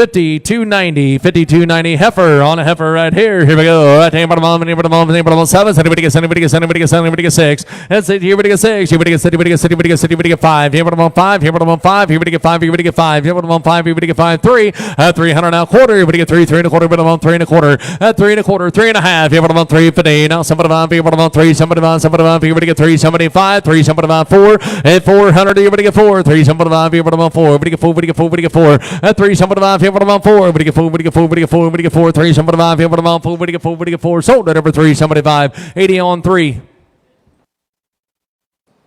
52.90, 52.90 heifer on a heifer right here. Here we go. Right hand bottom on, bottom on 7. Anybody get 7, anybody get 7, anybody get 7, anybody get 6. That's it. Here we get 6. Here we get 7, anybody get 7, anybody get 7, anybody get 5. Here bottom on 5. Here bottom on 5. Here we get 5. Here we get 5. Here bottom on 5. Here we get 5. 3. 300 now quarter. Everybody get 3. 3 and a quarter. Bottom on 3 and a quarter. 3 and a quarter. 3 and a half. Here bottom on 350. Now somebody on. Here bottom on 3. Somebody on. Somebody on. Everybody get 375. 3. Somebody on 4. And 400. Everybody get 4. 3. Somebody on. Here bottom on 4. Everybody get 4. Everybody get 4. Everybody get 4. 3. Somebody on. Here bottom on 4. Everybody get 4. Everybody get 4. Everybody get 4. Everybody get 4. 3. Somebody on. Here bottom on 4. Everybody get 4. Everybody get 4. Sold at over 3. Somebody 5. 80 on 3.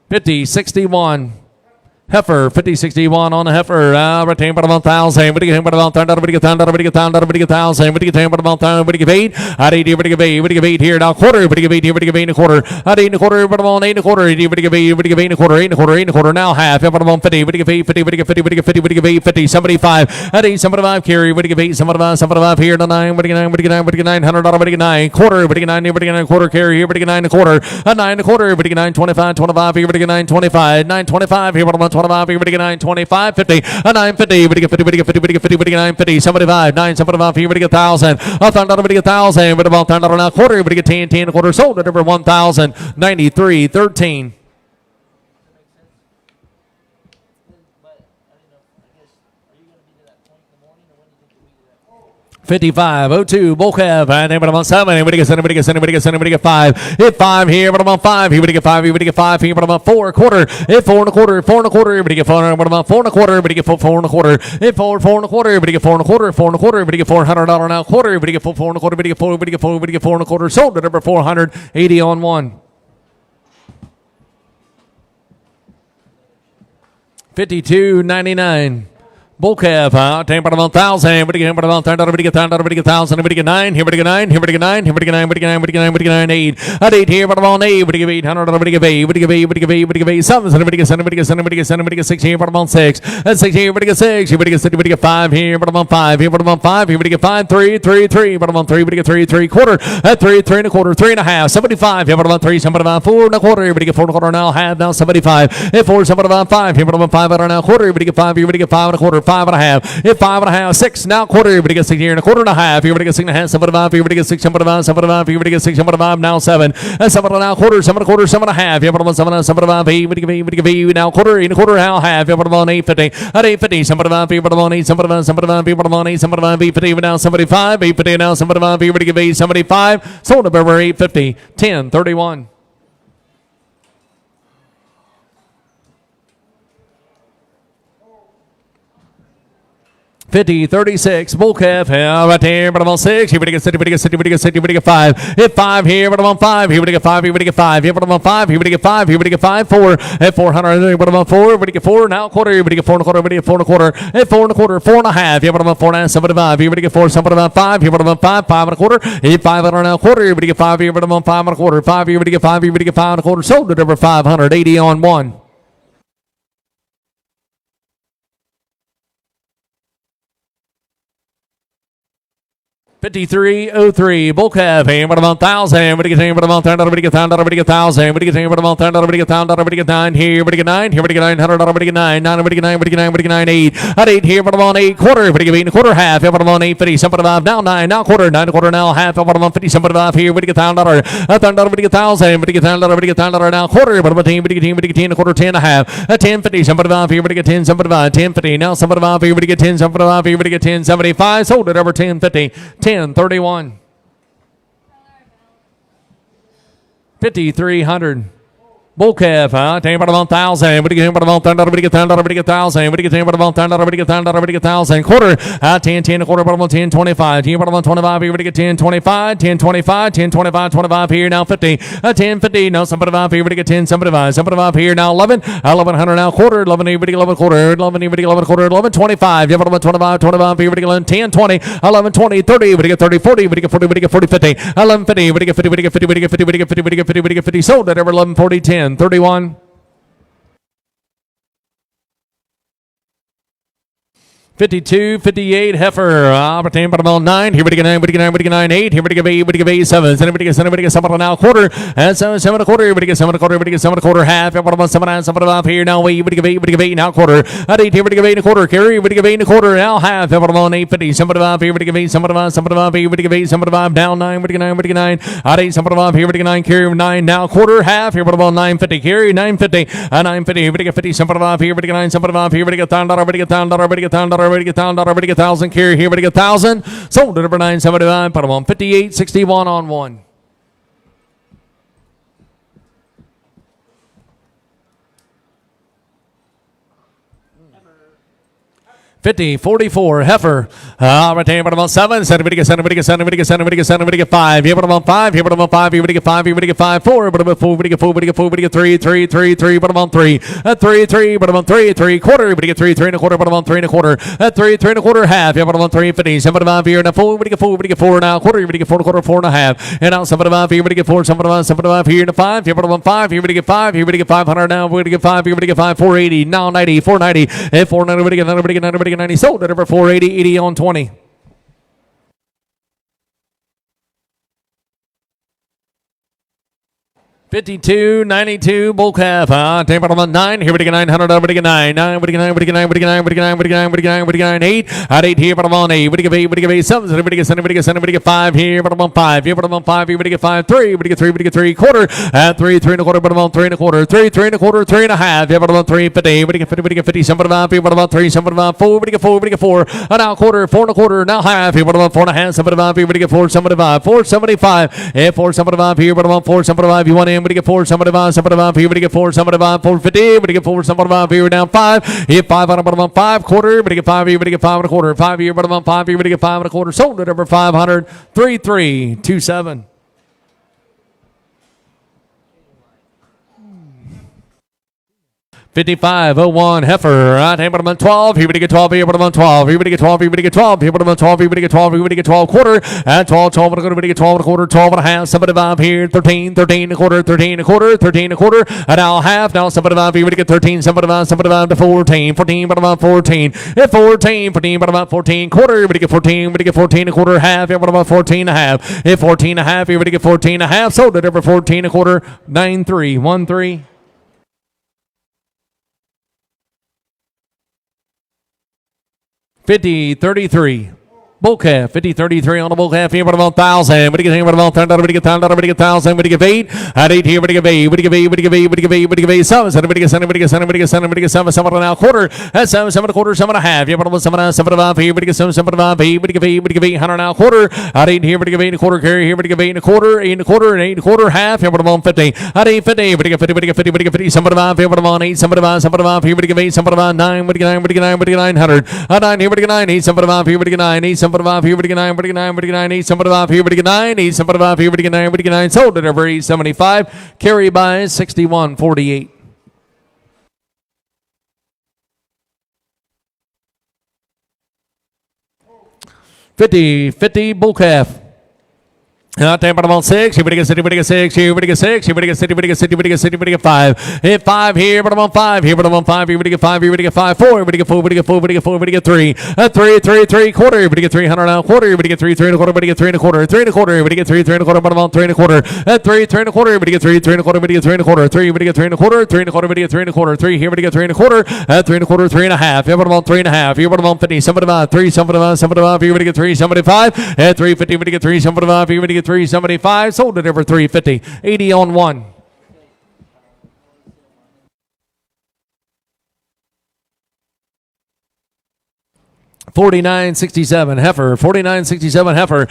50, 61. Heifer, 50-61 on the heifer. Retain bottom on 1,000. Everybody get bottom on 1,000. Everybody get 1,000. Everybody get 1,000. Everybody get 1,000. Everybody get bottom on 1,000. Everybody get 8. At 80. Everybody get 8. Everybody get 8 here now. Quarter. Everybody get 8. Everybody get 8 and a quarter. At 8 and a quarter. Bottom on 8 and a quarter. Everybody get 8. Everybody get 8 and a quarter. 8 and a quarter. 8 and a quarter. Now half. Bottom on 50. Everybody get 8. 50. Everybody get 50. Everybody get 50. Everybody get 8. 50. Somebody 5. At 8. Somebody 5. Carry. Everybody get 8. Somebody 5. Somebody 5 here to 9. Everybody get 9. Everybody get 9. Everybody get 900. Everybody get 9. Quarter. Everybody get 9. Everybody get 9 quarter. Carry. Everybody get 9 and a quarter. At 9 and a quarter. Everybody get 9. 25. 25. Everybody get 9. 25. 9 25. Here bottom on 25. Everybody get 9. 25. 50. 950. Everybody get 50. Everybody get 50. Everybody get 50. Everybody get 950. Somebody 5. 9. Somebody 5. Everybody get 1,000. 1,000. Everybody get 1,000. Everybody about 1,000 now quarter. Everybody get 10. 10 and a quarter. Sold at over 1,000. 93.13. 55.02. Bull calf. Anybody on 7. Anybody get 7. Anybody get 7. Anybody get 7. Anybody get 5. Hit 5 here. But I'm on 5. Everybody get 5. Everybody get 5 here. But I'm on 4 quarter. Hit 4 and a quarter. 4 and a quarter. Everybody get 4. But I'm on 4 and a quarter. Everybody get 4 and a quarter. Hit 4 and a quarter. Everybody get 4 and a quarter. 4 and a quarter. Everybody get $400 now quarter. Everybody get 4 and a quarter. Everybody get 4. Everybody get 4. Everybody get 4 and a quarter. Sold at number 480 on 1. 52.99. Bull calf, ten bottom on 1,000. Everybody get bottom on 1,000. Everybody get 1,000. Everybody get 1,000. Everybody get 9. Everybody get 9. Everybody get 9. Everybody get 9. Everybody get 9. Everybody get 9. Everybody get 9. 8. At 8 here, bottom on 8. Everybody get 800. Everybody get 8. Everybody get 8. Everybody get 8. Everybody get 8. 7. Everybody get 7. Everybody get 7. Everybody get 7. Everybody get 6 here, bottom on 6. At 6 here, everybody get 6. Everybody get 6. Everybody get 5 here, bottom on 5. Here, bottom on 5. Everybody get 5. 3. 3. 3. Bottom on 3. Everybody get 3. 3 quarter. At 3. 3 and a quarter. 3 and a half. 75. Here, bottom on 3. Somebody on 4 and a quarter. Everybody get 4 and a quarter now. Half now. 75. Hit 4. Somebody on 5. Here, bottom on 5. Now quarter. Everybody get 5. Everybody get 5 and a quarter. 5 and a half. Hit 5 and a half. 6 now quarter. Everybody gets 6 here and a quarter and a half. Everybody gets 6 and a half. Somebody 5. Everybody gets 6. Somebody 5. Somebody 5. Everybody gets 6. Somebody 5. Now 7. And somebody now quarter. Somebody quarter. Somebody a half. Everybody 7. Somebody 5. Everybody get 8 now quarter. In a quarter now half. Everybody on 850. At 850. Somebody 5. Everybody on 8. Somebody 5. Somebody 5. Everybody on 8. Somebody 5. 850. Now somebody 5. 850. Now somebody 5. Everybody get 8. Somebody 5. Sold up over 850. 10.31. $50.36. Bull calf. Right there. But I'm on 6. Everybody get 6. Everybody get 6. Everybody get 6. Everybody get 5. Hit 5 here. But I'm on 5. Everybody get 5. Everybody get 5. Here. But I'm on 5. Everybody get 5. Everybody get 5. 4. Hit 400. But I'm on 4. Everybody get 4. Now quarter. Everybody get 4 and a quarter. Everybody get 4 and a quarter. Hit 4 and a quarter. 4 and a half. Here. But I'm on 4 now. Somebody 5. Everybody get 4. Somebody 5. Here. But I'm on 5. 5 and a quarter. Hit 5 and now quarter. Everybody get 5 here. But I'm on 5 and a quarter. 5. Everybody get 5. Everybody get 5 and a quarter. Sold at over 580 on 1. 53.03. Bull calf. Everybody on 1,000. Everybody get 1,000. Everybody get 1,000. Everybody get 1,000. Everybody get 1,000. Everybody get 1,000. Everybody get 9 here. Everybody get 9. Everybody get 900. Everybody get 9. 9. Everybody get 9. Everybody get 9. Everybody get 9. 8. At 8 here. Everybody on 8 quarter. Everybody get 8 and a quarter half. Everybody on 850. Somebody 5 now 9. Now quarter. 9 and a quarter now half. Everybody on 50. Somebody 5 here. Everybody get $1,000. Everybody get 1,000. Everybody get 1,000. Everybody get 1,000 now quarter. Everybody get 10. Everybody get 10. Everybody get 10 and a quarter. 10 and a half. At 1050. Somebody 5 here. Everybody get 10. Somebody 5. 1050. Now somebody 5 here. Everybody get 10. Somebody 5 here. Everybody get 10. 75. Sold at over 1050. 10.31. 5,300. Bull calf, everybody on 1,000. Everybody get 1,000. Everybody get 1,000. Everybody get 1,000. Everybody get 1,000. Everybody get 1,000. Everybody get 1,000. Quarter, 10, 10 a quarter. Bottom on 10, 25. Here, bottom on 25. Everybody get 10, 25, 10, 25, 10, 25, 25 here now 50. 10, 50. Now somebody 5. Everybody get 10, somebody 5. Somebody 5 here now 11. 1100 now quarter. 11. Everybody get 11 quarter. 11. Everybody get 11 quarter. 11, 25. Yeah, bottom on 25. 25. Everybody get 11, 10, 20. 11, 20, 30. Everybody get 30, 40. Everybody get 40. Everybody get 40, 50. 11, 50. Everybody get 50. Everybody get 50. Everybody get 50. Everybody get 50. Everybody get 50. Everybody get 50. Sold at over 11, 40, 10, 31. 52, 58, heifer, opportunity bottom on 9, here we go 9, 8, here we go 8, 7, then we go 7 now, quarter, and 7 a quarter, here we go 7 a quarter, half, bottom on 7 off here, now 8, we go 8, now quarter, at 8, here we go 8 a quarter, carry, we go 8 a quarter, now half, bottom on 850, 7 off, here we go 8, 7 off, here we go 8, 7 off, down 9, we go 9, at 8, 7 off, here we go 9, carry 9, now quarter, half, here bottom on 950, carry 950, 950, here we go 50, 7 off, here we go 9, 7 off, here we go $1,000, we go $1,000, we get $1,000, 1,000 carry here, we get 1,000. Sold at number 979. Put them on 58.61 on one. 50, 44, heifer. Retain bottom on 7. Send it, send it, send it, send it, send it, 5. Here bottom on 5. Here bottom on 5. Here we get 5. Here we get 5. 4. Bottom on 4. We get 4. We get 4. We get 3. 3. 3. 3. Bottom on 3. At 3. 3. Bottom on 3. 3 quarter. We get 3. 3 and a quarter. Bottom on 3 and a quarter. At 3. 3 and a quarter. Half. Here bottom on 3. 50. 7 bottom on here and a 4. We get 4. We get 4 now. Quarter. We get 4 and a quarter. 4 and a half. And now 7 bottom on here. We get 4. 7 bottom on 7 bottom on here and a 5. Here bottom on 5. Here we get 5. Here we get 500 now. We get 5. Here we get 5. 480. Now 90. 490. And 490. We get 90. We get 90. Sold at over 480. 80 on 20. 52, 92, bull calf. Take bottom on 9. Here we get 900. We get 9. 9. We get 9. We get 9. We get 9. We get 9. We get 9. We get 9. We get 9. 8. At 8 here. Bottom on 8. We get 8. We get 8. 7. We get 7. We get 7. We get 5 here. Bottom on 5. Here. Bottom on 5. Here we get 5. 3. We get 3. We get 3 quarter. At 3. 3 and a quarter. Bottom on 3 and a quarter. 3. 3 and a quarter. 3 and a half. Here. Bottom on 3. 50. We get 50. We get 50. 7 bottom on 5. Bottom on 3. 7 bottom on 4. We get 4. We get 4. And now quarter. 4 and a quarter. Now half. Here. Bottom on 4 and a half. 7 bottom on 5. We get 4. 7 bottom on 5. 475. And 4. 7 bottom on 5. Here. Bottom on 4. 7 bottom on 5. You want in. We get 4. 7 bottom on 7 bottom on here. We get 4. 7 bottom on 450. We get 4. 7 bottom on here. Down 5. Here 5 on bottom on 5 quarter. We get 5 here. We get 5 and a quarter. 5 here. Bottom on 5 here. We get 5 and a quarter. Sold at over 500. 3327. 55.01 heifer. Right, bottom on 12. Here we get 12. Here bottom on 12. Here we get 12. Here we get 12. Here bottom on 12. Here we get 12. Here we get 12 quarter. And 12. 12 and a quarter. We get 12 and a quarter. 12 and a half. 75 here. 13. 13 and a quarter. 13 and a quarter. 13 and a quarter. And now half. Now 75 here. We get 13. 75. 75 to 14. 14 bottom on 14. And 14. 14 bottom on 14 quarter. We get 14. We get 14 and a quarter. Half. Here bottom on 14 and a half. And 14 and a half. Here we get 14 and a half. Sold at over 14 and a quarter. 9313. 50-33. Bull calf, 50-33 on the bull calf. Here, what about 1,000? What do you get? What about 10? What do you get? 10? What do you get? 1,000? What do you get? 8? At 8 here, what do you get? 8? What do you get? 8? What do you get? 8? What do you get? 8? What do you get? 8? 7? What do you get? 7? What do you get? 7? What do you get? 7? What do you get? 7? What do you get? 7? 7 and a quarter. At 7, 7 and a quarter, 7 and a half. Here, what about 7 and a half? 7 and a half. Here, what do you get? 7, 7 and a half. 8? What do you get? 8? What do you get? 8? 100 now quarter. At 8 here, what do you get? 8 and a quarter. Carry here, what do you get? 8 and a quarter. 8 and a quarter, and 8 and a quarter. Half. Here, what about 50? At 8, 50. What do you get? 50? What do you get? 50? What do you get? 50? 7 and a half. Here, what about 8? 7 and a half. 7 and a half. Here, what do you get? 8? 7 and a half. 9. What do you get? 9? What do you get? 9? What do you get? 9? What do you get? 900. At 9 here, what do you get? 9? 8. 7 and a half. Here, what do you get? 9? 8. 7 and a half. Here, what do you get? 9? What do you get? 9? What do you get? 9? What do you get? 9? 8. 7 and a half. Here, what do you get? 9? 8. 7 and a half. Here, what do you get? 9? What do you get? 9? Sold at over 875. Carry by 6148. 50 bull calf. Take bottom on 6. Here we get 6. Here we get 6. Here we get 6. Here we get 6. Here we get 6. Here we get 6. Here we get 5. Hit 5 here. Bottom on 5. Here bottom on 5. Here we get 5. Here we get 5. 4. Here we get 4. We get 4. We get 4. We get 3. 3 quarter. Here we get 300 now quarter. Here we get 3 and a quarter. We get 3 and a quarter. 3 and a quarter. Here we get 3 and a quarter. Bottom on 3 and a quarter. 3 and a quarter. Here we get 3 and a quarter. We get 3 and a quarter. 3 we get 3 and a quarter. 3 and a quarter. We get 3 and a quarter. 3 here we get 3 and a quarter. 3 and a quarter. 3 and a half. Here bottom on 3 and a half. Here bottom on 50. 75. 3 75. 75. Here we get 3 75. 350. We get 3 75. Here we get 3 75. Sold it over 350. 80 on 1. 49.67 heifer. 49.67 heifer.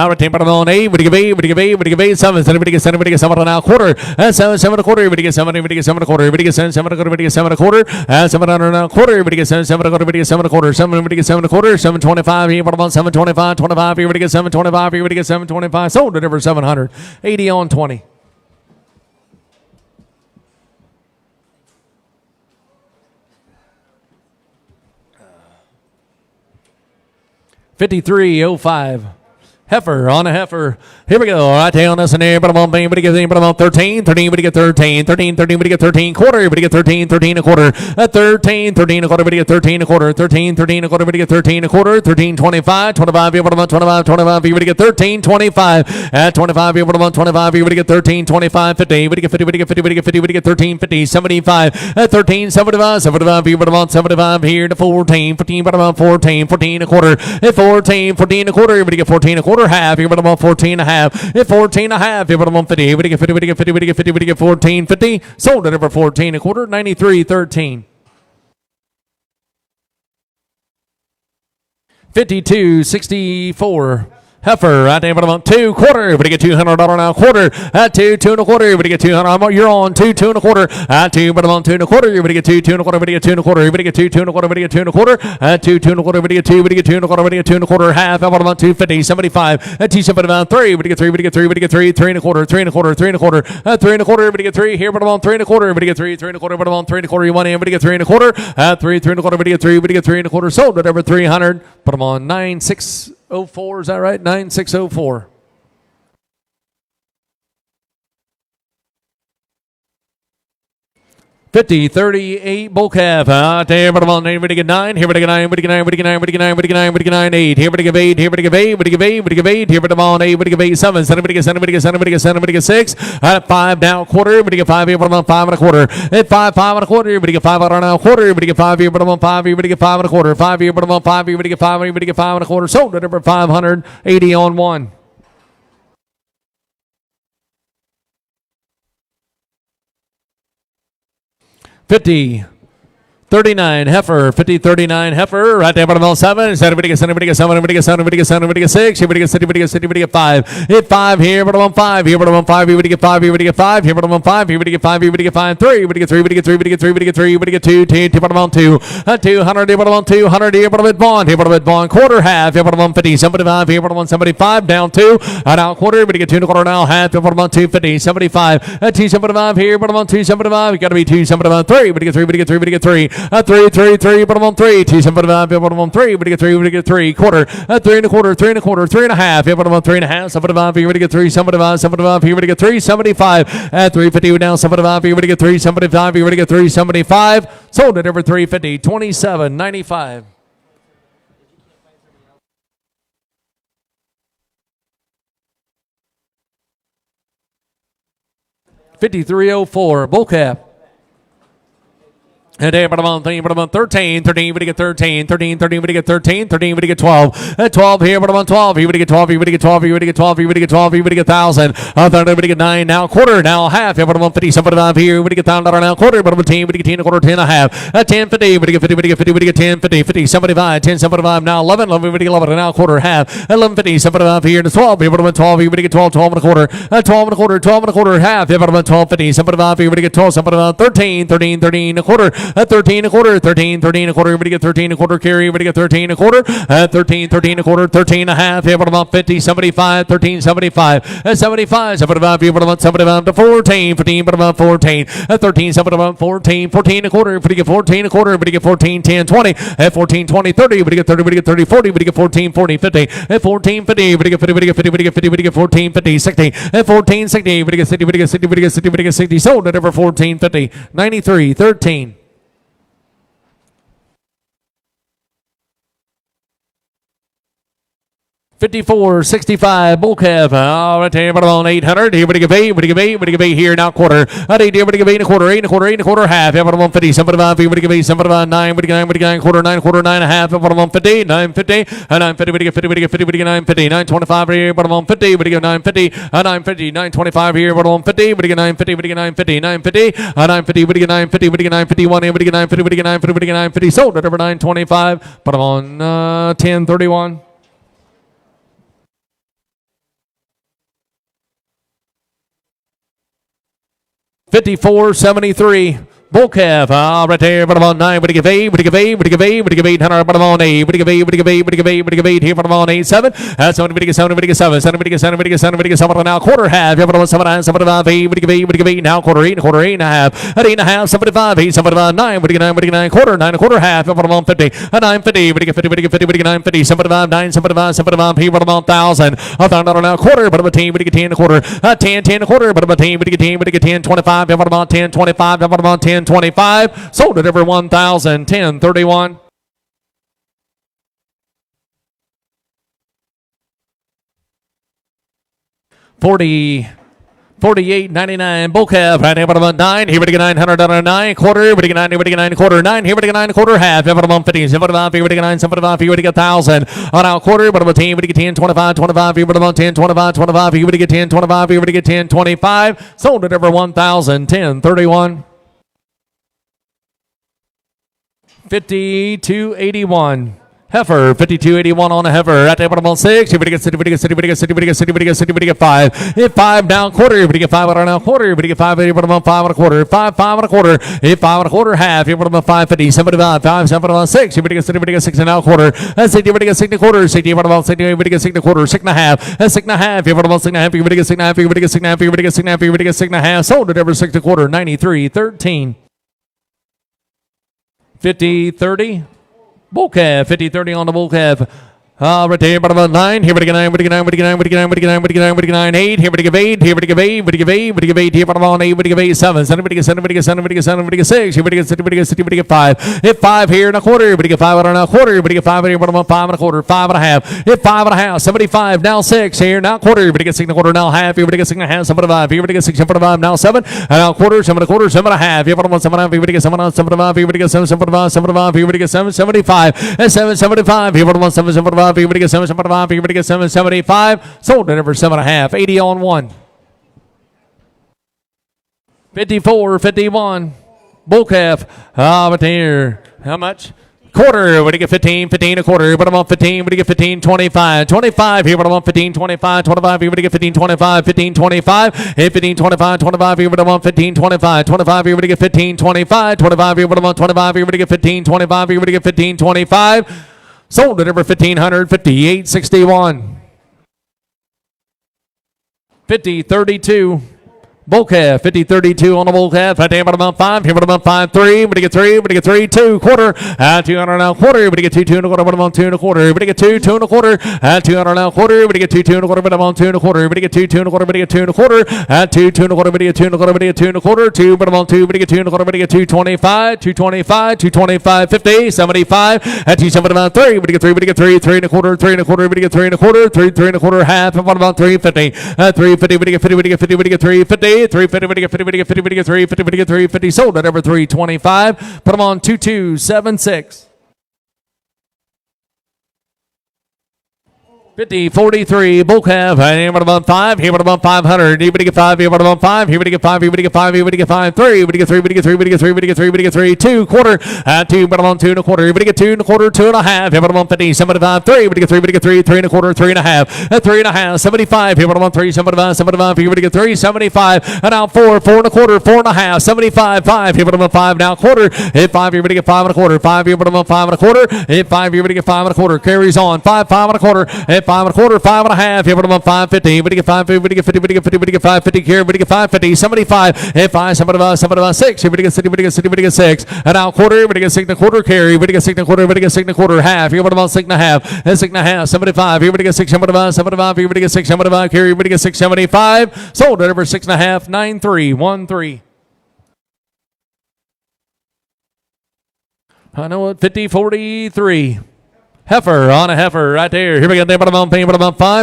Retain bottom on 8. Would you give 8? Would you give 8? Would you give 8? 7. Would you get 7? Would you get 7 now quarter? 7 and a quarter. Would you get 7? Would you get 7 and a quarter? Would you get 7 and a quarter? Would you get 7 and a quarter? 7 and a quarter. Would you get 7 and a quarter? Would you get 7 and a quarter? 7 would you get 7 and a quarter? 725 here. Bottom on 725. 25 here. Would you get 725? Here would you get 725? Sold it over 700. 80 on 20. 53.05. Heifer on a heifer. Here we go. Right down this and there. But I'm on 13. 13. We get 13. 13. 13. We get 13 quarter. We get 13. 13 a quarter. 13. 13 a quarter. We get 13 a quarter. 13. 13 a quarter. We get 13 a quarter. 13. 25. 25. 25. 25. We get 13. 25. At 25. 25. We get 13. 25. 50. We get 50. We get 50. We get 50. We get 13. 50. 75. At 13. 75. 75. We get 75 here to 14. 14. 14. 14 a quarter. At 14. 14 a quarter. We get 14 a quarter. Half, you're about 14 and a half. At 14 and a half, you're about 50. We get 50, we get 50, we get 50, we get 14, 50. Sold at over 14 a quarter, 93.13. 52.64. Heifer, right there, about 2 quarter. We get $200 now, quarter. At 2, 2 and a quarter. We get 200. You're on 2, 2 and a quarter. At 2, but I'm on 2 and a quarter. We get 2, 2 and a quarter. We get 2 and a quarter. We get 2, 2 and a quarter. We get 2 and a quarter. At 2, 2 and a quarter. We get 2. We get 2 and a quarter. We get 2 and a quarter. Half. I'm about 250. 75. At 275. 3. We get 3. We get 3. We get 3. 3 and a quarter. 3 and a quarter. 3 and a quarter. At 3 and a quarter. We get 3 here, but I'm on 3 and a quarter. We get 3. 3 and a quarter. But I'm on 3 and a quarter. You want in? We get 3 and a quarter. At 3. 3 and a quarter. We get 3. We get 3 and a quarter. Sold at over 300. Put them on 9604. Is that right? 9604. 50-38 bull calf. There, but I'm on 9. We get 9. Here we get 9. We get 9. We get 9. We get 9. We get 9. We get 9. 8. Here we get 8. Here we get 8. We get 8. We get 8. Here we get on 8. We get 8. 7. 7. We get 7. We get 7. We get 7. We get 6. At 5 now quarter. We get 5 here. But I'm on 5 and a quarter. At 5. 5 and a quarter. We get 5 out now quarter. We get 5 here. But I'm on 5 here. We get 5 and a quarter. 5 here. But I'm on 5 here. We get 5 here. We get 5 and a quarter. Sold at over 580 on 1. 50. 39 heifer, 50-39 heifer, right there, bottom 7. Everybody get 7, everybody get 7, everybody get 7, everybody get 7, everybody get 6, everybody get 6, everybody get 6, everybody get 5. Hit 5 here, bottom 5, here, bottom 5, everybody get 5, everybody get 5, here, bottom 5, everybody get 5, everybody get 5, 3, everybody get 3, everybody get 3, everybody get 3, everybody get 3, everybody get 2, 10, bottom 2, 200, here, bottom 200, here, bottom bond, here, bottom bond, quarter, half, here, bottom 50, 75, here, bottom 75, down 2, out quarter, everybody get 2 and a quarter now, half, here, bottom 250, 75, 275, here, bottom 275, you got to be 275, 3, everybody get 3, everybody get 3, everybody get 3, 3, 3, bottom on 3, 275, bottom on 3, we get 3, we get 3, quarter, 3 and a quarter, 3 and a quarter, 3 and a half, bottom on 3 and a half, 75, here we get 3, 75, 75, here we get 3, 75, at 350, we're down 75, here we get 3, 75, here we get 3, 75, sold at over 350, 27.95. $53.04 bull cap. And there, but I'm on 13, 13, we get 13, 13, 13, we get 13, 13, we get 12, 12 here, but I'm on 12, here we get 12, here we get 12, here we get 12, here we get 12, here we get 1,000, 30, we get 9, now quarter, now half, here, but I'm on 50, 75 here, we get $1,000 now quarter, but I'm on 10, we get 10, a quarter, 10 and a half, 10, 50, we get 50, we get 50, we get 10, 50, 50, 75, 10, 75, now 11, 11, we get 11, now quarter, half, 11, 50, 75 here to 12, here, but I'm on 12, here we get 12, 12 and a quarter, 12 and a quarter, 12 and a quarter, half, here, but I'm on 12, 50, 75 here, we get 12, 75, 13, 13, 13 a quarter, 13 a quarter, 13, 13 a quarter, everybody get 13 a quarter, carry, everybody get 13 a quarter, 13, 13 a quarter, 13 and a half, here, but about 50, 75, 13, 75, 75, 75, here, but about 75 to 14, 15, but about 14, 13, 7, about 14, 14 a quarter, everybody get 14 a quarter, everybody get 14, 10, 20, 14, 20, 30, everybody get 30, everybody get 30, 40, everybody get 14, 40, 50, 14, 50, everybody get 50, everybody get 50, everybody get 50, everybody get 14, 50, 60, 14, 60, everybody get 60, everybody get 60, everybody get 60, everybody get 60, sold at over 14, 50, 93, 13. 54.65 bull calf. All right, here, but on 800. Here, we get 8, we get 8, we get 8 here now quarter. At 8, here, we get 8 and a quarter, 8 and a quarter, 8 and a quarter, half. Here, but on 50, 75, here, we get 8, 75, 9, we get 9, we get 9, quarter, 9, quarter, 9 and a half. Here, but on 50, 950, 950, we get 50, we get 50, we get 950, 925 here, but on 50, we get 950, 950, 925 here, but on 50, we get 950, we get 950, 950, 950, we get 950, we get 951 here, we get 950, we get 950, we get 950, sold at over 925, but I'm on 1031. 54.73 Bull calf, right there, bottom on 9, would give 8, would give 8, would give 8, would give 800, bottom on 8, would give 8, would give 8, would give 8, would give 8, here, bottom on 8, 7, 7, would give 7, would give 7, 7, would give 7, would give 7, would give 7, now quarter half, here, bottom on 7, 9, 7, 5, 8, would give 8, would give 8, now quarter 8, quarter 8 and a half, at 8 and a half, 75, 8, 75, 9, would give 9, would give 9, quarter, 9, a quarter half, here, bottom on 50, 9, 50, would give 50, would give 50, would give 9, 50, 75, 9, 75, 75, here, bottom on 1,000, $1,000 now quarter, bottom of 10, would give 10 a quarter, 10, 10 a quarter, bottom of 10, would give 10, would give 10, 25, here, bottom on 10, 25, here, bottom on 10, 25, sold at over 1,000, 10, 31. $48.99 bull calf, right here, bottom 9, here we get $900 9 quarter, we get 9, here we get 9 quarter, 9, here we get 9 quarter half, here bottom 50, 75, here we get 9, 75, here we get 1,000, on our quarter, bottom 10, we get 10, 25, 25, here bottom 10, 25, 25, here we get 10, 25, here we get 10, 25, sold at over 1,000, 10, 31. 52.81. Heifer, 52.81 on a heifer. Right there, bottom on 6. Here we get city, we get city, we get city, we get city, we get city, we get 5. Hit 5 down quarter. We get 5 out now quarter. We get 5 here, bottom on 5 and a quarter. 5, 5 and a quarter. Hit 5 and a quarter half. Here, bottom on 550. 75, 5, 7 on 6. Here we get city, we get 6 and now quarter. That's 60, we get 6 and a quarter. 60, bottom on 60, we get 6 and a quarter. 6 and a half. That's 6 and a half. Here, bottom on 6 and a half. Here we get 6 and a half. Here we get 6 and a half. Here we get 6 and a half. Here we get 6 and a half. Sold at over 6 and a quarter. 93.13. 50.30. Bull calf, 50-30 on the bull calf. Right there, bottom 9. Here we get 9, we get 9, we get 9, we get 9, we get 9, we get 9, we get 9, 8. Here we get 8, here we get 8, we get 8, we get 8. Here bottom on 8, we get 8, 7. 7, we get 7, we get 7, we get 7, we get 6. Here we get 6, we get 6, we get 5. Hit 5 here and a quarter. We get 5 out and a quarter. We get 5 here, bottom on 5 and a quarter. 5 and a half. Hit 5 and a half. 75 now 6 here now quarter. We get 6 and a quarter now half. Here we get 6 and a half. 75. Here we get 6 and a 5 now 7 and now quarter. 7 and a quarter. 7 and a half. Here bottom on 7 and a half. Here we get 7 and 75. Here we get 7 75. 75. Here we get 7 75 and 7 75. Here bottom on 7 75. Here we get 7 75. Here we get 775. Sold at over 7.5. 80 on 1. 54.51. Bull calf. Right there. How much? Quarter, would he get 15, 15 a quarter, but I'm on 15, would he get 15, 25, 25, here, but I'm on 15, 25, 25, here, would he get 15, 25, 15, 25, hit 15, 25, 25, here, but I'm on 15, 25, 25, here, would he get 15, 25, 25, here, but I'm on 25, here, would he get 15, 25, here, would he get 15, 25, sold at over 1,500, 58.61. 50.32. Bull calf, 50-32 on the bull calf. Right there, bottom 5. Here, bottom 5, 3. Would he get 3? Would he get 3? 2 quarter. 200 now quarter. Would he get 2, 2 and a quarter? Bottom on 2 and a quarter. Would he get 2, 2 and a quarter? 200 now quarter. Would he get 2, 2 and a quarter? Bottom on 2 and a quarter. Would he get 2, 2 and a quarter? Would he get 2 and a quarter? 2, 2 and a quarter. Would he get 2 and a quarter? Would he get 2 and a quarter? 2, bottom on 2. Would he get 2 and a quarter? Would he get 225? 225, 225, 50, 75. 275, 3. Would he get 3? Would he get 3? 3 and a quarter. 3 and a quarter. Would he get 3 and a quarter? 3, 3 and a quarter. Half. Bottom on 350. 350. Would he get 50? Would he get 50? Would he get 350? 350. Would he get 50, would he get 50, would he get 350, would he get 350, sold at over 325. Put them on 2276. 50-43, bull calf, here but above 5, here but above 500, here but get 5, here but above 5, here but get 5, here but get 5, here but get 5, 3, but get 3, but get 3, but get 3, but get 3, but get 3, 2 quarter, 2 but on 2 and a quarter, here but get 2 and a quarter, 2 and a half, here but on 50, 75, 3, but get 3, but get 3, 3 and a quarter, 3 and a half, 3 and a half, 75, here but on 3, 75, 75, here but get 3, 75, and now 4, 4 and a quarter, 4 and a half, 75, 5, here but on 5, now quarter, hit 5, here but get 5 and a quarter, 5 here but on 5 and a quarter, hit 5 here but get 5 and a quarter, carries on, 5, 5 and a quarter, hit 5 and a quarter, 5 and a half, here but on 550, but get 550, but get 50, but get 50, but get 550, here but get 550, 75, hit 5, 75, 6, here but get 60, but get 60, but get 6, and now quarter, but get 6 and a quarter, carry, but get 6 and a quarter, but get 6 and a quarter, half, here but on 6 and a half, and 6 and a half, 75, here but get 6, 75, 75, here but get 6, 75, carry, but get 6, 75, sold at over 6 and a half, 9313. I know what, 50-43. Heifer on a heifer right there. Here we go. There, but about 5.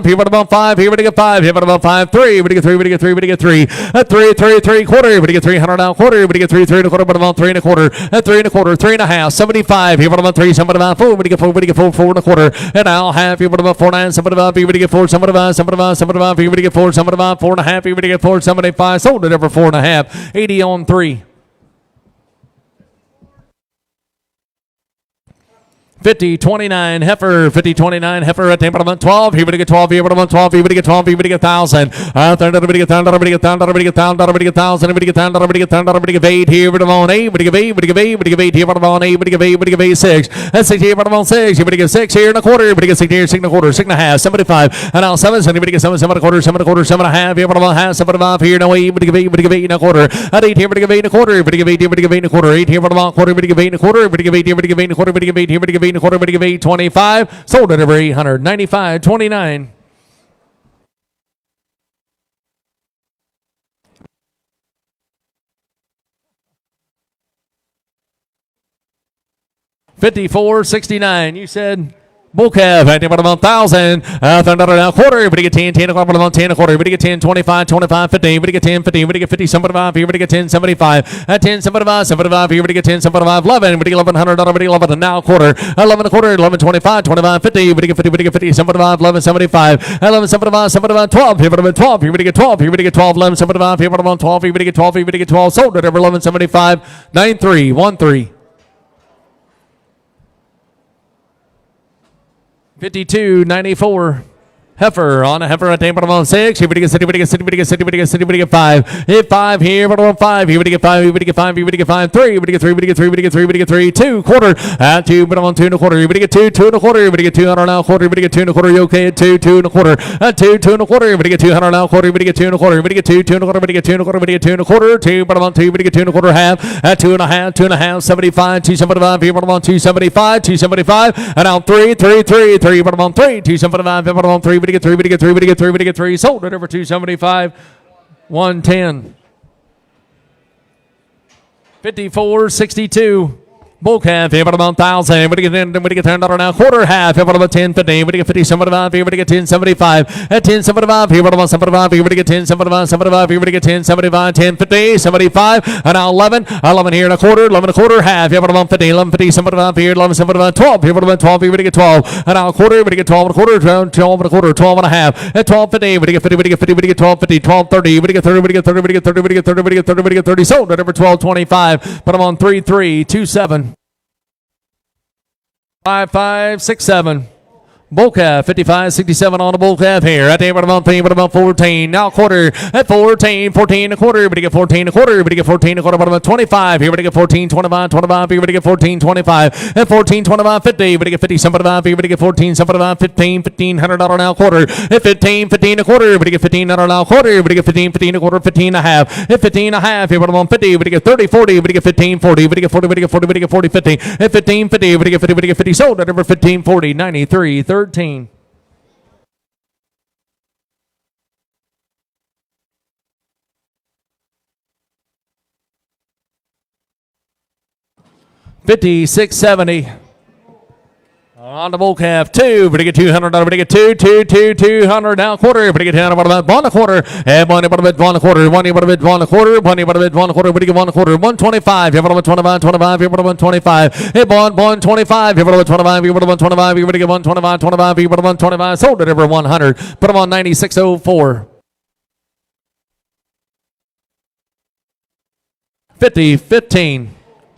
Here, but about 5. Here, we get 5. Here, but about 5. 3. We get 3. We get 3. We get 3. 3 quarter. We get 300 now quarter. We get 3 and a quarter. But about 3 and a quarter. 3 and a quarter. 3 and a half. 75. Here, but about 3. Somebody about 4. We get 4. We get 4. 4 and a quarter. And now half. Here, but about 4 9. Somebody about. Here, we get 4. Somebody about. Somebody about. Somebody about. Here, we get 4. Somebody about 4 and a half. Here, we get 4. 75. Sold it over 4 and a half. 80 on 3. 50-29 heifer, 50-29 heifer at the bottom 12. Here we get 12, here we get 12, here we get 12, here we get 1,000. Everybody get 1,000, everybody get 1,000, everybody get 1,000, everybody get 1,000, everybody get 1,000, everybody get 1,000, everybody get 8. Here we get 8, everybody get 8, everybody get 8, everybody get 8. Here we get 8, everybody get 8, everybody get 8, 6. That's 6 here, everybody 6. Everybody get 6 here and a quarter, everybody get 6 here, 6 and a quarter, 6 and a half, 75. And now 7, so everybody get 7, 7 and a quarter, 7 and a quarter, 7 and a half. Here we get half, 7 and a half. Here no 8, everybody get 8, everybody get 8 and a quarter. At 8 here, everybody get 8 and a quarter, everybody get 8, everybody get 8 and a quarter. 8 here, everybody get quarter, everybody get 8 and a quarter, everybody get 8, everybody get 8 and a quarter, everybody get 8 here, everybody get 8 and a quarter, everybody get 8. 25, sold at over 800, 95.29. $54.69. You said bull calf at about 1,000. Now quarter. Everybody get 10, 10 o'clock, about 10 a quarter. Everybody get 10, 25, 25, 15. Everybody get 10, 15. Everybody get 50, 75. Everybody get 10, 75. At 10, 75, 75. Everybody get 10, 75, 11. Everybody get 1,100. Everybody 11. And now quarter. 11 a quarter. 11, 25, 25, 50. Everybody get 50. Everybody get 50, 75, 11, 75. 11, 75, 75, 12. Everybody get 12. Everybody get 12. Everybody get 12. 11, 75. Everybody get 12. Everybody get 12. Everybody get 12. Sold at over 11, 75. 93, 13. 52.94. Heifer on a heifer at the bottom 6. Everybody get 6. Everybody get 6. Everybody get 6. Everybody get 6. Everybody get 5. Hit 5 here. Bottom 5. Everybody get 5. Everybody get 5. Everybody get 5. 3. Everybody get 3. Everybody get 3. Everybody get 3. Everybody get 3. 2 quarter. At 2. Bottom 2 and a quarter. Everybody get 2. 2 and a quarter. Everybody get 200 now quarter. Everybody get 2 and a quarter. You okay at 2. 2 and a quarter. At 2. 2 and a quarter. Everybody get 200 now quarter. Everybody get 2 and a quarter. Everybody get 2. 2 and a quarter. Everybody get 2 and a quarter. Everybody get 2 and a quarter. 2. Bottom 2. Everybody get 2 and a quarter half. At 2 and a half. 2 and a half. 75. 275. Here bottom 275. 275. And out 3. 3. 3. 3. Bottom 3. 275. Bottom 3. Everybody get 3. Everybody get 3. Everybody get 3. Everybody get 3. Sold it over 275. 110. 54.62. Bull calf, here about 1,000. Everybody get $10 now. Quarter half, here about 10, 15. Everybody get 50, 75. Everybody get 10, 75. At 10, 75. Here about 75. Everybody get 10, 75, 75. Everybody get 10, 75, 10, 50, 75. And now 11. 11 here and a quarter. 11 a quarter half. Here about 50, 11, 50, 75. Here 11, 75, 12. Here about 12. Everybody get 12. And now a quarter. Everybody get 12 and a quarter. 12 and a quarter. 12 and a half. At 12, 50. Everybody get 50. Everybody get 50. Everybody get 12, 50. 12, 30. Everybody get 30. Everybody get 30. Everybody get 30. Everybody get 30. Everybody get 30. Everybody get 30. Sold at over 12, 25. But I'm on 3, 3, 2, 7. 5, 5, 6, 7. Bull calf, 55, 67 on the bull calf here. At the about 15, but about 14. Now quarter at 14, 14 a quarter. Everybody get 14 a quarter. Everybody get 14 a quarter. About 25. Everybody get 14, 25, 25. Everybody get 14, 25. At 14, 25, 50. Everybody get 50, 75. Everybody get 14, 75, 15, $1,500 now quarter. At 15, 15 a quarter. Everybody get $1,500 now quarter. Everybody get 15, 15 a quarter. 15 and a half. At 15 and a half. Everybody on 50. Everybody get 30, 40. Everybody get 15, 40. Everybody get 40. Everybody get 40. Everybody get 40, 50. At 15, 50. Everybody get 50. Everybody get 50. Sold at over 15, 40, 93, 13. $56.70 on the bull calf. 2. Everybody get 200. Everybody get 200 now quarter. Everybody get 10 about 1 a quarter. And 1 about 1 a quarter. 1 about 1 a quarter. 1 about 1 a quarter. Everybody get 1 a quarter. 125. Here about 25. 25. Here about 125. Hey, 125. Here about 25. Here about 125. Everybody get 125. 25. Here about 125. Sold it over 100. Put them on 96.04. 50-15.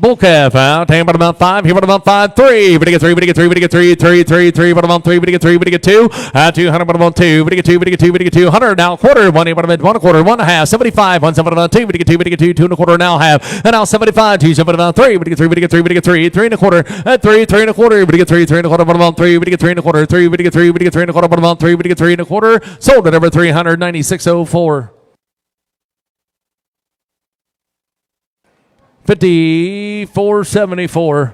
Bull calf out. Hang about 5. Here about 5. 3. Everybody get 3. Everybody get 3. Everybody get 3. 3. 3. 3. About 3. Everybody get 3. Everybody get 2. 200. About 2. Everybody get 2. Everybody get 2. Everybody get 2. 100 now quarter. 1. About 1 a quarter. 1 and a half. 75. 1. About 2. Everybody get 2. Everybody get 2. 2 and a quarter now half. And now 75. 2. About 3. Everybody get 3. Everybody get 3. Everybody get 3. 3 and a quarter. 3. 3 and a quarter. Everybody get 3. 3 and a quarter. About 3. Everybody get 3 and a quarter. 3. Everybody get 3. Everybody get 3 and a quarter. About 3. Everybody get 3 and a quarter. Sold at over 396.04. 54.74.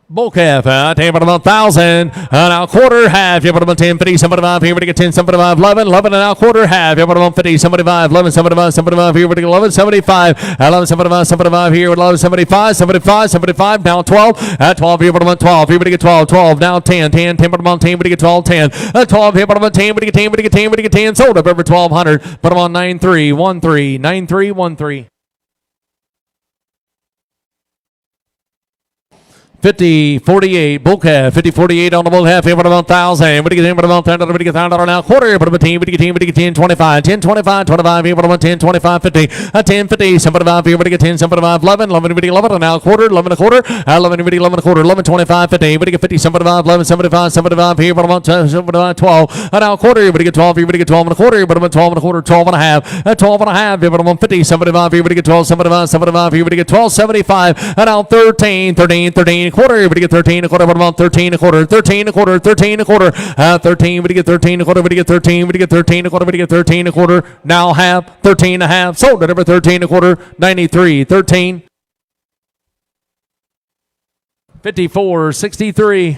Bull calf out. Ten about 1,000. Now quarter half. You about 10, 50, 75. Here we get 10, 75, 11, 11 and now quarter half. You about 50, 75, 11, 75, 75. Here we get 11, 75, 11, 75, 75. Here with 11, 75, 75, 75. Now 12. At 12. Here about 12. Here we get 12, 12. Now 10, 10, 10. About 10. We get 12, 10. At 12. Here about 10. We get 10. We get 10. We get 10. Sold up over 1,200. But I'm on 93, 13, 93, 13. 50, 48, bull calf, 50, 48 on the bull calf, here for about 1,000. What do you get about $10 now? Quarter, but about 10, 10, 25, 10, 25, 25, here for about 10, 25, 50, 10, 50, somebody 5, here, but 10, somebody 5, 11, 11, 11, now quarter, 11 a quarter, 11, 11 a quarter, 11, 25, 50, but 50, somebody 5, 11, 75, 75, here for about 12, now quarter, but 12, here, but 12 and a quarter, but about 12 and a quarter, 12 and a half, 12 and a half, here, but 50, somebody 5, here, but 12, somebody 5, 75, here, but 12, 75, now 13, 13, 13, quarter, everybody get 13 a quarter, what about 13 a quarter, 13 a quarter, 13 a quarter, 13, everybody get 13 a quarter, everybody get 13, everybody get 13 a quarter, everybody get 13 a quarter, now half, 13 and a half, sold at over 13 a quarter, 93, 13, 54, 63.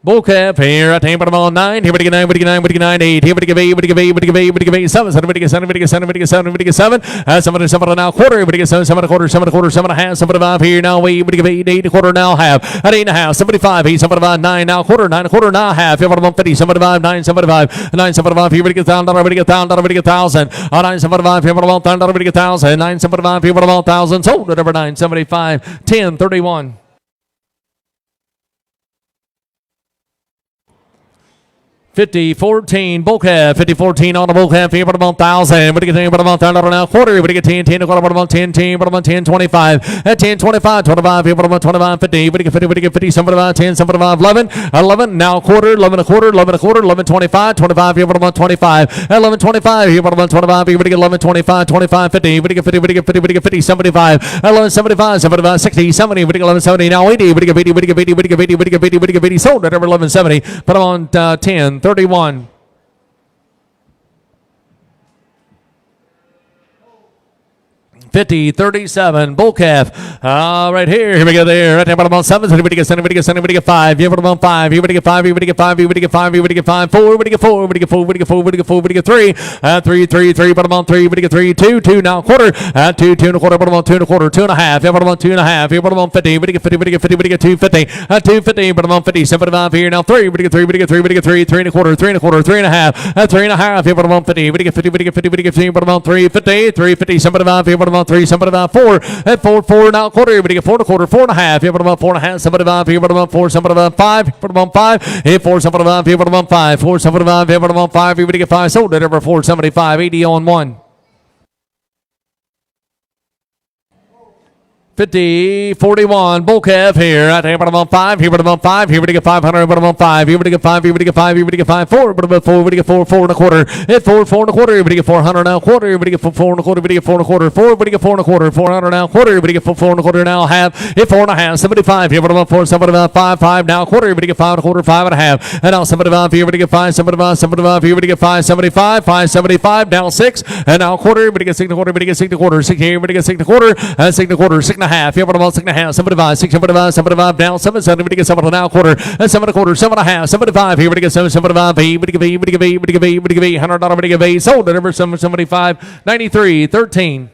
Bull calf here at the bottom 9. Here we get 9, we get 9, we get 9, 8. Here we get 8, we get 8, we get 8, we get 8, 7. 7, we get 7, we get 7, we get 7, we get 7. 7 now quarter. We get 7, 7 a quarter, 7 a quarter, 7 and a half, 7 5 here now. We get 8, 8 a quarter now half. At 8 and a half, 75, 8, 75, 9 now quarter, 9 a quarter now half. Here bottom 50, 75, 9, 75, 9, 75. Here we get $1,000, we get $1,000, we get 1,000. 9, 75, here bottom $1,000, we get 1,000. 9, 75, here bottom 1,000. Sold at over 9, 75, 10, 31. 50, 14, bull calf, 50, 14 on the bull calf, here, but about 1,000. What do you get? But about $10 now, quarter, what do you get? 10, 10, a quarter, but about 10, 10, but about 10, 25. At 10, 25, 25, here, but about 25, 50. What do you get? 50, what do you get? 50, something about 10, something about 11, 11, now quarter, 11 a quarter, 11 a quarter, 11, 25, 25, here, but about 25. 11, 25, here, but about 25, here, what do you get? 11, 25, 25, 50. What do you get? 50, what do you get? 50, what do you get? 50, 75. 11, 75, 75, 60, 70, what do you get? 11, 70, now 80, what do you get? 80, what do you get? 80, what do you get? 80, what do you get? 80, what do you get? 80, sold at over 11, 70. Put on 10, 31. 50, 37, bull calf. Right here. Here we go there. Right there, about 7. Everybody get 7, everybody get 7, everybody get 5. Here, about 5. Everybody get 5, everybody get 5, everybody get 5, everybody get 5. 4, everybody get 4, everybody get 4, everybody get 4, everybody get 4, everybody get 3. 3, 3, 3, about 3, everybody get 3. 2, 2, now quarter. 2, 2 and a quarter, about 2 and a quarter, 2 and a half. Here, about 2 and a half. Here, about 50, everybody get 50, everybody get 50, everybody get 250. 250, but about 50, 75 here. Now 3, everybody get 3, everybody get 3, everybody get 3. 3 and a quarter, 3 and a quarter, 3 and a half. 3 and a half. Here, about 50, everybody get 50, everybody get 50, everybody get 50, but about 350, 350, 75 here, but about 3, 75, 4. At 4, 4 now quarter, everybody get 4 and a quarter, 4 and a half. Here, but about 4 and a half. 75 here, but about 4, 75, 5. But about 5. Here, 4, 75 here, but about 5. 4, 75 here, but about 5. Everybody get 5. Sold at over 475, 80 on 1. 50, 41, bull calf here. Right there, but about 5. Here, but about 5. Here, we get 500, but about 5. Here, we get 5. Here, we get 5. Here, we get 5. 4, but about 4. We get 4, 4 and a quarter. Hit 4, 4 and a quarter. Everybody get 400 now. Quarter. Everybody get 4 and a quarter. Everybody get 4 and a quarter. 4. Everybody get 4 and a quarter. 400 now. Quarter. Everybody get 4 and a quarter now. Half. Hit 4 and a half. 75. Here, but about 4. 75. 5. 5 now. Quarter. Everybody get 5 and a quarter. 5 and a half. And now 75. Here, everybody get 5. 75. 75. Here, everybody get 5. 75. 5. 75. Now 6. And now quarter. Everybody get 6 and a quarter. Everybody get 6 and a quarter. 6 here. Everybody get 6 and a quarter. 6 and a quarter. 6 and a half. Here, but about 6 and a half. 75, 6, 75, 75, down 7, 7, everybody get 7 now, quarter, 7 and a quarter, 7 and a half, 75, here, everybody get 7, 75, everybody get $100, everybody get 8, sold at over 775, 93, 13.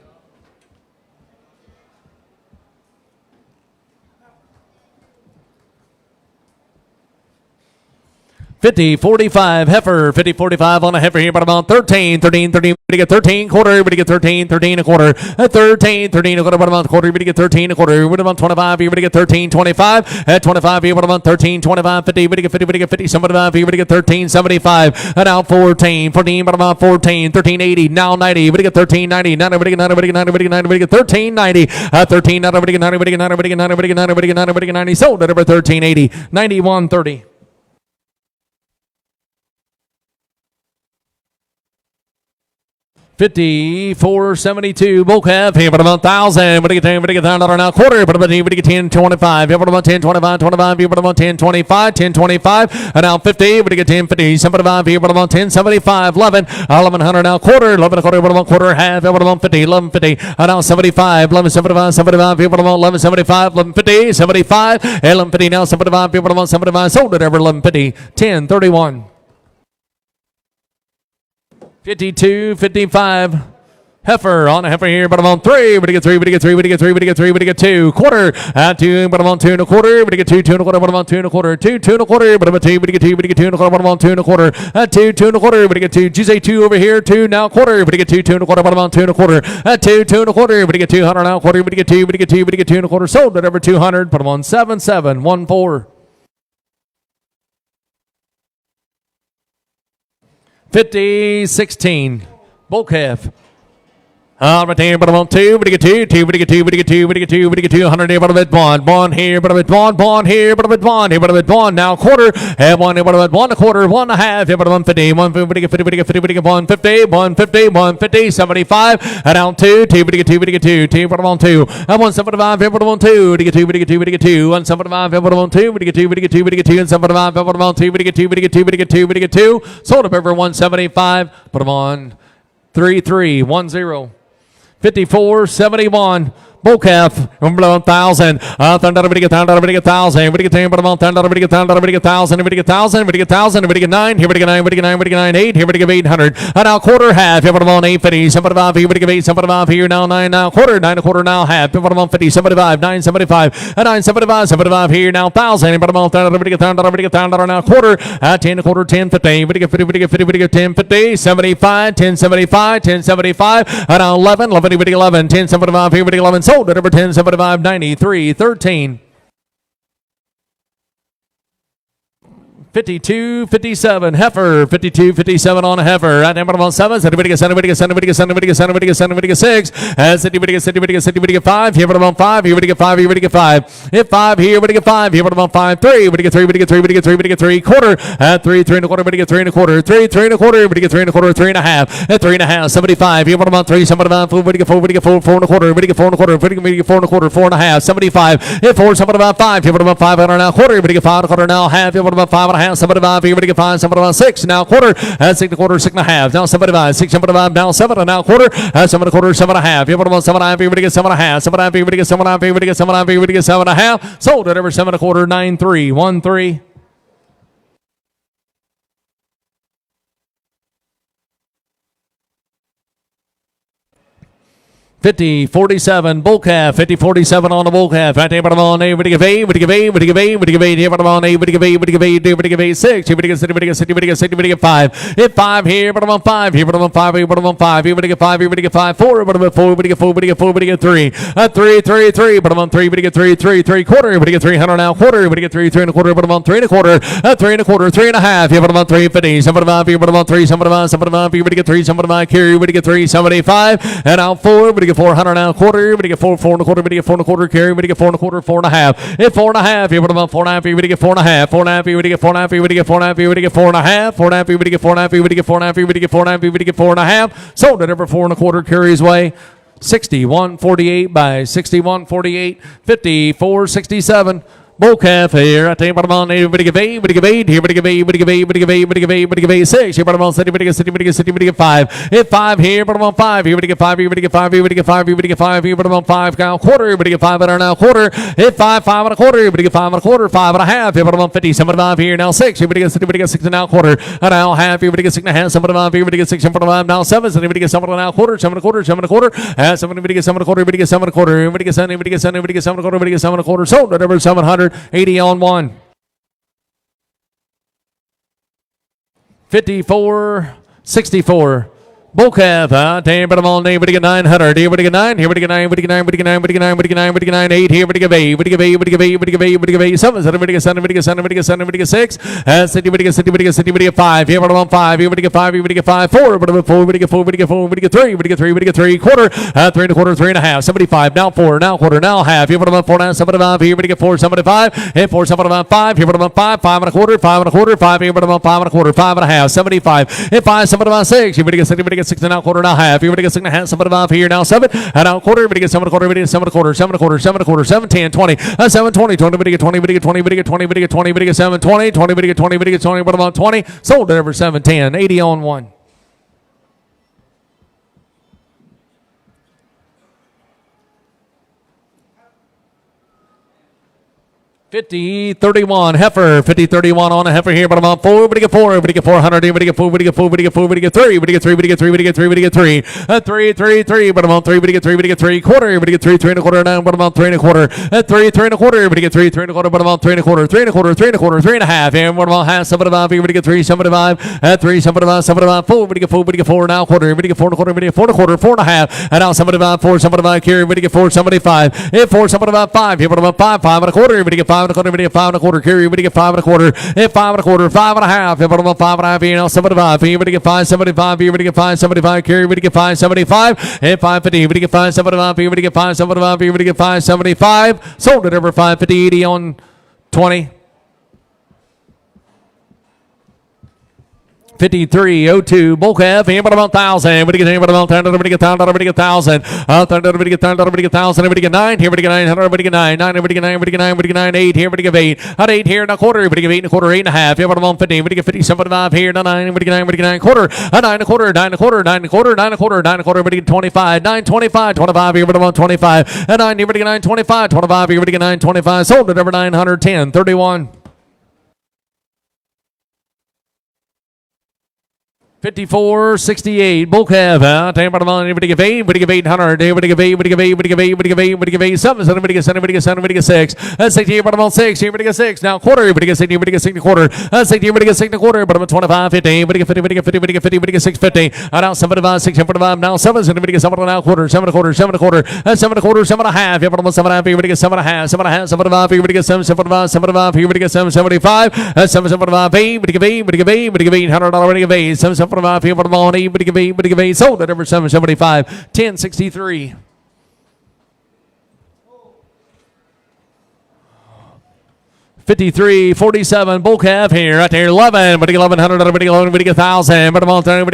50, 45, heifer, 50, 45 on a heifer here, but about 13, 13, 13, everybody get 13, quarter, everybody get 13, 13 a quarter, 13, 13 a quarter, but about quarter, everybody get 13 a quarter, everybody about 25, everybody get 13, 25, at 25, everybody about 13, 25, 50, everybody get 50, everybody get 50, 75, everybody get 13, 75, and now 14, 14, but about 14, 13, 80, now 90, everybody get 13, 90, now everybody get 9, everybody get 9, everybody get 9, everybody get 13, 90, 13, now everybody get 9, everybody get 9, everybody get 9, everybody get 9, everybody get 9, everybody get 90, sold at over 13, 80, 91, 30. 50, 472, bull calf here, but about 1,000. What do you get? What do you get? $1,000 now, quarter, but about 10, 25. Here, but about 10, 25, 25. Here, but about 10, 25, 10, 25. And now 50. What do you get? 10, 50, 75. Here, but about 10, 75, 11, 1100 now, quarter, 11 a quarter, but about quarter, half. Here, but about 50, 11, 50. And now 75, 11, 75, 75. Here, but about 11, 75, 11, 50, 75, 11, 50. Now 75. Here, but about 75. Sold at over 11, 50, 10, 31. 52, 55, Heifer on a heifer here, but I'm on 3. But to get 3, but to get 3, but to get 3, but to get 3, but to get 2. Quarter at 2, but I'm on 2 1/4. But to get 2, 2 1/4, but I'm on 2 1/4. 2, 2 1/4, but I'm at 2, but to get 2, but to get 2 1/4, but I'm on 2 1/4. At 2, 2 1/4, but to get 2. Did you say 2 over here? 2 now quarter, but to get 2, 2 1/4, but I'm on 2 1/4. At 2, 2 1/4, but to get 200 now quarter, but to get 2, but to get 2, but to get 2 1/4. Sold at over 200, but I'm on 7 7 1 4. 50 16. Bull calf. But here, but I'm on 2, but to get 2, 2, but to get 2, but to get 2, but to get 2, but to get 200 here, but I'm at 1, 1 here, but I'm at 1, 1 here, but I'm at 1 here, but I'm at 1 now quarter, and 1 here, but I'm at 1 1/4, 1 1/2 here, but I'm on 50, 1 50, but to get 50, but to get 50, but to get 150, 150, 150, 75, and down 2, 2, but to get 2, but to get 2, 2, but I'm on 2, and 175 here, but I'm on 2, to get 2, but to get 2, but to get 2, 175 here, but I'm on 2, but to get 2, but to get 2, but to get 2, and 75 here, but I'm on 2, but to get 2, but to get 2, but to get 2, but to get 2, sold up over 175, but I'm on 3 3 1 0. 54 71. Bull calf, below 1,000. Thunder, but to get 1,000, but to get 1,000, but to get 10, but I'm on thunder, but to get 1,000, but to get 1,000, but to get 1,000, but to get 1,000, but to get 9, here, but to get 9, but to get 9, but to get 9, 8, here, but to get 800. And now quarter, half, here, but I'm on 850, 75 here, but to get 8, 75 here, now 9, now quarter, 9 1/4, now half, but I'm on 50, 75, 9, 75, and 9, 75, 75 here, now 1,000, but I'm on thunder, but to get 1,000, but to get 1,000, now quarter, 10 1/4, 10 50, but to get 50, but to get 50, but to get 10 50, 75, 10 75, 10 75, and now 11, 11, but to get 11, 10 75 here, but to get 11, sold at over 10 75. 93 13. 52 57. Heifer 52 57 on a heifer. At number 7. Anybody get 7, anybody get 7, anybody get 7, anybody get 7, anybody get 7, anybody get 6. As anybody get 7, anybody get 7, anybody get 5. Here, but I'm on 5. Here, but get 5. Here, but get 5. Hit 5 here, but get 5. Here, but I'm on 5. 3. But get 3. But get 3. But get 3. But get 3. Quarter. At 3 3 1/4. But get 3 1/4. 3 3 1/4. But get 3 1/4. 3 1/2. At 3 1/2. 75. Here, but I'm on 3. 75. 4. But get 4. But get 4. 4 1/4. But get 4 1/4. But get 4 1/4. 4 1/2. 75. Hit 4. 75. Here, but I'm on 5. And now quarter. But get 5 1/4. Now half. Here, but I'm on 5 1/2. 75. Here, but get 5. 6 now quarter. At 6 1/4. 6 1/2. Now 75. 6 75. Now 7 and now quarter. At 7 1/4. 7 1/2. Here, but I'm on 7 1/2. Here, but get 7 1/2. 7 1/2. Here, but get 7 1/2. Here, but get 7 1/2. Here, but get 7 1/2. Sold at over 7 1/4. 9 3 1 3. 50 47 bull calf. 50 47 on the bull calf. Right there, but I'm on A. But to give A. But to give A. But to give A. But to give A. Here, but I'm on A. But to give A. But to give A. But to give A. 6. Here, but to get 6. But to get 6. But to get 6. But to get 5. Hit 5 here, but I'm on 5. Here, but I'm on 5. Here, but I'm on 5. Here, but to get 5. Here, but to get 5. 4. But I'm at 4. But to get 4. But to get 4. But to get 3. At 3 3 3. But I'm on 3. But to get 3 3 3 quarter. But to get 300 now quarter. But to get 3 3 1/4. But I'm on 3 1/4. At 3 1/4. 3 1/2. Here, but I'm on 350. 75 here, but I'm on 3. 75. 75 here, but to get 3. 75 here, but to get 3. 75 and out 4. But to get 400 now quarter. But to get 4 4 1/4. But to get 4 1/4 carry. But to get 4 1/4. 4 1/2. Hit 4 1/2 here, but I'm on 4 1/2 here. But to get 4 1/2. 4 1/2 here. But to get 4 1/2 here. But to get 4 1/2 here. But to get 4 1/2. 4 1/2 here. But to get 4 1/2 here. But to get 4 1/2 here. But to get 4 1/2 here. But to get 4 1/2. Sold at over 4 1/4 carries way. 61-48 by 61-48. 54-67. Bull calf here. I tell you what I'm on. Everybody give 8. Everybody give 8. Here, everybody give 8. Everybody give 8. Everybody give 8. Everybody give 8. Everybody give 8. 6. Here, but I'm on 6. Everybody give 6. Everybody give 6. Everybody give 5. Hit 5 here, but I'm on 5. Here, everybody give 5. Everybody give 5. Everybody give 5. Everybody give 5. Here, but I'm on 5. Now quarter. Everybody give 5 and now quarter. Hit 5. 5 1/4. Everybody give 5 1/4. 5 1/2. Here, but I'm on 50. 75 here. Now 6. Everybody give 6. Everybody give 6 and now quarter. And now half. Everybody give 6 and a half. 75 here. Everybody give 6 and 5. Now 7. Everybody give 7 and now quarter. 7 1/4. 7 1/4. And 7. Everybody give 7 1/4. Everybody give 7 1/4. Everybody give 7. Everybody give 7. Everybody give 7 1/4. Everybody give 7 1/4. Sold at over 780 on 1. 54-64. Bull calf, damn, but I'm on name, but to get 900. Here, but to get 9. Here, but to get 9. But to get 9. But to get 9. But to get 9. But to get 9. But to get 9. 8. Here, but to get 8. But to get 8. But to get 8. But to get 8. But to get 8. But to get 8. 7. Everybody get 7. Everybody get 7. Everybody get 7. Everybody get 7. Everybody get 6. And 60. But to get 60. But to get 60. But to get 5. Here, but I'm on 5. Here, but to get 5. Here, but to get 5. 4. But to get 4. But to get 4. But to get 4. But to get 4. But to get 3. But to get 3. Quarter. 3 1/4. 3 1/2. 75. Now 4. Now quarter. Now half. Here, but I'm on 4 now. 75. Here, but to get 4. 75. Hit 4. 75. 5. Here, but I'm on 5. 5 1/4. 5 1/4. 5. Here, but I'm on 5 1/4. 5 1/2. 75. Hit 5. 75. 6. Here, but to get 60. But to get 6 and now quarter. Now half. Here, but to get 6 and a half. 75 here now 7 and now quarter. But to get 7 1/4. But to get 7 1/4. 7 1/4. 7 1/4. 7 10 20. 7 20 20. But to get 20. But to get 20. But to get 20. But to get 20. But to get 7 20 20. But to get 20. But to get 20. But I'm on 20. Sold at over 7 10. 80 on 1. 50-31 heifer, 50-31 on a heifer here, but I'm on 4. Everybody get 4. Everybody get 400. Everybody get 4. Everybody get 4. Everybody get 4. Everybody get 3. Everybody get 3. Everybody get 3. Everybody get 3. Everybody get 3. Everybody get 3. 3, but I'm on 3. Everybody get 3. Everybody get 3 quarter. Everybody get 3. 3 and a quarter. 9, but I'm on 3 and a quarter. 3, 3 and a quarter. Everybody get 3. 3 and a quarter, but I'm on 3 and a quarter. 3 and a quarter. 3 and a quarter. 3 and a half. And what about half? 75. Everybody get 3. 75. 3. 75. 75. 4. Everybody get 4. Everybody get 4 now quarter. Everybody get 4 and a quarter. Everybody get 4 and a quarter. 4 and a half. And now 75. 4. 75 carry. Everybody get 4. 75. 4. 75. 5. Here, but I'm on 5. 5 and a quarter. Everybody get 5 and a quarter. Everybody get 5 and a quarter carry. Everybody get 5 and a quarter. 5 and a quarter. 5 and a half. Here, but I'm on 5 and a half. Here now 75. Everybody get 5. 75. Everybody get 5. 75 carry. Everybody get 5. 75. 550. Everybody get 5. 75. Everybody get 5. 75. Everybody get 5. 75. Sold it over 550. 80 on 20. 53-02 bull calf. Everybody about 1,000. Everybody get 1,000. Everybody get 1,000. Everybody get 1,000. Everybody get 1,000. Everybody get 1,000. Everybody get 9. Everybody get 900. Everybody get 9. 9. Everybody get 9. Everybody get 9. Everybody get 9. 8. Everybody get 8. At 8 here and a quarter. Everybody get 8 and a quarter. 8 and a half. Everybody about 50. Everybody get 50. 75 here. 9. Everybody get 9. Everybody get 9 quarter. 9 and a quarter. 9 and a quarter. 9 and a quarter. 9 and a quarter. 9 and a quarter. Everybody get 25. 9. 25. 25. Everybody about 25. At 9. Everybody get 9. 25. 25. Everybody get 9. 25. Sold it over 910. 31. 54-68 bull calf. Everybody get 8. Everybody get 800. Everybody get 8. Everybody get 8. Everybody get 8. Everybody get 8. Everybody get 8. 7. Everybody get 7. Everybody get 7. Everybody get 6. That's 60. Everybody about 6. Everybody get 6. Now quarter. Everybody get 60. Everybody get 60 quarter. That's 60. Everybody get 60 quarter. But I'm at 25. 50. Everybody get 50. Everybody get 50. Everybody get 50. Everybody get 650. Now 75. 6. 75. Now 7. Everybody get 7 now quarter. 7 and a quarter. 7 and a quarter. That's 7 and a quarter. 7 and a half. Everybody about 7 and a half. Everybody get 7 and a half. 7 and a half. 7 and a half. Everybody get 7. 75. 75. Everybody get 7. 75. That's 7. 75. Everybody get 8. Everybody get 8. Everybody get 800. Everybody get 8. 7. 75. Everybody about 8. Everybody give 8, sold it over 775, 1063. 53-47 bull calf here right there. 11. Everybody get 1,100. Everybody get 11. Everybody get 1,000. Everybody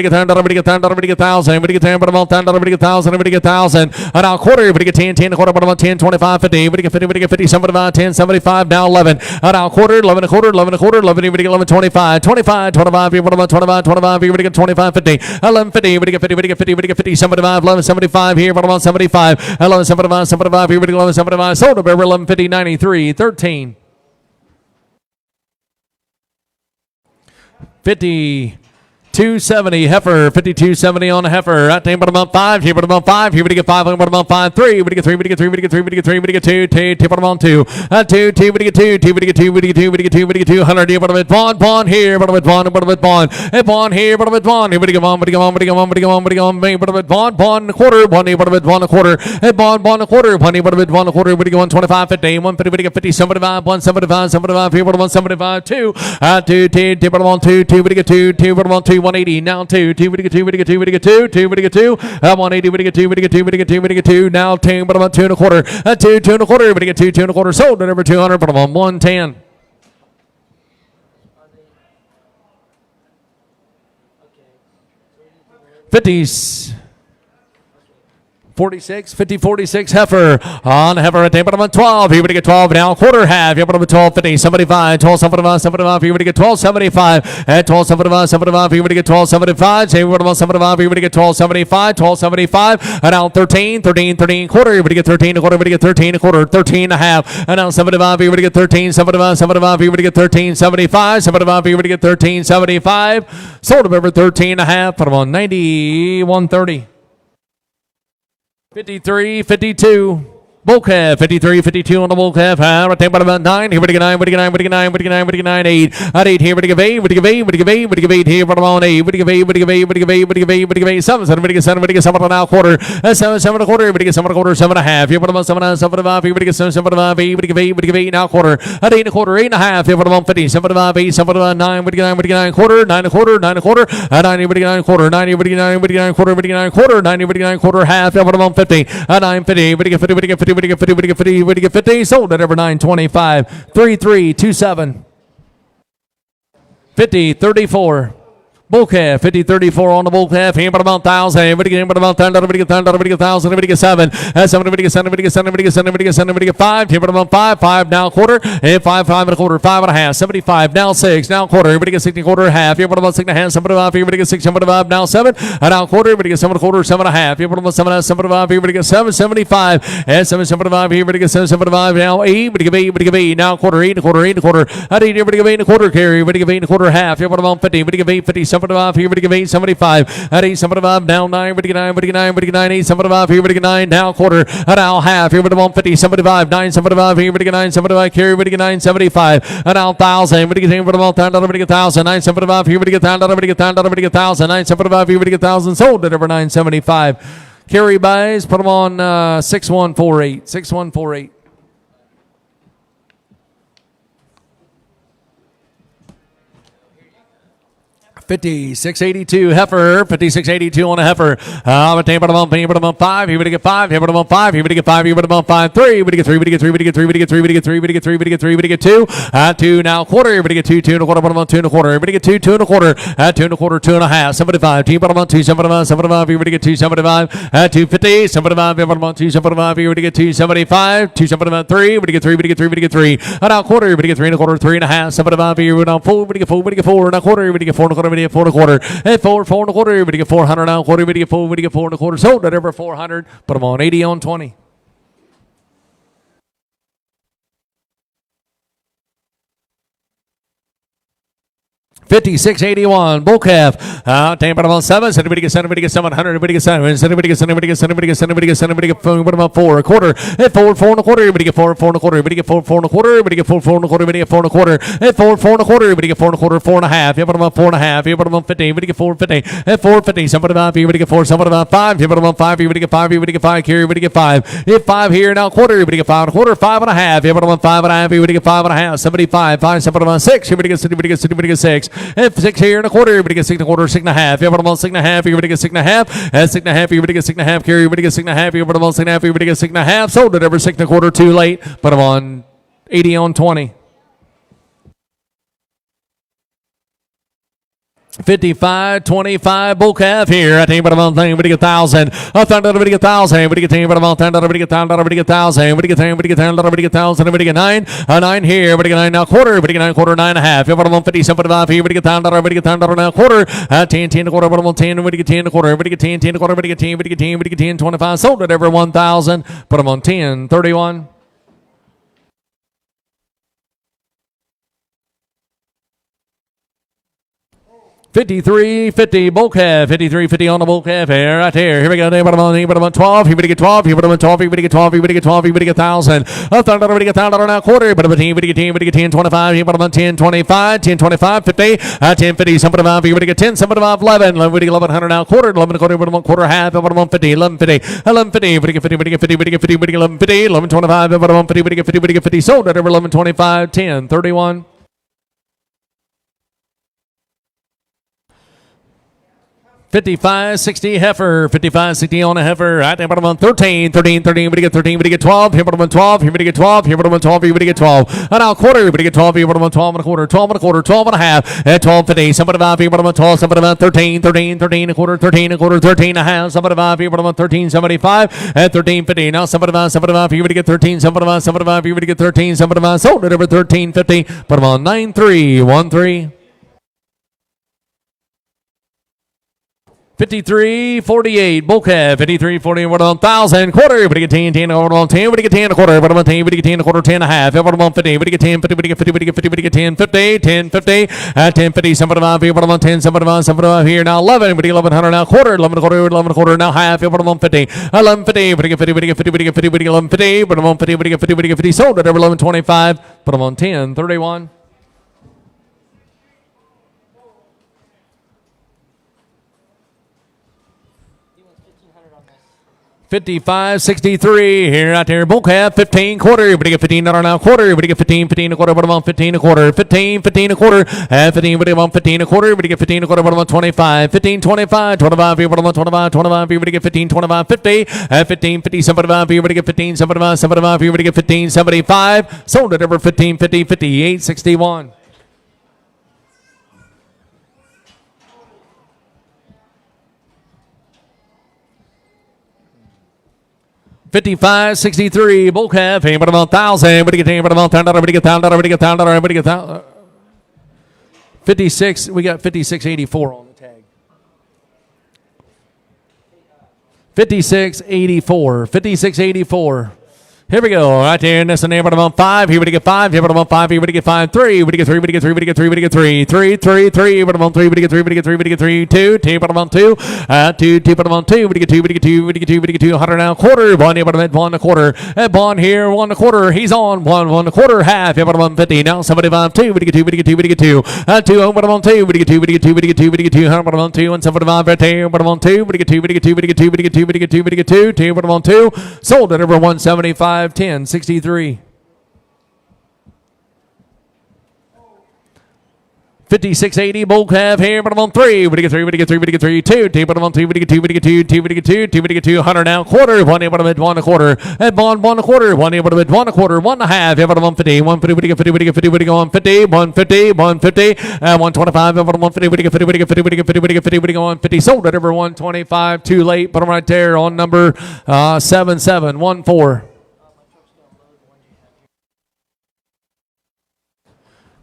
get 10. Everybody get 10. Everybody get 10. Everybody get 1,000. Everybody get 10. Everybody get 10. Everybody get 1,000. Everybody get 1,000. And now quarter. Everybody get 10. 10 a quarter. Everybody 10. 25. 50. Everybody get 50. Everybody get 50. 75. 10. 75. Now 11. And now quarter. 11 a quarter. 11 a quarter. 11. Everybody get 11. 25. 25. 25. Everybody 25. 25. Everybody get 25. 50. 11. 50. Everybody get 50. Everybody get 50. Everybody get 50. 75. 11. 75 here. Everybody 75. 11. 75. 75. Everybody get 11. 75. Sold over 11. 50. 93. 13. 52-70 heifer, 52-70 on the heifer. Right there, but about 5. Here, but about 5. Here, we get 5. But about 5. 3. We get 3. We get 3. We get 3. We get 3. We get 3. We get 2. 2. But about 2. 2. 2. We get 2. 2. We get 2. We get 2. We get 2. We get 2. 100. Here, but about Vaughn here. But about Vaughn. But about Vaughn. Hey, Vaughn here. But about Vaun. Here, we get Vaughn. But get on. But get on. But get on. But get on. But about Vaughn a quarter. Vaughn here. But about Vaughn a quarter. Hey, Vaughn a quarter. Vaughn here. But about Vaughn a quarter. We get 125. 50. 150. We get 50. 75. 175. 75 here. But about 175. 2. 2. 2. But about 2. 2. We get 2. 2. But about 2. 180. Now 2. 2. We get 2. We get 2. We get 2. 2. We get 2. 180. We get 2. We get 2. We get 2. We get 2. Now 10. But about 2 and a quarter. 2. 2 and a quarter. We get 2. 2 and a quarter. Sold at over 200. But I'm on 110. 50s. 50-46 heifer on heifer at table number 12. Here we get 12 now, quarter half. Here we get 12, 50, 75, 12, 75, 75. Here we get 12, 75, at 12, 75, 75. Here we get 12, 75. Here we get 75. Here we get 12, 75, 12, 75. And now 13, 13, 13 quarter. Here we get 13 a quarter. We get 13 a quarter, 13 and a half. And now 75. Here we get 13, 75, 75. Here we get 13, 75, 75. Here we get 13, 75. Sold of over 13 and a half. Put them on 90, 130. 53-52 bull calf, 53-52 on the bull calf. Right there, about 9. Here we get 9. We get 9. We get 9. We get 9. We get 9. 8. At 8 here. We get 8. We get 8. We get 8. We get 8 here. But on 8. We get 8. We get 8. We get 8. We get 8. We get 8. 7. 7. We get 7. We get 7 on now quarter. 7. 7 a quarter. We get 7 a quarter. 7 and a half. Here. But on 7. 7 5. Here. We get 7. 7 5. 8. We get 8. We get 8 now quarter. At 8 a quarter. 8 and a half. Here. But on 50. 7 5. 8. 7 9. We get 9. We get 9 quarter. 9 a quarter. 9 a quarter. At 9. We get 9 quarter. 9. We get 9. We get 9 quarter. We get 9 quarter. 9. We get 9 quarter half. Here. But on 50. At 9 50. We get 50. We get 50. We get 50. We get 50. We get 50. Sold at over 925. 3327. 50-34. Bull calf, 50-34 on the bull calf. Here about 1,000. Everybody get about 10. Everybody get 10. Everybody get 1,000. Everybody get 7. 7. Everybody get 7. Everybody get 7. Everybody get 7. Everybody get 7. Everybody get 5. Here about 5. 5 now quarter. And 5. 5 and a quarter. 5 and a half. 75 now 6. Now quarter. Everybody get 6 and a quarter. Half. Here about 6 and a half. 75. Everybody get 6. 75 now 7. And now quarter. Everybody get 7 and a quarter. 7 and a half. Here about 7 and a half. 75. Everybody get 7. 75. And 7. 75. Here everybody get 7. 75 now 8. Everybody get 8. Everybody get 8 now quarter. 8 and a quarter. 8 and a quarter. I need everybody get 8 and a quarter. Carry. Everybody get 8 and a quarter. Half. Here about 50. Everybody get 8. 50. 75. Here everybody get 875 at 875 down 9, everybody get 9, everybody get 9, everybody get 9, 875, here everybody get 9, now quarter, at now half, here everybody 150, 75, 975, here everybody get 975, carry everybody get 975, at now 1,000, everybody get 10, everybody get 1,000, 975, here everybody get 10, everybody get 10, everybody get 1,000, 975, here everybody get 1,000, sold at over 975. Carry buys, put them on 6148, 6148. 5682 heifer, 5682 on a heifer. I'm a about 5. Here we get 5. Here we get 5. Here we get 5. Here we get 5. 3. We get 3. We get 3. We get 3. We get 3. We get 3. We get 3. We get 3. We get 2. 2 now quarter. Here we get 2. 2 and a quarter. 2 and a quarter. Here we get 2. 2 and a quarter. 2 and a quarter. 2 and a half. 75. Team bottom 2. 75. 75. Here we get 275. 250. 75. Here bottom 275. Here we get 275. 275. 3. We get 3. We get 3. We get 3. Now quarter. Here we get 3 and a quarter. 3 and a half. 75. Here we get 4. We get 4. We get 4. Now quarter. Here we get 4 and a quarter. 4 and a quarter, and 4 and a quarter. Everybody get 400 now. Quarter. Everybody get 4. Everybody get 4 and a quarter. Sold at over 400. Put them on 80 on 20. 5681 bull calf. Ten about 7. So everybody get 7. Everybody get 700. Everybody get 7. So everybody get 7. Everybody get 7. Everybody get 7. Everybody get 7. Everybody get 4. What about 4 a quarter? And 4 and a quarter. Everybody get 4 and a quarter. Everybody get 4 and a quarter. Everybody get 4 and a quarter. Everybody get 4 and a quarter. And 4 and a quarter. Everybody get 4 and a quarter. 4 and a half. Everybody about 4 and a half. Everybody about 50. Everybody get 4 and 50. And 450. Somebody about everybody get 4. Somebody about 5. Everybody about 5. Everybody get 5. Everybody get 5. Carry. Everybody get 5. Hit 5 here now quarter. Everybody get 5 and a quarter. 5 and a half. Everybody about 5 and a half. Everybody get 5 and a half. 75. 5. Somebody about 6. Everybody get 6. Everybody get 6. Everybody get 6. And 6 here and a quarter. Everybody get 6 and a quarter, 6 and a half. Everybody about 6 and a half. Everybody get 6 and a half. And 6 and a half. Everybody get 6 and a half. Carry. Everybody get 6 and a half. Everybody about 6 and a half. Everybody get 6 and a half. Sold it over 6 and a quarter. Too late. Put them on 80 on 20. 55-25 bull calf here. I think about a thing. Everybody get 1,000. A thunder. Everybody get 1,000. Everybody get 10. About 10. Everybody get 10. Everybody get 1,000. Everybody get 10. Everybody get 10. Everybody get 1,000. Everybody get 9. 9 here. Everybody get 9 now quarter. Everybody get 9 quarter. 9 and a half. Everybody 150. 75 here. Everybody get 10. Everybody get 10 now quarter. 10. 10 a quarter. Everybody 10. Everybody get 10 a quarter. Everybody get 10. 10 a quarter. Everybody get 10. Everybody get 10. Everybody get 10. 25. Sold it every 1,000. Put them on 10. 31. 53-50 bull calf. 53-50 on the bull calf here. Right here. Here we go. Everybody on 12. Everybody get 12. Everybody on 12. Everybody get 12. Everybody get 12. Everybody get 1,000. A thunder. Everybody get 1,000 now quarter. Everybody get 10. Everybody get 10. Everybody get 10. 25. Everybody on 10. 25. 10. 25. 50. 10. 50. Somebody 5. Everybody get 10. Somebody 5. 11. Everybody get 1,100 now quarter. 11 a quarter. Everybody on quarter half. Everybody on 50. 11. 50. 11. 50. Everybody get 50. Everybody get 50. Everybody get 50. Everybody get 11. 50. 11. 25. Everybody on 50. Everybody get 50. Everybody get 50. Sold at over 11. 25. 10. 31. 55-60 heifer, 55-60 on a heifer. Right there, bottom on 13, 13, 13. Everybody get 13. Everybody get 12. Here, bottom on 12. Everybody get 12. Here, bottom on 12. Everybody get 12. And now quarter. Everybody get 12. Here, bottom on 12 and a quarter. 12 and a quarter. 12 and a half. And 12 50. Somebody 5. Here, bottom on 12. Somebody about 13, 13, 13 a quarter. 13 a quarter. 13 and a half. Somebody 5. Here, bottom on 13. 75. And 13 50. Now somebody 5. Somebody 5. Everybody get 13. Somebody 5. Somebody 5. Everybody get 13. Somebody 5. Sold it over 13 50. Put them on 9-3. 1-3. 53-48 bull calf. 53-48 what on 1,000 quarter. Everybody get 10. 10 over on 10. Everybody get 10 a quarter. Everybody on 10. Everybody get 10 a quarter. 10 and a half. Everybody on 50. Everybody get 10. 50. Everybody get 50. Everybody get 50. Everybody get 10. 50. 10 50. 10 50. Somebody 5. Everybody on 10. Somebody 5. Somebody 5 here now 11. Everybody 1100 now quarter. 11 a quarter. 11 a quarter now half. Everybody on 50. 11 50. Everybody get 50. Everybody get 50. Everybody get 50. Everybody get 11 50. Everybody on 50. Everybody get 50. Everybody get 50. Sold at over 11 25. Put them on 10 31. 55-63 here out there. Bull calf 15 quarter. Everybody get 15 now quarter. Everybody get 15 15 a quarter. What about 15 a quarter? 15 15 a quarter. 15 everybody about 15 a quarter. Everybody get 15 a quarter. What about 25? 15 25 25. Everybody about 25 25. Everybody get 15 25 50. 15 50 75. Everybody get 15 75 75. Everybody get 15 75. Sold it over 15 50 58 61. 55.63 bull calf. Hey, but about 1,000. Everybody get about $10. Everybody get $1,000. Everybody get $1,000. Everybody get $1,000. 56. We got 56.84 on the tag. 56.84. 56.84. Here we go. Right there. And that's the name of about 5. Here we get 5. Here we get 5. Here we get 5. 3. We get 3. We get 3. We get 3. We get 3. 3. 3. 3. Here we get 3. We get 3. We get 3. We get 3. 2. 2. But about 2. 2. 2. But about 2. We get 2. We get 2. We get 2. We get 2. 100 now. Quarter. 1. Here. But about 1 a quarter. And Bond here. 1 a quarter. He's on. 1 a quarter. Half. Here. But about 50. Now 75. 2. We get 2. We get 2. We get 2. 2. But about 2. We get 2. We get 2. We get 2. We get 2. 100. But about 2. And 75. Right there. But about 2. We get 2. We get 2. We get 2. We get 2. We get 2. We get 2. 2. But about 2. Sold at over 175. 10. 63. 56.80 bull calf here, but I'm on 3. We get 3, we get 3, we get 3, 2. But I'm on 2, we get 2, we get 2, 2, we get 2, 2, we get 2, 100 now. Quarter, 1, but I'm at 1 a quarter. And Bond 1 a quarter, 1, but I'm at 1 a quarter, 1 and a half. But I'm on 50, 150, we get 50, we get 50, we go on 50, 150, 150, 125. But I'm on 50, we get 50, we get 50, we get 50, we get 50, we go on 50. Sold at over 125. Too late. Put them right there on number 7714.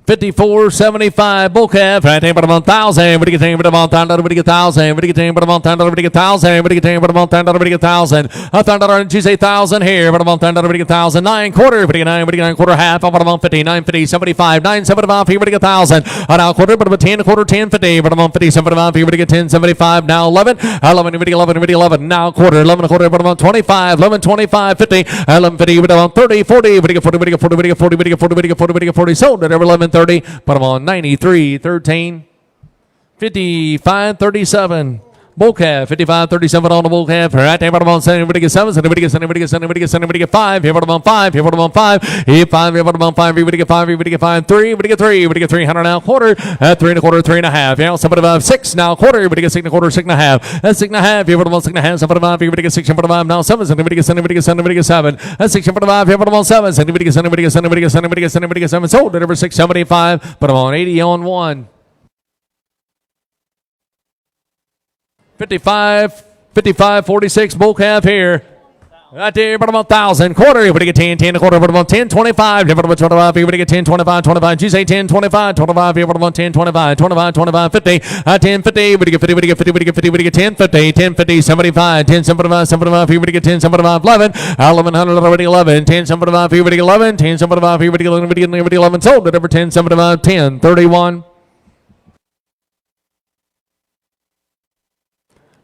54.75 bull calf. Right there, but I'm on 1,000. We get 10, but I'm on 1,000. We get 1,000. We get 10, but I'm on 1,000. We get 1,000. We get 10, but I'm on 1,000. We get 1,000. 1,000. She say 1,000 here, but I'm on 1,000. We get 1,000. 9 quarter. We get 9. We get 9 quarter half. But I'm on 50. 950. 75. 975 here. We get 1,000. Now quarter, but I'm 10 quarter. 10 50. But I'm on 50. 75 here. We get 10. 75. Now 11. 11. We get 11. We get 11. Now quarter. 11 quarter. But I'm on 25. 11 25 50. 11 50. But I'm on 30 40. We get 40. We get 40. We get 40. We get 40. We get 40. We get 40. Sold at over 11 30. But I'm on 93 13. 55 37. Bull calf, 55.37 on the bull calf. Right there, bottom on 7. We get 7. We get 7. We get 7. We get 7. We get 5. Here, bottom on 5. Here, bottom on 5. Here, 5. Here, bottom on 5. Here, we get 5. Here, we get 5. 3. We get 3. We get 300 now. Quarter. 3 and a quarter. 3 and a half. Now, 6 now. Quarter. We get 6 and a quarter. 6 and a half. 6 and a half. Here, bottom on 6 and a half. 7 and a half. Here, we get 6 and 5. Now 7. We get 7. We get 7. We get 7. 6 and 5. Here, bottom on 7. We get 7. We get 7. We get 7. We get 7. We get 7. Sold at over 675. But I'm on 80 on 1. 55 46 bull calf here. Right there, but I'm on 1,000. Quarter, everybody get 10, 10 a quarter, but I'm on 10, 25. Everybody get 25, everybody get 10, 25, 25. You say 10, 25, 25. Everybody on 10, 25, 25, 25, 50. 10, 50. Everybody get 50, everybody get 50, everybody get 50, everybody get 10, 50, 10, 50, 75, 10, 75, 75. Everybody get 10, 75, 11. 1100, already 11. 10, 75, everybody get 11. 10, 75, everybody get 11. Everybody 11. Sold at over 10, 75, 10, 31.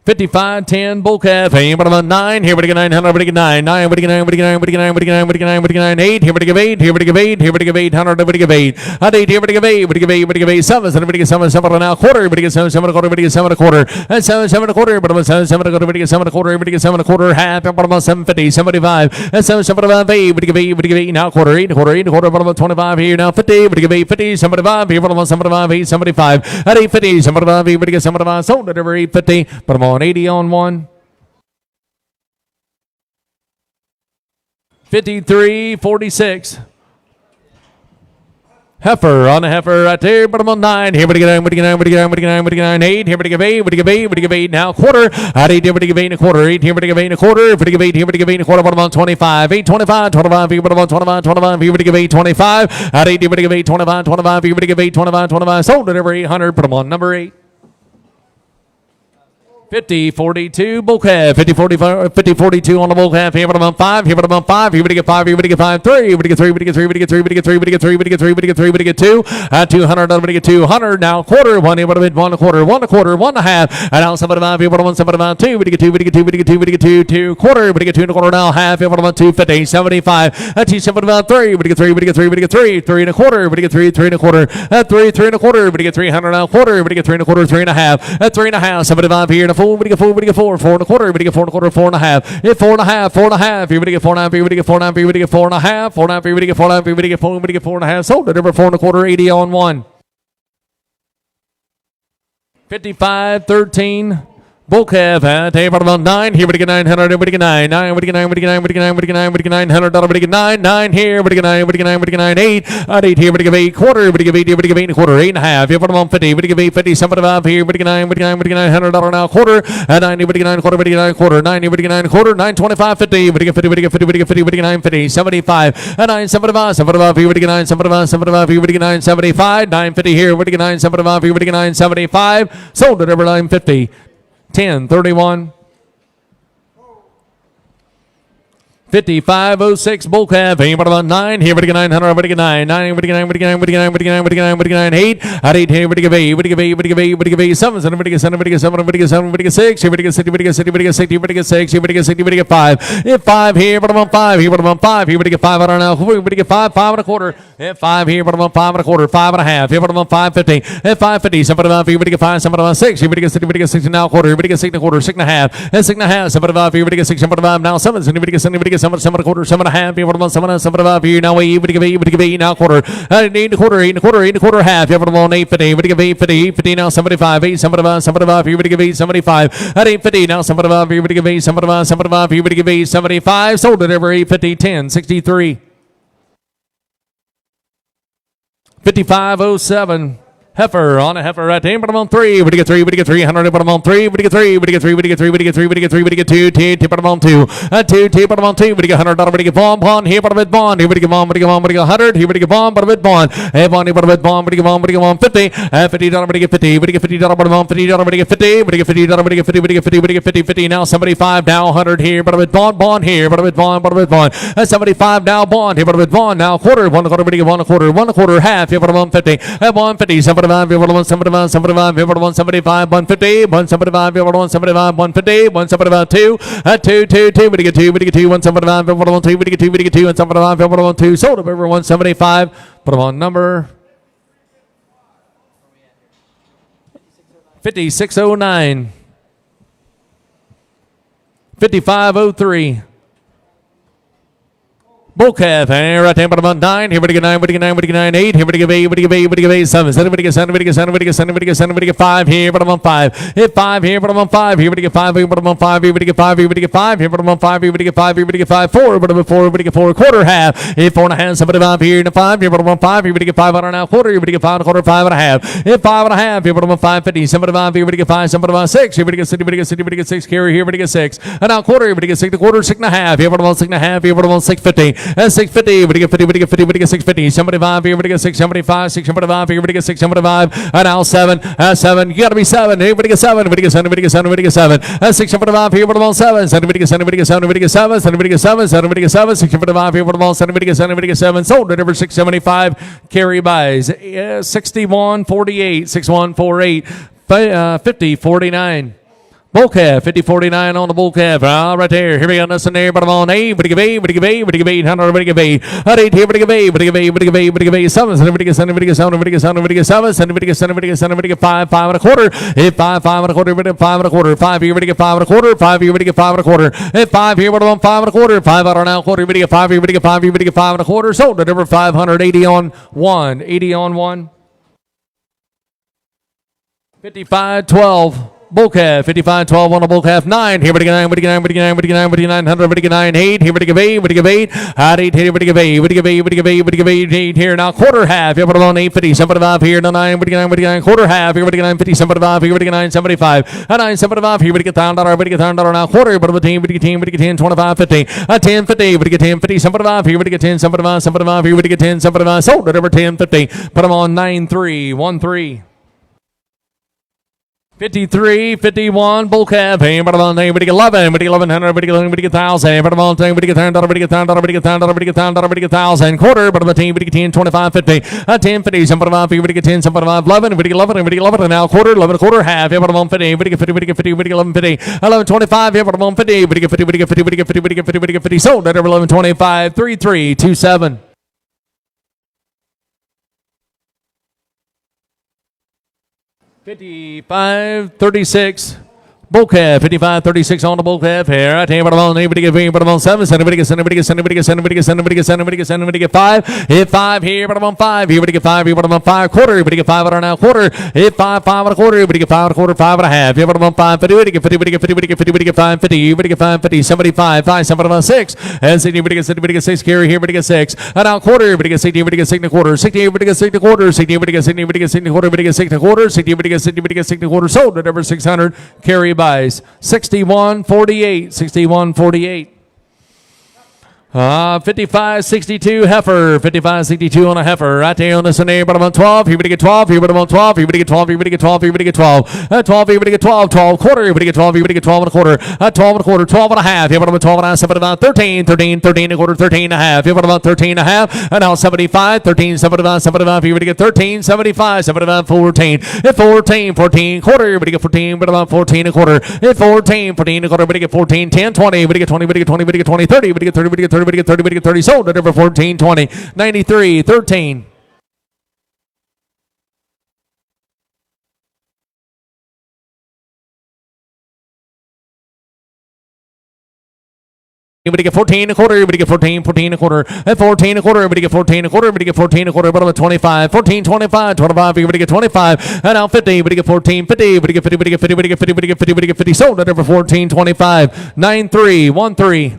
55 10 bull calf. Hey, but I'm on 9. Here we get 900. Everybody get 9. 9. Everybody get 9. Everybody get 9. Everybody get 9. Everybody get 9. Everybody get 9. Everybody get 9. 8. Here we get 8. Here we get 8. Here we get 800. Everybody get 8. 8. Here we get 8. Everybody get 8. Everybody get 8. 7. Everybody get 7. 7 now. Quarter. Everybody get 7. 7 a quarter. Everybody get 7 a quarter. And 7. 7 a quarter. But I'm 7. 7 a quarter. Everybody get 7 a quarter. Everybody get 7 a quarter. Half. But I'm on 750. 75. And 7. 75. 8. Everybody get 8. Everybody get 8 now. Quarter. 8 a quarter. 8 a quarter. But I'm on 25 here now. 50. Everybody get 8. 50. 75. Here. But I'm on 75. 8. 75. At 850. 75. Everybody get 75. Sold at over 850. But I'm on 80 on 1. 53-46. Heifer on the heifer right there, but I'm on 9. Here we get 9, we get 9, we get 9, we get 9, we get 9, 8. Here we get 8, we get 8, we get 8 now. Quarter. At 8, here we get 8 and a quarter. 8, here we get 8 and a quarter. Here we get 8, here we get 8 and a quarter. But I'm on 25. 8, 25, 25. Here we get 25, 25. Here we get 8, 25. At 8, here we get 8, 25, 25. Here we get 8, 25, 25. Sold at over 800. Put them on number 8. 50-42 bull calf. 50-42 on the bull calf. Here, but I'm on 5. Here, but I'm on 5. Here, we get 5. Here, we get 5. 3. Here, we get 3. We get 3. We get 3. We get 3. We get 3. We get 3. We get 3. We get 2. At 200. We get 200. Now quarter. 1. Here, but I'm at 1 a quarter. 1 a quarter. 1 and a half. And now 75. Here, but I'm on 75. 2. We get 2. We get 2. We get 2. We get 2. 2 quarter. We get 2 and a quarter. Now half. Here, but I'm on 250. 75. At 275. 3. We get 3. We get 3. We get 3. 3 and a quarter. We get 3. 3 and a quarter. At 3. 3 and a quarter. We get 300. Now quarter. We get 3 and a quarter. 3 and a half. At 3 and a half. 75 here and a full. We get 4. We get 4. 4 and a quarter, everybody get 4 and a quarter, 4 and a half. Hit 4 and a half, 4 and a half. Everybody get 4 and a half, everybody get 4 and a half, everybody get 4 and a half, 4 and a half, everybody get 4 and a half, everybody get 4, everybody get 4 and a half. Sold it over 4 and a quarter, 80 on 1. 55-13. Bull calf, table about 9. Here we get 900. We get 9. 9. We get 9. We get 9. We get 9. We get 9. We get 900. We get 9. 9 here. We get 9. We get 9. We get 9. 8. 8 here. We get 8 quarter. We get 8. We get 8 quarter. 8 and a half. Here we get 50. We get 8 50. 75 here. We get 9. We get 9. We get $900 now quarter. 90. We get 9 quarter. We get 9 quarter. 90. We get 9 quarter. 925 50. We get 50. We get 50. We get 50. We get 9 50. 75. 9 75. 75 here. We get 9 75. 75 here. We get 9 75. 9 50 here. We get 9 75 here. We get 9 75. Sold at over 950. 10 31 5506 bull calf. What about 9? Here we get 900. We get 9. 9. We get 9. We get 9. We get 9. We get 9. We get 9. We get 9. 8. At 8 here. We get 8. We get 8. We get 8. We get 8. 7. 7. We get 7. We get 7. We get 7. We get 6. Here we get 6. We get 6. We get 6. We get 6. Here we get 6. We get 5. If 5 here. What about 5? Here. What about 5? Here we get 5 out now. We get 5. 5 and a quarter. If 5 here. What about 5 and a quarter? 5 and a half. Here. What about 550? If 550. 75 here. We get 5. 75 6. Here we get 6. We get 6 now quarter. We get 6 and a quarter. 6 and a half. And 6 and a half. 75 here. We get 6. 75 now 7. We get 7. We get 7. 7 and a quarter. 7 and a half. Here. What about 7 75 here. Now 8. We get 8. We get 8 now quarter. 8 and a quarter. 8 and a quarter. 8 and a quarter half. Here. What about 850? We get 850. 50 now 75. 8 75. 75 here. We get 8 75. At 850 now 75 here. We get 8 75. 75 here. We get 8 75. Sold it over 850. 10 63. 5507. Heifer on a heifer right there, but I'm on 3. We get 3, we get 300, but I'm on 3. We get 3, we get 3, we get 3, we get 3, we get 3, we get 2, 2, but I'm on 2. 2, 2, but I'm on 2. We get $100, we get bond, here, but I'm at bond, here, we get bond, we get 100, here, we get bond, but I'm at bond, hey, bond, here, but I'm at bond, we get bond, we get 50, $50, we get 50, we get $50, but I'm on $50, we get 50, we get $50, we get 50, we get 50, we get 50, 50, now 75, now 100 here, but I'm at bond, here, but I'm at bond, but I'm at bond, 75 now bond, here, but I'm at bond, now quarter, 1 quarter, we get 1 quarter, half, here, but I'm on 50, 150, 75, here, but I'm on 75, 75, here, but I'm on 75, 150, 175, here, but I'm on 75, 150, 175, 2, 2, 2, 2, we get 2, we get 2, 175, here, but I'm on 2, we get 2, we get 2, 175, here, but I'm on 2, sold up over 175, put them on number 5609, 5503. Bull calf, right there, bottom 9. Here we get 9, we get 9, we get 9, 8. Here we get 8, we get 8, we get 8, 7. 7, we get 7, we get 7, we get 7, we get 7, we get 5. Here, bottom 5. Hit 5 here, bottom 5. Here we get 5, here, bottom 5. Here we get 5, here we get 5. Here, bottom 5. Here we get 5, here we get 5. 4, bottom 4, we get 4. Quarter half. Hit 4 and a half. 75 here, and 5. Here, bottom 5. Here we get 5 on now. Quarter. Here we get 5 and a quarter. 5 and a half. Hit 5 and a half. Here, bottom 5. 50. 75 here we get 5. 75 6. Here we get 6. We get 6. We get 6. Carry here we get 6. And now quarter. Here we get 6. The quarter 6 and a half. Here, bottom 6 and a half. Here, bottom 650. And 650. We get 50, we get 50, we get 650, 75, here we get 675, 675, here we get 675, and now 7, 7, you gotta be 7, here we get 7, we get 7, we get 7, we get 7, 675, here we get 7, 7, we get 7, we get 7, we get 7, 7, we get 7, 7, we get 7, 675, here we get 7, we get 7, we get 7, sold at over 675, carry buys, 61, 48, 6148, 50, 49. Bull calf, 50-49 on the bull calf. Right there. Here we go. Listen there. But I'm on 8. But give 8. But give 8. But give 800. But give 8. 8 here. But give 8. But give 8. But give 8. But give 8. 7. 7. But give 7. But give 7. But give 7. But give 7. 7. But give 7. But give 7. But give 5. 5 and a quarter. Hit 5. 5 and a quarter. But 5 and a quarter. 5 here. But give 5 and a quarter. 5 here. But give 5 and a quarter. Hit 5 here. But I'm on 5 and a quarter. 5 out on now quarter. But give 5 here. But give 5 here. But give 5 and a quarter. Sold at over 580 on 1. 80 on 1. 55-12. Bull calf, 55-12 on the bull calf, 9. Here we get 9, we get 9, we get 9, we get 9, we get 900, we get 9, 8. Here we get 8, we get 8. At 8, here we get 8, we get 8, we get 8, we get 8, 8 here. Now quarter half, here we get on 850, 75 here, now 9, we get 9, we get 9, quarter half, here we get 950, 75, here we get 975, at 975, here we get $1,000, we get $1,000 now quarter, but with 10, we get 10, we get 10, 25, 50, at 10, 50, we get 10, 50, 75, here we get 10, 75, 75, here we get 10, 75, sold at over 10, 50, put them on 9-3, 1-3. 53-51 bull calf. Hey, but on we get 11, we get 1100, we get 11, we get 1000, but on we get $10, we get $10, we get $10, we get $10, we get 1000 quarter, but on the team we get 10, 25, 50, 10, 50, 75, we get 10, 75, 11, we get 11, we get 11 now quarter, 11 quarter half, yeah, but on 50, we get 50, we get 50, we get 11, 50, 11, 25, yeah, but on 50, we get 50, we get 50, we get 50, we get 50, we get 50, sold at over 11, 25, 3-3, 2-7. 55-36 Bull calf, 55.36 on the bull calf here. I tell you what, I'm on 8, but I'm on 7, send everybody get 5. Hit 5 here, but I'm on 5. Here, but get 5, here, but I'm on 5 quarter. Here, but get 5 now quarter. Hit 5, 5 and a quarter. Here, but get 5 and a quarter, 5 and a half. Here, but I'm on 5, 50, get 50, get 50, get 50, get 5, 50. Here, but get 5, 50, 75, 5, 7, 6. And 60, but get 6 carry here, but get 6. And now quarter, but get 60, but get 6 and a quarter. 60, but get 6 and a quarter. 60, but get 60, but get 6 and a quarter, but get 6 and a quarter. 60, but get 60, but get 6 and a quarter. Sold at over 600. Carry buys 61.48. 61.48. 55.62 heifer. 55.62 on a heifer. Right there on this one here, but I'm on 12. Here we get 12. Here but I'm on 12. Here we get 12. Here we get 12. Here we get 12. 12. Here we get 12. 12 quarter. Here we get 12. Here we get 12 and a quarter. 12 and a quarter. 12 and a half. Here but I'm on 12 and a half. 7 about 13. 13. 13 and a quarter. 13 and a half. Here but I'm on 13 and a half. And now 75. 13. 75. 75. Here we get 13. 75. 75. 14. 14. 14 quarter. Here we get 14. But I'm on 14 and a quarter. 14. 14 and a quarter. We get 14. 10. 20. We get 20. We get 20. We get 20. 30. We get 30. We get 30. We get 30, we get 30, sold at over 14, 20, 93, 13. Everybody get 14 and a quarter, everybody get 14, 14 and a quarter, at 14 and a quarter, everybody get 14 and a quarter, everybody get 14 and a quarter, but I'm 25, 14, 25, 25, everybody get 25, and now 50, everybody get 14, 50, everybody get 50, everybody get 50, everybody get 50, everybody get 50, everybody get 50, sold at over 14, 25, 9, 3, 1, 3.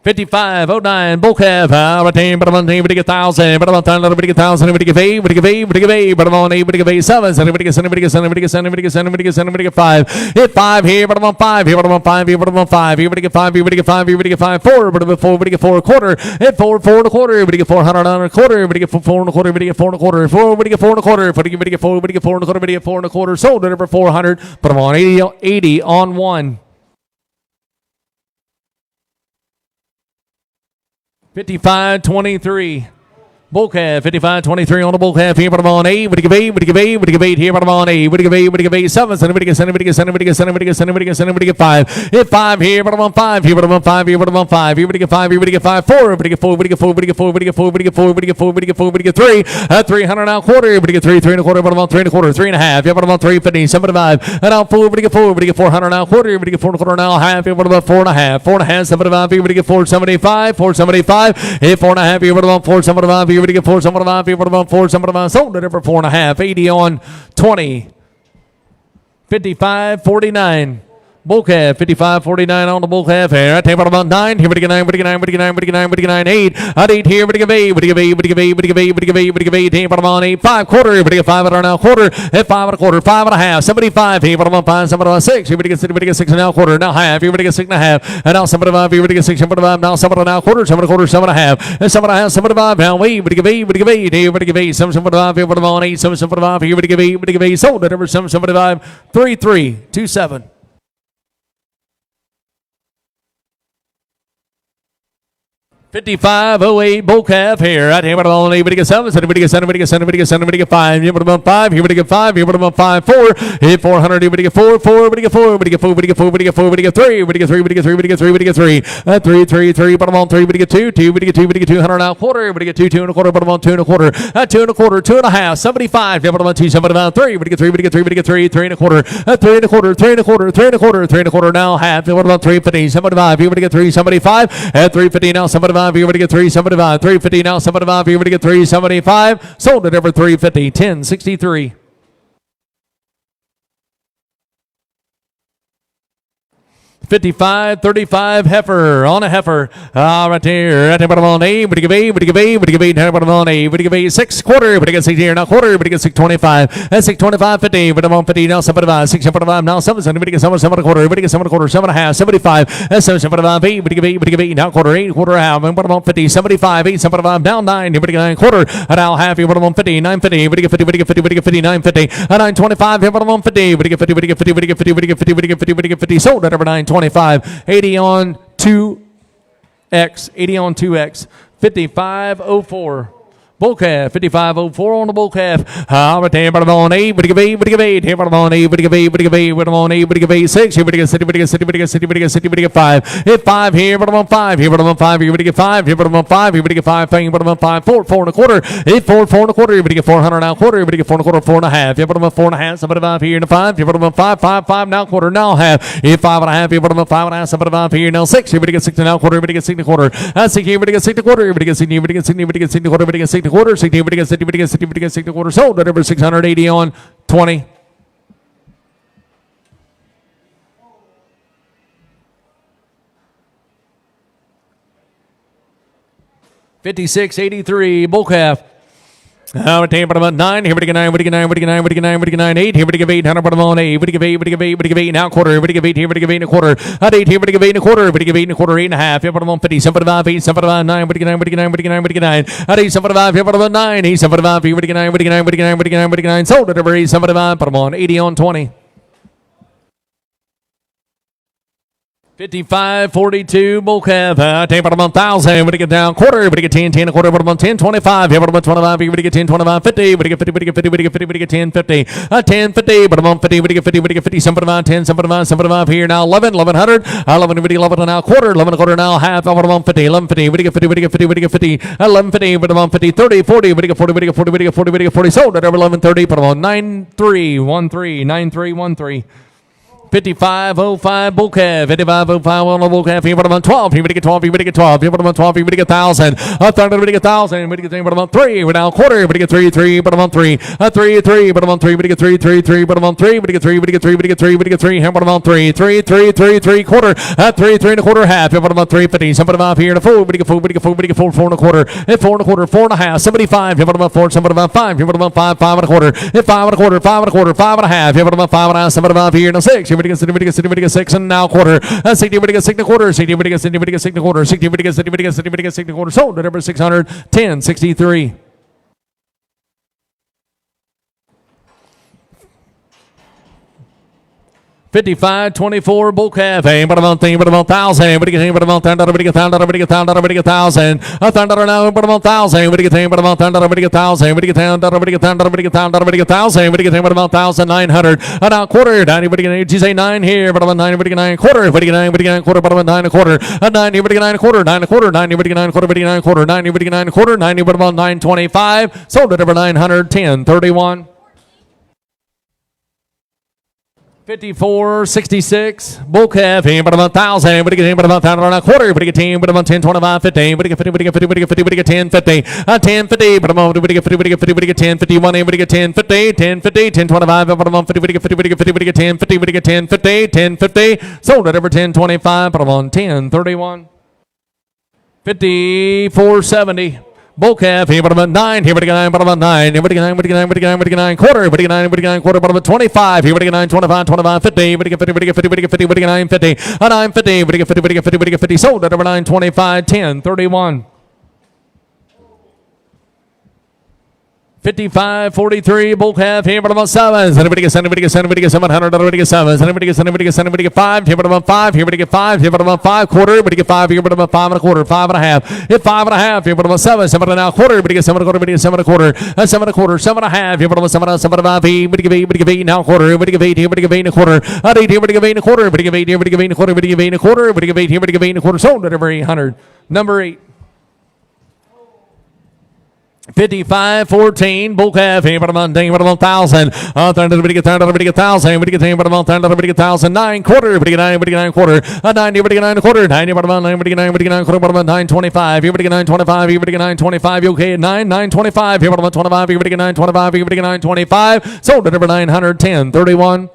55.09 bull calf. Right there, but I'm on 8, but I get 1,000, but I'm on 10, everybody get 1,000, everybody get 8, everybody get 8, everybody get 8, but I'm on 8, everybody get 8, 7, everybody get 7, everybody get 7, everybody get 7, everybody get 7, everybody get 7, everybody get 5. Hit 5 here, but I'm on 5, here, but I'm on 5, here, but I'm on 5, everybody get 5, everybody get 5, everybody get 5, 4, but I'm on 4, everybody get 4 a quarter. Hit 4, 4 and a quarter, everybody get 400 on a quarter, everybody get 4 and a quarter, everybody get 4 and a quarter, 4, everybody get 4 and a quarter, everybody get 4, everybody get 4 and a quarter, everybody get 4 and a quarter, sold at over 400, but I'm on 80 on 1. 55.23 bull calf. 55.23 on the bull calf here, but I'm on 8. Would you give 8? Would you give 8? Would you give 8 here, but I'm on 8? Would you give 8? Would you give 8? 7. Anybody get 7? Anybody get 7? Anybody get 7? Anybody get 7? Anybody get 7? Anybody get 5. Hit 5 here, but I'm on 5 here, but I'm on 5 here, but I'm on 5. Here, but get 5. Here, but get 5. 4. Everybody get 4. Everybody get 4. Everybody get 4. Everybody get 4. Everybody get 4. Everybody get 4. Everybody get 4. Everybody get 4. Everybody get 4. Everybody get 3. 300 now quarter. Everybody get 3. 3 and a quarter, but I'm on 3 and a quarter. 3 and a half. Yeah, but I'm on 350. 75. And now 4. Everybody get 4. Everybody get 400 now quarter. Everybody get 4 and a quarter now half. Yeah, but I'm on 4 and a half. 4 and a half. 75. Everybody get 475. 475. Hit 4 and a half. Here, but I'm on 475. Everybody get 475. Here, but I'm on 475. Sold it over 4 and a half. 80 on 20. 55.49. Bull calf, 55.49 on the bull calf here. I take about 9. Here we get 9, we get 9, we get 9, we get 9, we get 9, 8. At 8 here, we get 8, we get 8, we get 8, we get 8, we get 8, we get 8. Here, but I'm on 8, 5 quarter. We get 5 at our now quarter. At 5 and a quarter, 5 and a half. 75 here, but I'm on 5, 7 on 6. Here we get 6, we get 6 and now quarter. Now half. Here we get 6 and a half. And now 75 here, we get 6, 75. Now 7 and now quarter, 7 and a quarter, 7 and a half. And 7 and a half, 75. Now 8, we get 8, we get 8. Here we get 8, 7, 75. Here, but I'm on 8, 7, 75. Here we get 8, we get 8. Sold it over 7, 75. 3, 3, 2, 7. 55.08 bull calf here. Right here, but I'm on 8. Everybody get 7. Everybody get 7. Everybody get 7. Everybody get 7. Everybody get 5. Here, but I'm on 5. Here, everybody get 5. Here, but I'm on 5. 4. Hit 400. Everybody get 4. 4. Everybody get 4. Everybody get 4. Everybody get 4. Everybody get 4. Everybody get 3. Everybody get 3. Everybody get 3. Everybody get 3. Everybody get 3. 3, 3, 3. But I'm on 3. Everybody get 2. 2. Everybody get 2. Everybody get 200 now quarter. Everybody get 2. 2 and a quarter. But I'm on 2 and a quarter. 2 and a quarter. 2 and a half. 75. Yeah, but I'm on 2. 75. 3. Everybody get 3. Everybody get 3. Everybody get 3. 3 and a quarter. 3 and a quarter. 3 and a quarter. 3 and a quarter. 3 and a quarter. Now half. Yeah, what about 350? 75. Everybody get 3. 75. At 350 now. 75. Everybody get 3. 75. 350 now, 75. Everybody get 375. Sold it over 350. 1063. 55.35 heifer on a heifer. Right there. Right there, but I'm on 8. But you give 8. But you give 8. But you give 8. But I'm on 8. But you give 8. 6 quarter. But you get 6 here. Now quarter. But you get 625. That's 625. 50. But I'm on 50 now. 75. 675 now. 7. Everybody get 7. 7 and a quarter. Everybody get 7 and a quarter. 7 and a half. 75. That's 7. 75. 8. But you give 8. But you give 8. Now quarter. 8. Quarter half. But I'm on 50. 75. 8. 75. Down 9. Everybody get 9 quarter. Now half. But I'm on 50. 950. Everybody get 50. Everybody get 50. Everybody get 50. 950. 925. But I'm on 50. Everybody get 50. Everybody get 50. Everybody get 50. Everybody get 50. Everybody get 50. Everybody get 50. Sold at over 925. 80 on 2X. 80 on 2X. 55.04. Bull calf, 55.04 on the bull calf. I'll retain bottom on 8, but give 8, but give 8, here bottom on 8, but give 8, but give 8, bottom on 8, but give 8, 6, here but give city, but give city, but give city, but give city, but give 5. Hit 5 here, bottom on 5, here bottom on 5, here but give 5, here bottom on 5, here but give 5, thing, bottom on 5, 4, 4 and a quarter. Hit 4, 4 and a quarter, here but give 400 now quarter, here but give 4 and a quarter, 4 and a half. Here bottom on 4 and a half, somebody 5 here and a 5, here bottom on 5, 5, 5 now quarter, now half. Hit 5 and a half, here bottom on 5 and a half, somebody 5 here now 6, here but give 6 now quarter, here but give 6 and a quarter. 6 here, but give 6 and a quarter, here but give 6, here but give 6, here but give 6 and a quarter, here but give 6 and a quarter, 6 here, but give 6, here but give 6, here but give 6 and a quarter. Sold at over 680 on 20. $56.83 bull calf. Now retain bottom on 9. Here we go 9. We go 9. We go 9. We go 9. We go 9. 8. Here we go 800 bottom on 8. We go 8. We go 8. We go 8 now quarter. We go 8 here. We go 8 and a quarter. At 8 here. We go 8 and a quarter. We go 8 and a quarter. 8 and a half. Here bottom on 50. 75. 8. 75. 9. We go 9. We go 9. We go 9. We go 9. At 8 75. Here bottom on 9. 8 75. Here we go 9. We go 9. We go 9. We go 9. We go 9. Sold at over 8 75. Bottom on 80 on 20. 55.42 bull calf. Take bottom on 1,000. We get down quarter. We get 10, 10 a quarter. Bottom on 10, 25. Here bottom on 25. We get 10, 25, 50. We get 50. We get 50. We get 50. We get 10, 50. 10, 50. Bottom on 50. We get 50. We get 50. 75, 10, 75, 75 here now 11, 1100. 11. We get 11 now quarter. 11 a quarter now half. Bottom on 50. 11, 50. We get 50. We get 50. We get 50. 11, 50. Bottom on 50. 30, 40. We get 40. We get 40. We get 40. We get 40. Sold at over 1130. Bottom on 9313. 9313. 55.05 bull calf. 55.05 on the bull calf. Here bottom on 12. Here we get 12. Here we get 12. Here bottom on 12. Here we get 1,000. A third. We get 1,000. We get bottom on 3. We're now quarter. We get 3. 3. Bottom on 3. 3. 3. Bottom on 3. We get 3. 3. 3. Bottom on 3. We get 3. We get 3. We get 3. We get 3. Here bottom on 3. 3. 3. 3. 3 quarter. 3. 3 and a quarter half. Here bottom on 3. 50. Somebody 5 here and a 4. We get 4. We get 4. We get 4. 4 and a quarter. 4 and a quarter. 4 and a half. Somebody 5. Here bottom on 4. Somebody 5. Here bottom on 5. 5 and a quarter. 5 and a quarter. 5 and a quarter. 5 and a half. Here bottom on 5 and a half. Somebody 5 here and a 6. Here we get 6 and now quarter. 60 we get 6 and a quarter. 60 we get 60 we get 6 and a quarter. 60 we get 60 we get 60 we get 6 and a quarter. Sold at over 610. 63. 55.24 bull calf. Hey, but about 1,000. But get but about 1,000. But get 1,000. But get 1,000. But get 1,000. 1,000 now. But about 1,000. But get but about 1,000. But get 1,000. But get 1,000. But get 1,000. But get 1,000. But get 1,000. But get but about 1,900. Now quarter. 90. But get you say 9 here. But about 9. But get 9 quarter. But get 9. But get 9 quarter. But about 9 a quarter. 90. But get 9 a quarter. 9 a quarter. 90. But get 9 quarter. But get 9 quarter. 90. But get 9 quarter. 90. But about 925. Sold at over 910. 31. 54.66 bull calf. But about 1,000. But get but about 1,000 on a quarter. But get 10. But about 10, 25, 15. But get 50. But get 50. But get 50. But get 10, 50. 10, 50. But about but get 50. But get 50. But get 10, 51. But get 10, 50. 10, 50. 10, 25. But about 50. But get 50. But get 50. But get 10, 50. But get 10, 50. 10, 50. Sold at over 10, 25. But on 10, 31. 54.70. Bull calf. Here, but about 9. Here, but get 9. But about 9. Here, but get 9. But get 9. But get 9. But get 9 quarter. But get 9. But get 9 quarter. But about 25. Here, but get 9. 25. 25. 50. But get 50. But get 50. But get 50. But get 9. 50. 9. 50. But get 50. But get 50. But get 50. Sold at over 9. 25. 10. 31. 55.43 bull calf. Here, but about 7. Anybody get 7? Anybody get 7? Anybody get 700? Anybody get 7? Anybody get 7? Anybody get 7? Anybody get 5? Here, but about 5. Here, but get 5. Here, but about 5 quarter. Anybody get 5? Here, but about 5 and a quarter. 5 and a half. Hit 5 and a half. Here, but about 7. 7 and a quarter. Anybody get 7 and a quarter. Anybody get 7 and a quarter. 7 and a quarter. 7 and a half. Here, but about 7 and a 7 and a half. Anybody get 8. Anybody get 8 now quarter. Anybody get 8. Here, anybody get 8 and a quarter. 8 here, anybody get 8 and a quarter. Anybody get 8 here. Anybody get 8 and a quarter. Anybody get 8 and a quarter. Anybody get 8 here. Anybody get 8 and a quarter. Sold at over 800. Number 8. 55.14 bull calf. Here, but about 1,000. Everybody get 1,000. Everybody get 1,000. Everybody get 10. But about 1,000. Everybody get 1,000. 9 quarter. Everybody get 9. Everybody get 9 quarter. 90. Everybody get 9 quarter. 90. But about 9. Everybody get 9. Everybody get 9 quarter. But about 925. Everybody get 925. Everybody get 925. You okay at 9? 925. Here, but about 25. Everybody get 925. Everybody get 925. Sold at over 910. 31.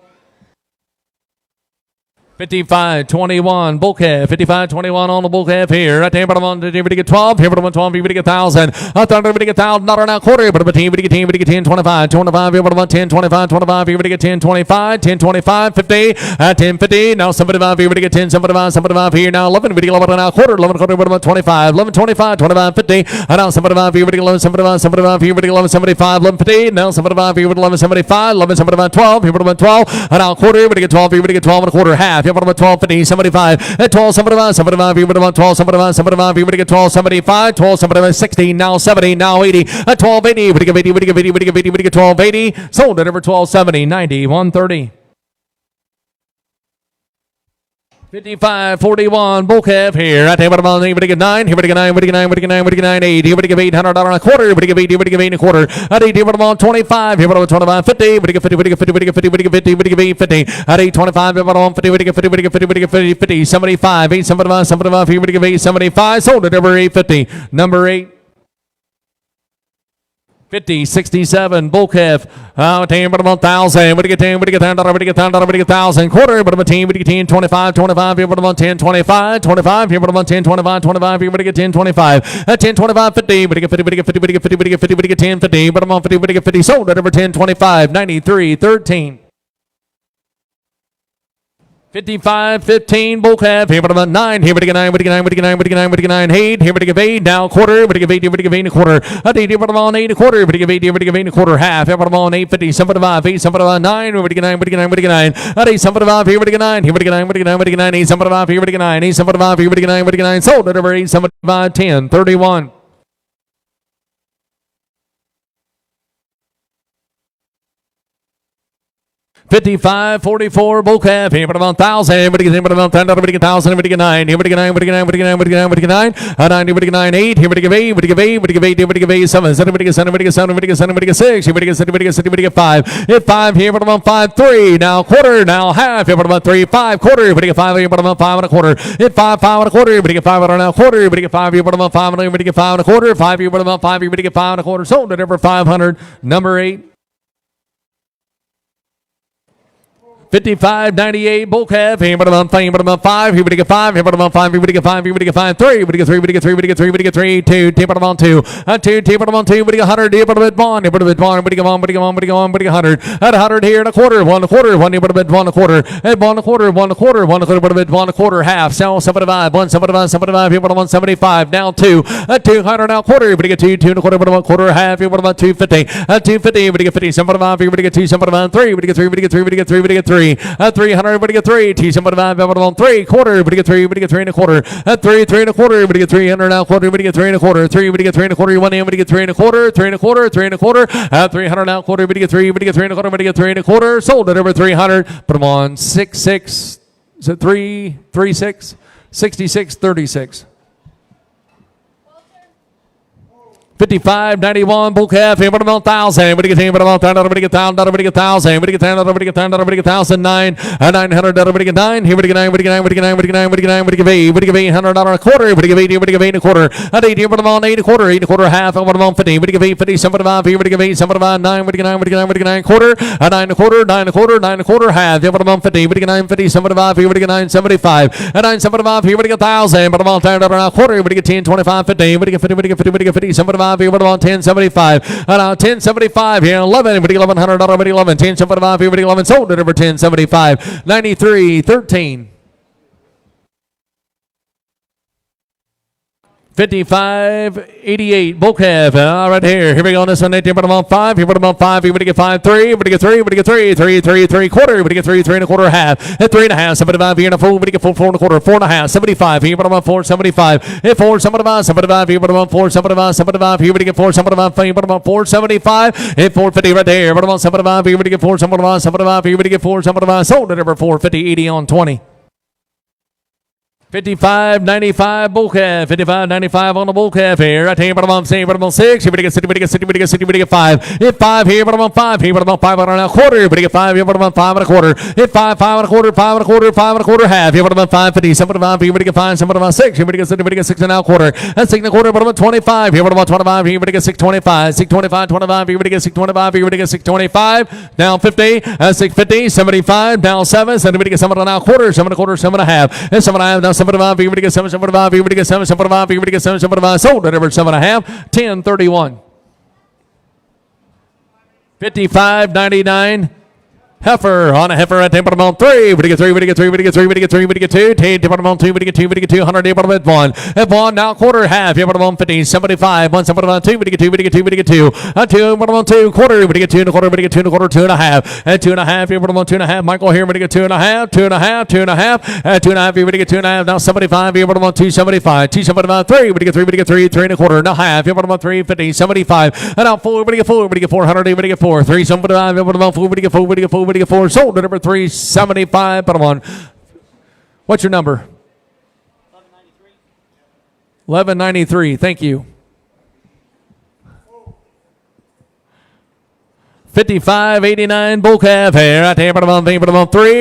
55.21 bull calf. 55.21 on the bull calf here. Right there, but I'm on. Everybody get 12. Here, but I'm on 12. Everybody get 1,000. Everybody get 1,000. Not around quarter. But about 10. Everybody get 10. Everybody get 10. 25. 25. Here, but I'm on 10. 25. 25. Everybody get 10. 25. 10. 25. 50. 10. 50. Now somebody 5. Everybody get 10. Somebody 5. Somebody 5 here. Now 11. Everybody get 11 now quarter. 11 quarter. But about 25. 11. 25. 25. 50. Now somebody 5. Everybody get 11. Somebody 5. Somebody 5 here. Everybody get 11. Somebody 5. 11. 50. Now somebody 5 here. 11. Somebody 5. 11. Somebody 5. 12. Here, but about 12. Now quarter. Everybody get 12. Everybody get 12 and a quarter. Half. Here bottom 12.50, 75. At 12.75, 75. Here bottom 12.75, 75. Here we get 12.75, 12.75, 60. Now 70. Now 80. At 12.80. We get 80. We get 80. We get 80. We get 12.80. Sold at over 12.70, 90, 130. 55.41, bull calf here. I take about about 8, but get 9. Here we get 9, we get 9, we get 9, we get 9, 8. Here we get $800 a quarter. We get 8, we get 8 a quarter. At 8, here we get 25. Here we get 25, 50. We get 50, we get 50, we get 50, we get 50, we get 8, 50. At 8, 25, here we get 50, we get 50, we get 50, we get 50, 50, 75, 8, 75, 75. Here we get 8, 75. Sold at over 850. Number 8. 50, 67, bull calf. 10, but about 1,000. What do you get 10? What do you get 10? What do you get 10? What do you get 1,000? Quarter, but about 10. What do you get 10? 25, 25. Here, but about 10, 25, 25. Here, but about 10, 25, 25. Here, what do you get 10, 25? 10, 25, 50. What do you get 50? What do you get 50? What do you get 50? What do you get 50? What do you get 10, 50? But about 50. What do you get 50? Sold at over 10, 25, 93, 13. 55, 15, bull calf. Here, but about 9. Here, but you get 9, but you get 9, but you get 9, but you get 9, but you get 9, 8. Here, but you get 8. Now, quarter, but you get 8, but you get 8 and a quarter. At 8, here, but about 8 and a quarter. But you get 8, here, but you get 8 and a quarter. Half. Here, but about 8.50. 75, 8, 75, 9. Here, but you get 9, but you get 9, but you get 9. At 8, 75. Here, but you get 9. Here, but you get 9, but you get 9, but you get 9. 8, 75. Here, but you get 9. 8, 75. Here, but you get 9, but you get 9. Sold at over 8, 75, 10, 31. 55, 44, bull calf. Here, but about 1,000. But you get about 10. But you get 1,000. But you get 9. Here, but you get 9. But you get 9. But you get 9. But you get 9. But you get 9. 9. But you get 9. 8. Here, but you get 8. But you get 8. But you get 8. But you get 8. 7. 7. But you get 7. But you get 7. But you get 7. But you get 6. Here, but you get 7. But you get 7. But you get 5. Hit 5. Here, but about 5, 3. Now quarter. Now half. Here, but about 3, 5. Quarter. But you get 5. Here, but about 5 and a quarter. Hit 5, 5 and a quarter. But you get 5 and a quarter. But you get 5. Here, but about 5 and a quarter. But you get 5 and a quarter. 5. Here, but about 5. Here, but you get 5 and a quarter. Sold at over 500. Number 8. 55, 98, bull calf. Here, but about 5. But about 5. Here, but you get 5. Here, but about 5. Here, but you get 5. Here, but you get 5. 3. But you get 3. But you get 3. But you get 3. But you get 3. 2. 2. But about 2. 2. 2. But about 2. But you get 100. Here, but about 1. Here, but about 1. But you get 1. But you get 1. But you get 1. But you get 100. At 100 here and a quarter. 1 a quarter. 1. Here, but about 1 a quarter. At 1 a quarter. 1 a quarter. 1 a quarter. But about 1 a quarter. Half. Sell 75. 175. 75. Here, but 175. Now 2. At 200 now quarter. But you get 2. 2 and a quarter. But about quarter. Half. Here, but about 250. At 250. But you get 50. 75. Here, but you get 2. 75. 3. But you get 3. But you get 3. But you get 3. But you get 3. At 300. But you get 3. 2, 75. But about 3 quarter. But you get 3. But you get 3 and a quarter. At 3. 3 and a quarter. But you get 300 now quarter. But you get 3 and a quarter. 3. But you get 3 and a quarter. You want in. But you get 3 and a quarter. 3 and a quarter. 3 and a quarter. At 300 now quarter. But you get 3. But you get 3 and a quarter. But you get 3 and a quarter. Sold at over 300. Put them on 6, 6. Is it 3, 3, 6? 66, 36. 55, 91, bull calf. Here, but about 1,000. But you get 10. But about 10. But you get 1,000. But you get 1,000. But you get 10. But you get 10. But you get 1,000. 9. 900. But you get 9. Here, but you get 9. But you get 9. But you get 9. But you get 9. But you get 9. But you get 8. But you get $800 a quarter. But you get 8. But you get 8 and a quarter. At 8 here, but about 8 and a quarter. 8 and a quarter half. And what about 50? But you get 8, 50. 75. Here, but you get 8. 75. 9. But you get 9. But you get 9. But you get 9 quarter. At 9 and a quarter. 9 and a quarter. 9 and a quarter half. Here, but about 50. But you get 9, 50. 75. Here, but you get 9, 75. At 9, 75. Here, but you get 1,000. But about 10 a quarter. But you get 10, 25, 50. But you get 50. But you get 50. But you get 50. 75. Here, but about 10. 75. Now 1075 here. 11. But $1,100. But 11. 1075 here. But 11. Sold at over 1075. 93. 13. 55, 88, bull calf, right here. Here we go on this one. 18, but about 5. Here, but about 5. Here, but you get 5, 3. But you get 3. But you get 3. 3, 3, 3 quarter. But you get 3, 3 and a quarter half. At 3 and a half. 75 here and a 4. But you get 4, 4 and a quarter. 4 and a half. 75 here, but about 4. 75. At 4, 75. 75 here, but about 4. 75. 75 here, but you get 4. 75 here, but about 4. 75. At 450 right there. But about 75 here, but you get 4. 75. 75 here, but you get 4. 75. Sold at over 450. 80 on 20. 55, 95, bull calf. 55, 95 on the bull calf here. I tell you, but I'm saying, but I'm 6. Here, but you get 60, but you get 60, but you get 60, but you get 5. Hit 5 here, but I'm 5 here, but I'm 5 and a quarter. But you get 5 here, but I'm 5 and a quarter. Hit 5, 5 and a quarter, 5 and a quarter, 5 and a quarter half. Here, but I'm 5, 50, 75 here, but you get 5, 75, 6. Here, but you get 60, but you get 6 and a quarter. That's 6 and a quarter, but I'm 25 here, but I'm 25 here, but you get 6, 25. 6, 25, 25 here, but you get 6, 25 here, but you get 6, 25. Down 50, 6, 50, 75. Down 7, 7, but you get 7 and a quarter, 7 and a quarter, 7 and a half. And 7 and a half, down 75 here, but you get 7, 75 here, but you get 7, 75 here, but you get 7, 75. Sold at over 7 and a half. 10, 31. 55, 99. Heifer on a heifer at bottom on 3. We get 3, we get 3, we get 3, we get 3, we get 2. Bottom on 2, we get 2, we get 2. 100 bottom at 1. At 1 now quarter half. Bottom on 50. 75. 1 on 2. We get 2, we get 2, we get 2. 2 bottom on 2 quarter. We get 2 and a quarter. We get 2 and a quarter. 2 and a half. At 2 and a half. Bottom on 2 and a half. Michael here. We get 2 and a half. 2 and a half. 2 and a half. At 2 and a half. We get 2 and a half. Now 75. Bottom on 2. 75. 2 75. 3. We get 3. We get 3. 3 and a quarter. Now half. Bottom on 3. 50. 75. And now 4. We get 4. We get 400. We get 4. 3 75. Bottom on 4. We get 4. We get 4. We get 4. Sold. Number 375. Bottom on. What's your number? 1193. Thank you. 55.89 bull calf hair. I tell you, bottom on 3.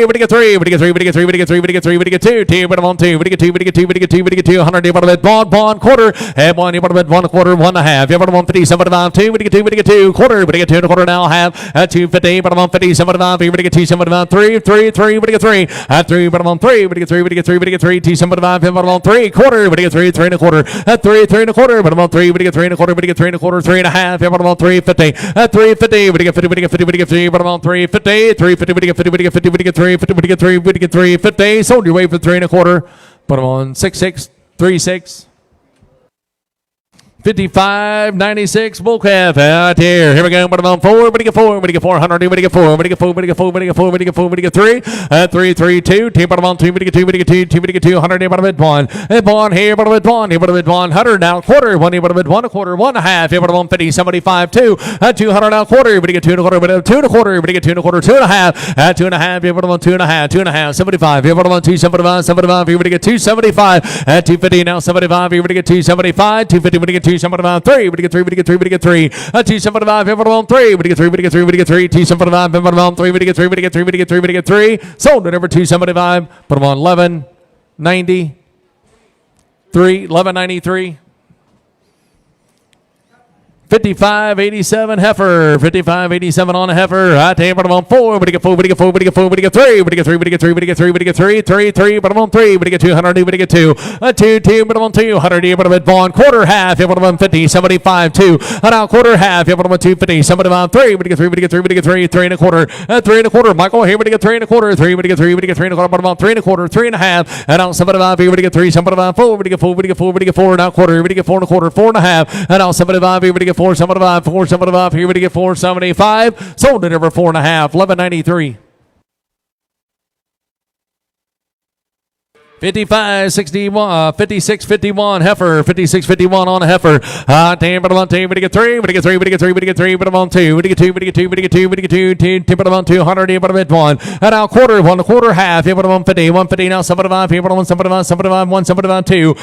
We get 3. We get 3. We get 3. We get 3. We get 3. We get 2. Bottom on 2. We get 2. We get 2. We get 2. We get 2. 100. Bottom at bond quarter. Head 1. Bottom at 1 quarter. 1 and a half. Bottom on 50. 75. 2. We get 2. We get 2. Quarter. We get 2 and a quarter now. Half. At 250. Bottom on 50. 75. We get 2. 75. 3. 3. 3. We get 3. At 3. Bottom on 3. We get 3. We get 3. We get 3. 75. Bottom on 3. Quarter. We get 3. 3 and a quarter. At 3. 3 and a quarter. Bottom on 3. We get 3 and a quarter. We get 3 and a quarter. 3 and a half. Bottom on 3. 50. At 350. We get 50. We get 50. We get 50. Bottom on 350, 350, we get 50, we get 50, we get 3, 50, we get 3, we get 350. Sold your way for 3 and a quarter. Bottom on 6636. 55.96 bull calf out here. Here we go. Bottom on 4. We get 4. We get 400. We get 4. We get 4. We get 4. We get 4. We get 4. We get 3. 3, 3, 2. Bottom on 2. We get 2. We get 2. 2. We get 2. 100. Bottom at 1. At 1 here. Bottom at 1. Here. Bottom at 1. 100 now. Quarter. 1. Bottom at 1. A quarter. 1 and a half. Here. Bottom on 50. 75. 2. 200 now. Quarter. We get 2 and a quarter. We get 2 and a quarter. We get 2 and a quarter. 2 and a half. At 2 and a half. Here. Bottom on 2 and a half. 2 and a half. 75. Here. Bottom on 2. 75. 75. Here. We get 275. At 250 now. 75. Here. We get 275. 250. We get 275. 3. We get 3, we get 3, we get 3. 275, bottom on 3. We get 3, we get 3, we get 3. 275, bottom on 3. We get 3, we get 3, we get 3, we get 3. Sold at number 275. Bottom on 1193. 55.87 heifer. 55.87 on a heifer. I tell you, bottom on 4. We get 4. We get 4. We get 4. We get 3. We get 3. We get 3. We get 3. We get 3. 3. 3. Bottom on 3. We get 200. We get 2. 2. Bottom on 2. 100. Bottom at 1. Quarter half. Bottom on 50. 75. 2. Now quarter half. Bottom on 250. 75. 3. We get 3. We get 3. We get 3. 3 and a quarter. 3 and a quarter. Michael here. We get 3 and a quarter. 3. We get 3. We get 3 and a quarter. Bottom on 3 and a quarter. 3 and a half. And now 75. We get 3. 75. 4. We get 4. We get 4. We get 4. Now quarter. We get 4 and a quarter. 4 and a half. And now 75. We get 4. 75. 475. Here we get 475. Sold at over 4.5. 1193. 56.51 heifer. 56.51 on a heifer. 10 bottom on 2. We get 3. We get 3. We get 3. We get 3. Bottom on 2. We get 2. We get 2. We get 2. We get 2. 10 bottom on 200. Bottom at 1. And now quarter. 1 quarter half. Bottom on 50. 150 now. 75. Bottom on 75. 75. 175. 2.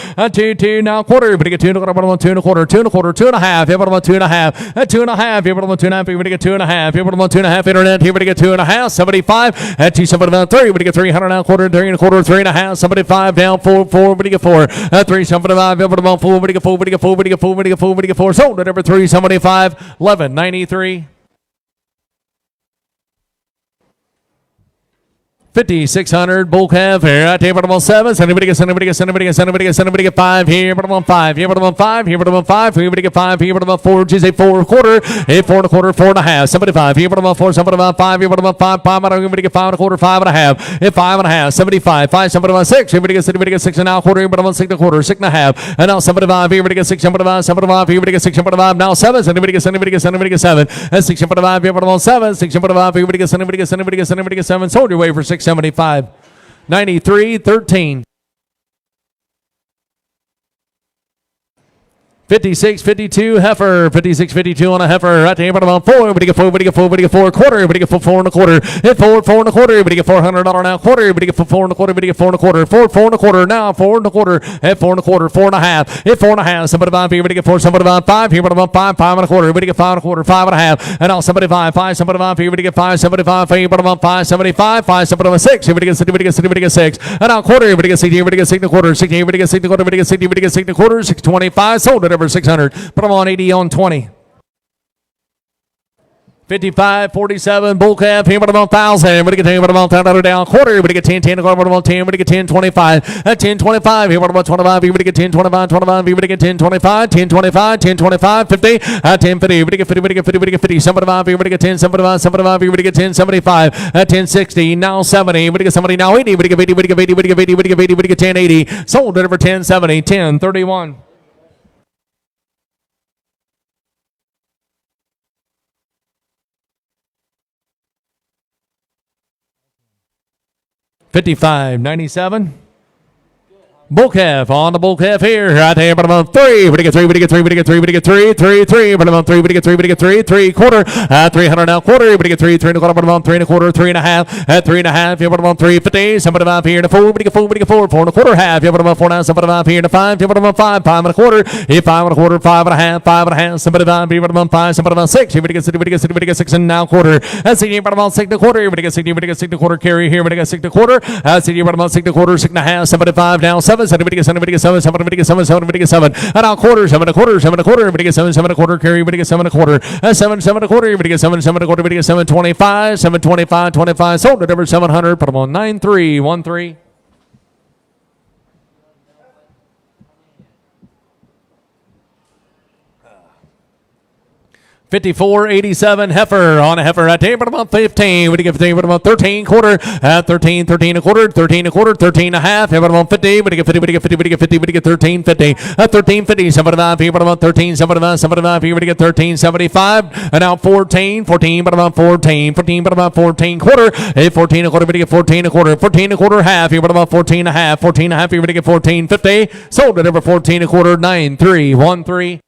2 now quarter. We get 2 and a quarter. Bottom on 2 and a quarter. 2 and a quarter. 2 and a half. Bottom on 2 and a half. 2 and a half. Bottom on 2 and a half. We get 2 and a half. Bottom on 2 and a half. Internet. Here we get 2 and a half. 75. 275. 3. We get 300 now. Quarter. 3 and a quarter. 3 and a half. 75 down. 4. 4, we get 4. 375, bottom on 4, we get 4, we get 4, we get 4, we get 4, we get 4. Sold at number 375, 1193. 5600 bull calf here. I tell you, bottom on 7. Anybody get 5 here. Bottom on 5. Here, bottom on 5. Here, bottom on 5. Here, get 5. Here, bottom on 4. Which is a 4 quarter. A 4 and a quarter. 4 and a half. 75. Here, bottom on 4. Somebody on 5. Here, bottom on 5. 5. Everybody get 5 and a quarter. 5 and a half. Hit 5 and a half. 75. 5. Somebody on 6. Everybody get 6 and a quarter. Here, bottom on 6 and a quarter. 6 and a half. And now 75. Here, everybody get 6. 75. 75. Here, everybody get 6. 75. Now 7. Anybody get 7. And 6 75. Here, bottom on 7. 6 75. Here, everybody get 7. Sold your way for 675. 93.13. 56.52 heifer. 56.52 on a heifer. Right there, bottom on 4. We get 4. We get 4. We get 4 quarter. We get 4 and a quarter. Hit 4 and a quarter. We get $400 now quarter. We get 4 and a quarter. We get 4 and a quarter. 4 and a quarter now. 4 and a quarter. Hit 4 and a quarter. 4 and a half. Hit 4 and a half. Somebody on 5. We get 4. Somebody on 5. Here, bottom on 5. 5 and a quarter. We get 5 and a quarter. 5 and a half. And now somebody 5. 5. Somebody on 5. Here, we get 5. 75. Here, bottom on 5. 75. 5. Somebody on 6. Here, we get 6. We get 6. And now quarter. We get 6. Here, we get 6 and a quarter. 6 here. We get 6 and a quarter. We get 6. We get 6 and a quarter. 625. Sold at over 600. Put them on 80 on 20. 55.47, bull calf, here, but about 1,000. We're going to get about $10 down quarter. We're going to get 10, 10, about 10. We're going to get 10, 25. At 10, 25, here, but about 25. We're going to get 10, 25, 25. We're going to get 10, 25, 10, 25, 10, 25, 50. At 10, 50. We're going to get 50, we're going to get 50, we're going to get 50. 75, we're going to get 10, 75, 75. We're going to get 10, 75. At 10, 60. Now 70. We're going to get 70. Now 80. We're going to get 80, we're going to get 80, we're going to get 80, we're going to get 80. We're going to get 10, 80. Sold it over 10, 70, 10, 31. $55.97. Bull calf on the bull calf here. Right here, but about 3. We get 3. We get 3. We get 3. We get 3. 3. 3. But about 3. We get 3. We get 3. 3 quarter. 300 now quarter. We get 3. 3 and a quarter. But about 3 and a quarter. 3 and a half. At 3 and a half. Yeah, but about 350. Somebody about here to 4. We get 4. We get 4. 4 and a quarter half. Yeah, but about 4 now. Somebody about here to 5. Yeah, but about 5. 5 and a quarter. 5 and a quarter. 5 and a half. 5 and a half. Somebody about here. But about 5. Somebody about 6. Here we get 6. We get 6. We get 6 and now quarter. That's 6. But about 6 and a quarter. We get 6. We get 6 and a quarter. Carry here. We get 6 and a quarter. That's 6. But about 6 and a quarter. 6 and a half. Somebody 5 now. 7. Somebody get 7. We get 7. 7, 7, 7, 7, and now quarter, 7 and a quarter, 7 and a quarter, everybody get 7, 7 and a quarter, carry, everybody get 7 and a quarter, 7, 7 and a quarter, everybody get 7, 7 and a quarter, everybody get 725, 725, 25, sold it over 700, put them on 9313. $54.87 heifer on a heifer at table about 15. What do you get 15? What about 13 quarter? At 13, 13 a quarter, 13 a quarter, 13 a half. What about 50? What do you get 50? What do you get 50? What do you get 50? What do you get 13, 50? At 13, 50. 75. What about 13, 75, 75. What do you get 13, 75? And now 14, 14. What about 14? 14. What about 14 quarter? 14 a quarter. What do you get 14 a quarter? 14 a quarter half. What about 14 a half? 14 a half. What do you get 14, 50? Sold it over 14 a quarter, 9313.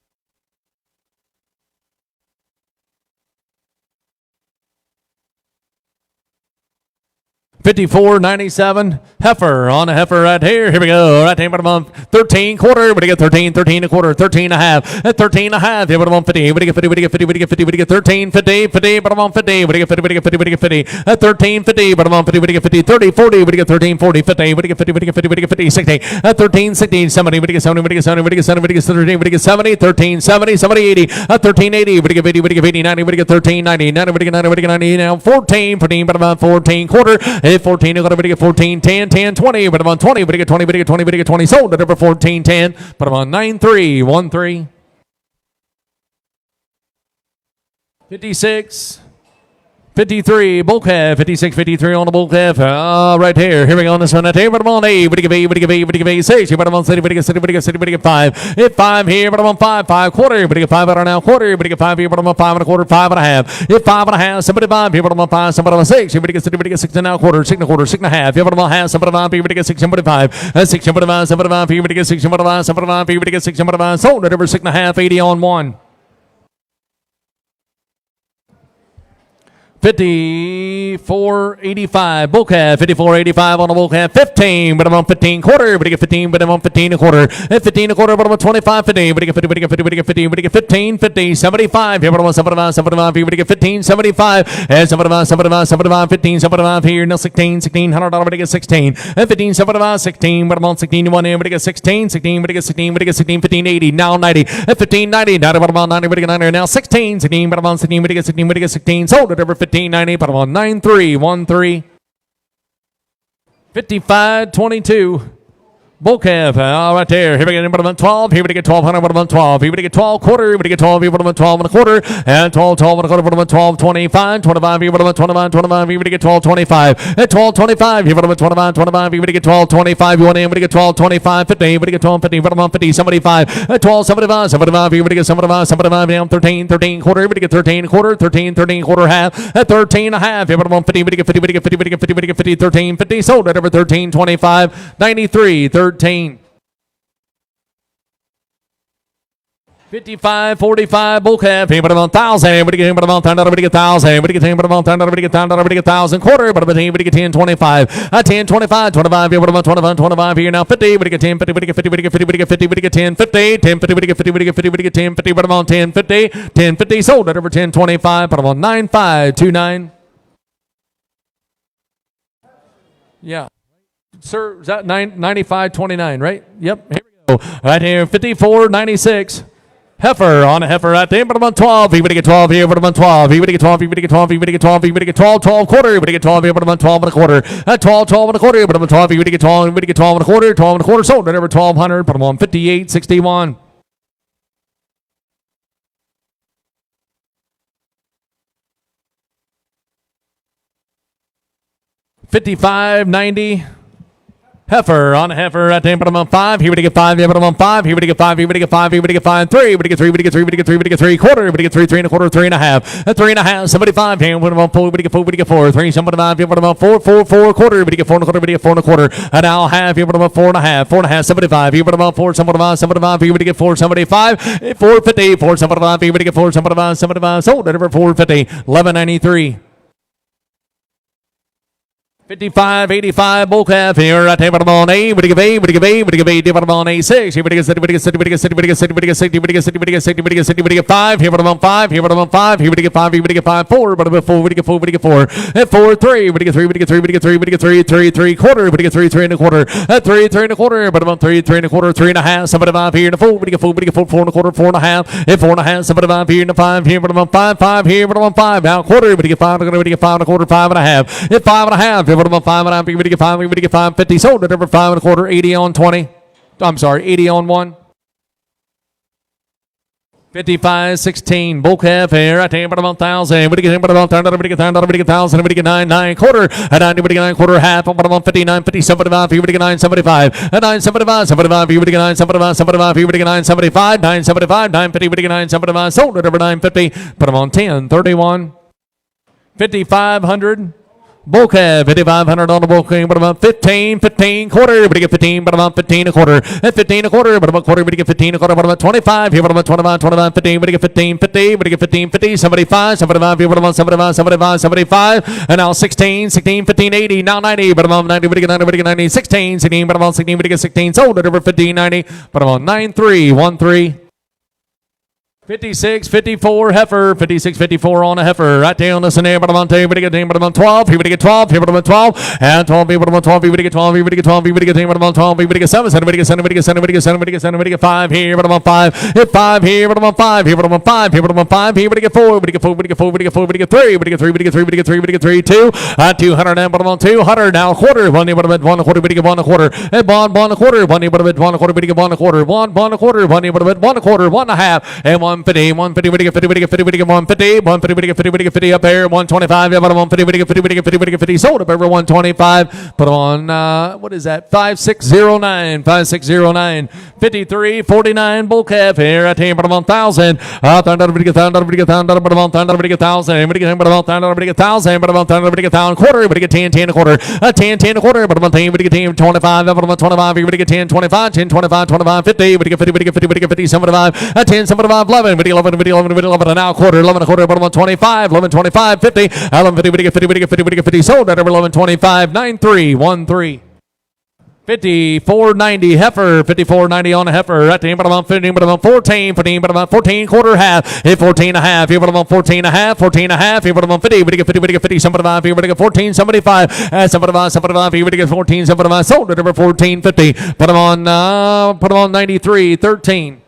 $54.97 heifer on a heifer right here. Here we go. Right here, bottom on 13 quarter. What do you get 13? 13 a quarter. 13 and a half. At 13 and a half. Here, bottom on 50. What do you get 50? What do you get 50? What do you get 50? What do you get 13? 50. 50. Bottom on 50. What do you get 50? What do you get 50? What do you get 50? At 13, 50. Bottom on 50. What do you get 50? 30, 40. What do you get 13? 40, 50. What do you get 50? What do you get 50? What do you get 50? 60. At 13, 60. 70. What do you get 70? What do you get 70? What do you get 70? What do you get 13? What do you get 70? 13, 70. 70, 80. At 13, 80. What do you get 80? What do you get 80? 90. What do you get 13? 90. 90. What do you get 90? What do you get 90? Now 14. 14. Bottom on 14 quarter. 14. What do you get 14? 10, 10, 20, but I'm on 20, but I get 20, but I get 20, but I get 20, sold it over 14, 10, but I'm on 9313. 56. 53, bull calf, 56, 53 on the bull calf. Right here. Here we go on this one. Right here, but I'm on 8. What do you give 8? What do you give 8? What do you give 8? 6. But I'm on city. What do you get city? What do you get city? What do you get 5? Hit 5 here, but I'm on 5. 5 quarter. What do you get 5 out of now? Quarter. What do you get 5 here? But I'm on 5 and a quarter. 5 and a half. Hit 5 and a half. Somebody 5 here, but I'm on 5. Somebody on 6. What do you get city? What do you get 6 and now? Quarter. 6 and a quarter. 6 and a half. Here, but I'm on half. Somebody 5 here. What do you get 6? Somebody 5. 6. Somebody 5. Somebody 5 here. What do you get 6? Somebody 5. Somebody 5 here. What do you get 6? Somebody 5. Sold it over 6 and a half. 80 on 1. 54.85 bull calf, 54.85 on the bull calf, 15, but I'm on 15 quarter, but you get 15, but I'm on 15 a quarter, at 15 a quarter, but I'm on 25, 50, but you get 50, but you get 50, but you get 50, but you get 15, 50, 75, here, but I'm on 75, 75, here, but you get 15, 75, and 75, 75, 75, 15, 75 here, now 16, $1,600, but you get 16, and 15, 75, 16, but I'm on 16, 1 here, but you get 16, 16, but you get 16, but you get 16, 15, 80, now 90, at 15, 90, but I'm on 90, but you get 90, now 16, 16, but I'm on 16, but you get 16, but you get 16, sold it over 15. 90, but I'm on 9313. 55.22. Bull calf, right there. Here we get about 12. Here we get 1200. What about 12? Here we get 12 quarter. Here we get 12. Here we get 12 and a quarter. And 12, 12 and a quarter. What about 12, 25, 25. Here we get 25, 25. Here we get 12, 25. At 12, 25. Here we get 25, 25. Here we get 12, 25. You want in? We get 12, 25, 50. Here we get 12, 50. What about 50? 75. At 12, 75, 75. Here we get 75, 75. Down 13, 13 quarter. Here we get 13 quarter. 13, 13 quarter half. At 13 and a half. Here we get 50. We get 50. We get 50. We get 50. We get 50. 13, 50. Sold it over 13, 25, 93, 13. 55.45 bull calf. Here, but about 1,000. What do you get? But about 10. What do you get 1,000? What do you get? But about 10. What do you get 10? What do you get 1,000 quarter? But about 10. What do you get 10? 25. 10, 25, 25. Here, what about 25? 25 here now 50. What do you get 10? 50. What do you get 50? What do you get 50? What do you get 50? What do you get 10? 50. 10, 50. What do you get 50? What do you get 50? What do you get 10? 50. But about 10, 50. 10, 50. Sold it over 10, 25. But about 9529. Yeah. Sir, is that 95.29, right? Yep. Here we go. Right here, 54.96. Heifer on a heifer at the end, but I'm on 12. He would get 12 here, but I'm on 12. He would get 12. He would get 12. He would get 12. He would get 12. 12 quarter. He would get 12 here, but I'm on 12 and a quarter. At 12, 12 and a quarter, but I'm on 12. He would get 12. He would get 12 and a quarter. 12 and a quarter. Sold at over 1200. But I'm on 58.61. 55.90. Heifer on a heifer at 10, but I'm on 5. He would get 5, yeah, but I'm on 5. He would get 5, he would get 5, he would get 5, 3, he would get 3, would get 3, would get 3, would get 3, quarter, would get 3, 3 and a quarter, 3 and a half, 3 and a half, 75, here, but I'm on 4, would get 4, would get 4, 3, 75, here, but I'm on 4, 4, 4, quarter, would get 4 and a quarter, would get 4 and a quarter, and now half, here, but I'm on 4 and a half, 4 and a half, 75, here, but I'm on 4, 75, 75, here, would get 4, 75, 450, 4, 75, here, would get 4, 75, 75, sold at over 450, 1193. 55.85 bull calf here at table on A. Would give A, would give A, would give A, table on A6. Here would get 60, would get 60, would get 60, would get 60, would get 60, would get 60, would get 60, would get 5. Here would on 5, here would on 5, here would get 5, here would get 5, 4, but about 4, would get 4, would get 4. At 4, 3, would get 3, would get 3, would get 3, would get 3, 3, 3 quarter, would get 3, 3 and a quarter. At 3, 3 and a quarter, but about 3, 3 and a quarter, 3 and a half, 75 here and a 4, would get 4, would get 4, 4 and a quarter, 4 and a half. At 4 and a half, 75 here and a 5, here but on 5, 5 here but on 5. Now quarter, would get 5, would get 5 and a quarter, 5 and a half. At 5 and a half, here but on 5 and a half. We would get 5, we would get 550, sold at over 5 and a quarter, 80 on 20. I'm sorry, 80 on 1. 55.16 bull calf here. I tell you about 1,000. Would get about 1,000. Would get 1,000. Would get 1,000. Would get 9 quarter. At 90. Would get 9 quarter half. But I'm 59, 50, 75. You would get 975. At 975, 75. You would get 975, 75. You would get 975, 975, 950. Would get 975. Sold at over 950. Put them on 10, 31. 5,500. Bull calf, 5,500 on the bull calf, but about 15 quarter, but get 15, but about 15 a quarter, at 15 a quarter, but about quarter, but get 15 a quarter, but about 25, here, but about 25, 15, but get 15, 50, but get 15, 50, 75, here, but about 75, and now 16, 15, 80, now 90, but about 90, but get 90, but get 90, 16, but about 16, but get 16, sold at over 15, 90, but about 93, 13. 56.54 heifer, 56.54 on a heifer. Right down, listen here, but I'm on 2, but I get 10, but I'm on 12, he would get 12, here, but I'm on 12, and 12, but I'm on 12, he would get 12, he would get 12, he would get 10, but I'm on 12, he would get 7, 7, 7, 7, 7, 7, 7, 7, 5 here, but I'm on 5, hit 5 here, but I'm on 5, here, but I'm on 5, here, but I'm on 5, here, but I get 4, but I get 4, but I get 4, but I get 4, but I get 3, but I get 3, but I get 3, but I get 3, but I get 3, 2, 200, and but I'm on 200, now quarter, 1, but I'm at 1 a quarter, but I get 1 a quarter, and 1 a quarter, 1, but I'm at 1 a quarter, but I get 1 a quarter, 1 a quarter, 1, but I'm at 1 a quarter, 1 and a half, and 150, 150, 50, 150, 150, 50 up there, 125, yeah, but I'm on 50, sold up over 125, put on, what is that, 5609, 53.49 bull calf here, I tell you, but I'm on 1,000, 1,000, but I'm on 1,000, but I get 1,000, but I get 1,000, but I'm on 1,000, but I get 1,000, quarter, but I get 10, 10 a quarter, 10, 10 a quarter, but I'm on 10, but I get 10, 25, but I'm on 25, but I get 10, 25, 10, 25, 25, 50, but I get 50, but I get 50, but I get 50, 75, 10, 75, 11, but I get 11, but I get 11, but now quarter, 11 a quarter, but I'm on 25, 11, 25, 50, 11, 50, but I get 50, but I get 50, but I get 50, sold at over 11, 25, 93, 13. 54.90 heifer, 54.90 on a heifer. At the end, but I'm on 15, but I'm on 14, 15, but I'm on 14 quarter half. Hit 14 and a half. Here, but I'm on 14 and a half, 14 and a half. Here, but I'm on 50, but I get 50, but I get 50, 75. Here, but I get 14, 75. 75. Here, but I get 14, 75. Sold at over 14, 50. Put them on 93, 13.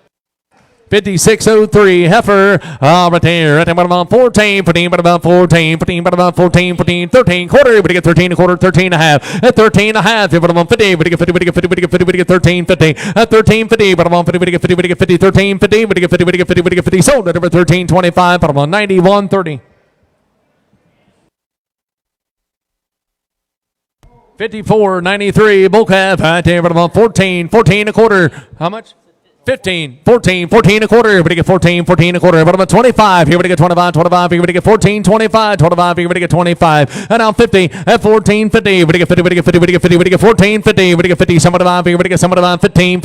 56.03 heifer, right there, but I'm on 14, 15, but about 14, 15, but about 14, 14, 13 quarter, but I get 13 a quarter, 13 and a half, at 13 and a half, but I'm on 50, but I get 50, but I get 50, but I get 50, but I get 13, 50, at 13, 50, but I'm on 50, but I get 50, but I get 50, 13, 50, but I get 50, but I get 50, but I get 50, sold at over 13, 25, but I'm on 91, 30. 54.93 bull calf, right there, but I'm on 14 a quarter, how much? 15, 14 a quarter, but I get 14 a quarter, but I'm at 25, here we get 25, here we get 14, 25, here we get 25, and now 50, at 14, 50, but I get 50, but I get 50, but I get 50, but I get 14, 50, but I get 50, 75, here we get 75, 15,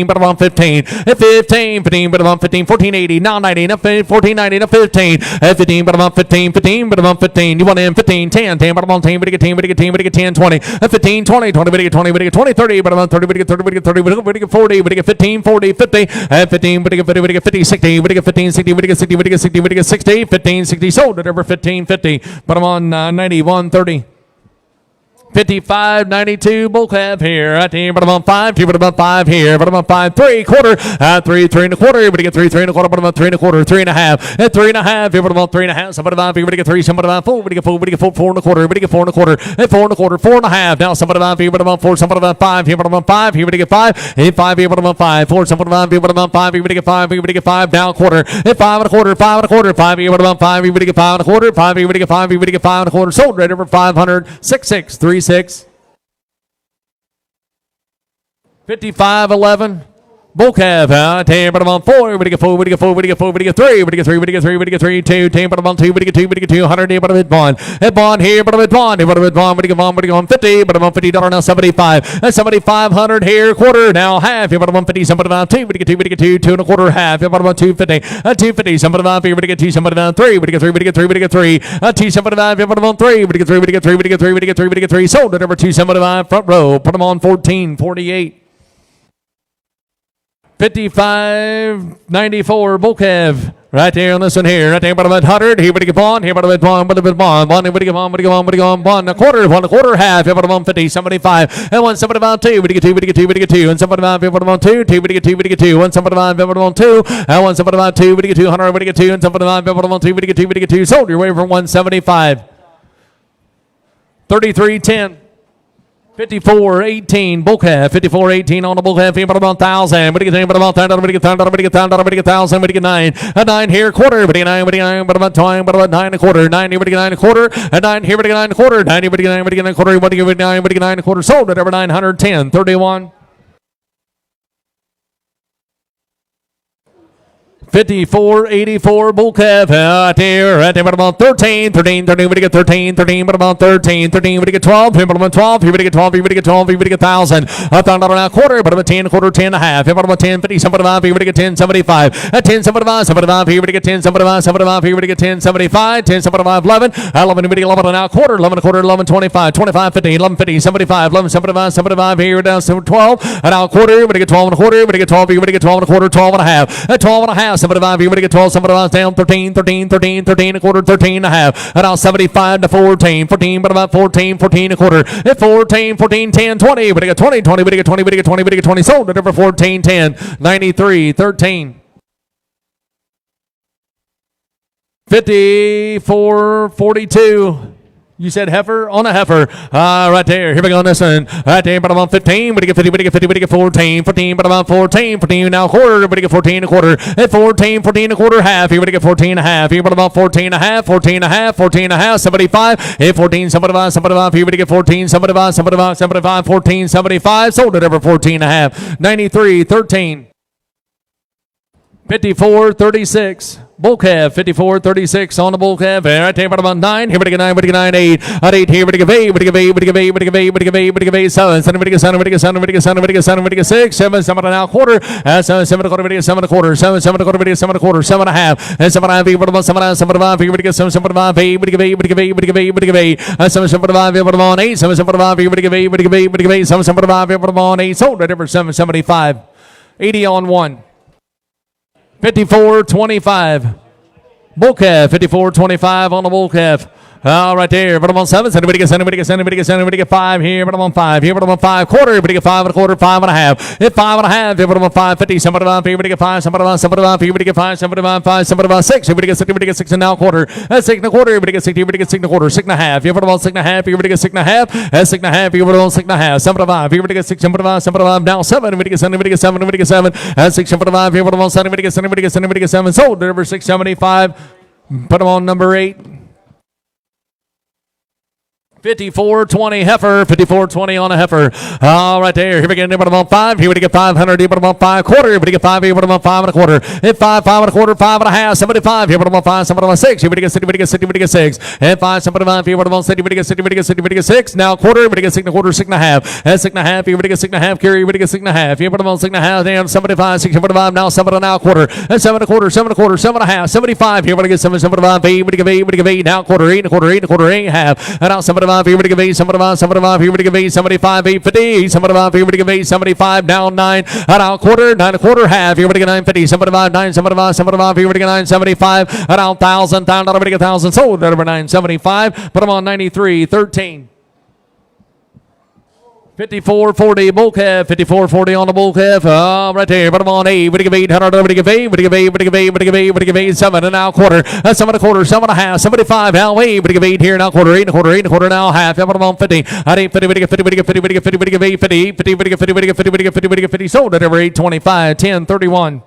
but I'm on 15, at 15, but I'm on 15, 14, 80, now 90, now 14, 90, now 15, at 15, but I'm on 15, but I'm on 15, you want in 15, 10, but I'm on 10, but I get 10, but I get 10, but I get 10, 20, at 15, 20, but I get 20, but I get 20, 30, but I'm on 30, but I get 30, but I get 30, but I get 40, but I get 15, 40, 50, at 15, but I get 50, but I get 50, 60, but I get 15, 60, but I get 60, but I get 60, but I get 60, 15, 60, sold at over 15, 50, but I'm on 91, 30. 55.92 bull calf here. Right here, but I'm on 5. Here, but I'm on 5 here. But I'm on 5. 3/4. 3, 3 1/4. Everybody get 3, 3 1/4. But I'm on 3 1/4. 3 1/2. At 3 1/2. Here, but I'm on 3 1/2. Somebody 5. Everybody get 3. Somebody 5. 4. Everybody get 4. Everybody get 4. 4 1/4. Everybody get 4 1/4. At 4 1/4. 4 1/2. Now somebody 5. Here, but I'm on 4. Somebody 5. Here, but I'm on 5. Here, everybody get 5. At 5. Here, but I'm on 5. 4. Somebody 5. Here, but I'm on 5. Everybody get 5. Everybody get 5. Down quarter. At 5 1/4. 5 1/4. 5. Here, but I'm on 5. Everybody get 5 1/4. 5. Everybody get 5. Everybody get 5 1/4. Sold right over 500. 6636. 55.11 bull calf. 10, but I'm on 4. Everybody get 4. Everybody get 4. Everybody get 4. Everybody get 3. Everybody get 3. Everybody get 3. Everybody get 3. 2. 10, but I'm on 2. Everybody get 2. Everybody get 2. 100. But I'm at bond. At bond here. But I'm at bond. But I'm at bond. Everybody get bond. Everybody get on 50. But I'm on $50 now. 75. At 7,500 here. Quarter now. Half. But I'm on 50. Somebody on 2. Everybody get 2. Everybody get 2. 2 1/4. Half. But I'm on 250. At 250. Somebody on 3. Everybody get 2. Somebody on 3. Everybody get 3. Everybody get 3. Everybody get 3. At 2 somebody on 5. But I'm on 3. Everybody get 3. Everybody get 3. Everybody get 3. Everybody get 3. Everybody get 3. Sold at over 2 somebody on front row. Put them on 14.48. 55.94 bull calf. Right there on this one here. Right there, bottom of 100. Here, but get bond. Here, bottom of bond. Bottom of bond. Bond. Here, but get bond. But get bond. But get bond. Bond. A quarter. 1 1/4. Half. Here, bottom of 50. 75. And 1 somebody about 2. But get 2. But get 2. But get 2. And somebody about 2. Bottom of 2. 2. But get 2. But get 2. 1 somebody about bottom of 2. And 1 somebody about 2. But get 200. But get 2. And somebody about bottom of 2. But get 2. But get 2. Sold your way for 175. 33.10. 54.18 bull calf. 54.18 on the bull calf. But about 1,000. But get 10. But about 1,000. But get 1,000. But get 1,000. But get 1,000. But get 9. A 9 here. Quarter. But get 9. But get 9. But about 9. But about 9 1/4. 9 here. But get 9 1/4. A 9 here. But get 9 1/4. 9 here. But get 9. But get 9 1/4. But get 9. But get 9 1/4. Sold at over 910. 31. 54.84 bull calf. Right there, but about 13, but get 13, but about 13, but get 12, but about 12, but get 12, but get 12, but get 1,000. $1,000 now quarter, but about 10, quarter, 10 and a half. But about 10, 50, 75, but get 10, 75. At 10, 75, 75, here, but get 10, 75, 75, here, but get 10, 75, 10, 75, 11, 11, 11 now quarter, 11, quarter, 11, 25, 25, 50, 11, 50, 75, 11, 75, 75, here, down to 12, and now quarter, but get 12 and a quarter, but get 12, but get 12 and a quarter, 12 and a half. At 12 and a half, 75, everybody get 12, 75 down, 13, 13, 13, 13 a quarter, 13 and a half. And now 75 to 14, 14, but about 14, 14 a quarter. At 14, 14, 10, 20, but I got 20, 20, but I got 20, but I got 20, but I got 20. Sold at over 14, 10, 93, 13. 54, 42. You said heifer on a heifer. Right there. Here we go on this one. Right there, but I'm on 15. But you get 50, but you get 50, but you get 14. 14, but I'm on 14. 14 now quarter, but you get 14 a quarter. At 14, 14 a quarter, half. Here, but you get 14 and a half. Here, but I'm on 14 and a half. 14 and a half. 14 and a half. 75. At 14, 75, 75. Here, but you get 14, 75, 75, 75. 14, 75. Sold it over 14 and a half. 93, 13. 54, 36. Bull calf, 54, 36 on the bull calf. Right there, about 9. Here, but get 9, but get 9, 8. At 8 here, but get 8, but get 8, but get 8, but get 8, but get 8, but get 8, 7, 7, but get 7, but get 7, but get 7, but get 7, but get 6, 7, 7 and a quarter. 7, 7 and a quarter, but get 7 and a quarter. 7, 7 and a quarter, but get 7 and a quarter. 7 and a half. 7 and a half, but about 7 and a half, 7 and a half. Here, but get 7, 7 and a half, 8, but get 8, but get 8, but get 8, but get 8. 7, 7 and a half, but about 8. 7, 7 and a half, here, but get 8, but get 8, but get 8. 7, 7 and a half, but about 8. Sold at over 775. 80 on 1. 54, 25. Bull calf, 54.25 on the bull calf. Right there, but I'm on 7. Anybody get 7, anybody get 7, anybody get 7, anybody get 5 here, but I'm on 5 here, but I'm on 5 quarter, everybody get 5 and a quarter, 5 and a half. Hit 5 and a half, here, but I'm on 5, 50, somebody about everybody get 5, somebody about, everybody get 5, somebody about 5, somebody about 6, everybody get 6 and now quarter. That's 6 and a quarter, everybody get 6, everybody get 6 and a quarter, 6 and a half, here, but I'm on 6 and a half, everybody get 6 and a half, that's 6 and a half, here, but I'm on 6 and a half, somebody about, everybody get 6, somebody about, now 7, everybody get 7, everybody get 7, everybody get 7, that's 6, somebody about, here, but I'm on 7, everybody get 7, everybody get 7, everybody get 7, sold, deliver 675, put them on number 8. 54.20 heifer, 54.20 on a heifer. Right there. Here we go. But I'm on 5. Here we get 500. Here, but I'm on 5 quarter. Here we get 5. Here, but I'm on 5 and a quarter. Hit 5, 5 and a quarter, 5 and a half. 75. Here, but I'm on 5. Somebody on 6. Here we get 6. Here we get 6. Here we get 6. And 5. Somebody on 5. Here, but I'm on 6. Here we get 6. Here we get 6. Here we get 6. Now quarter. Here we get 6 and a quarter, 6 and a half. And 6 and a half. Here we get 6 and a half. Here we get 6 and a half. Here, but I'm on 6 and a half. Down 75. 6. Here, but I'm now 7 and now quarter. And 7 and a quarter, 7 and a quarter, 7 and a half. 75. Here we get 7, 75. 8. We get 8. We get 8. Now quarter, 8 and a quarter, 8 and a quarter, 8 and a half. And now 75. Here we get 8. 75, here we give 8, 75, 850, 75, here we give 8, 75, down 9, and out quarter, 9 a quarter, half, here we get 950, 75, 9, 75, 75, here we get 975, and out 1,000, down, everybody get 1,000, sold at over 975, but I'm on 93, 13. 54.40 bull calf, 54.40 on the bull calf. Right there, bottom on A. Would give 800, would give 8, would give 8, would give 8, would give 8, would give 8, 7 and now quarter, 7 and a quarter, 7 and a half, 75 now 8, would give 8 here now quarter, 8 and a quarter, 8 and a quarter now half, bottom on 50, at 8, 50, would give 50, would give 50, would give 50, would give 8, 50, 50, would give 50, would give 50, would give 50, would give 50, sold at over 825, 10, 31.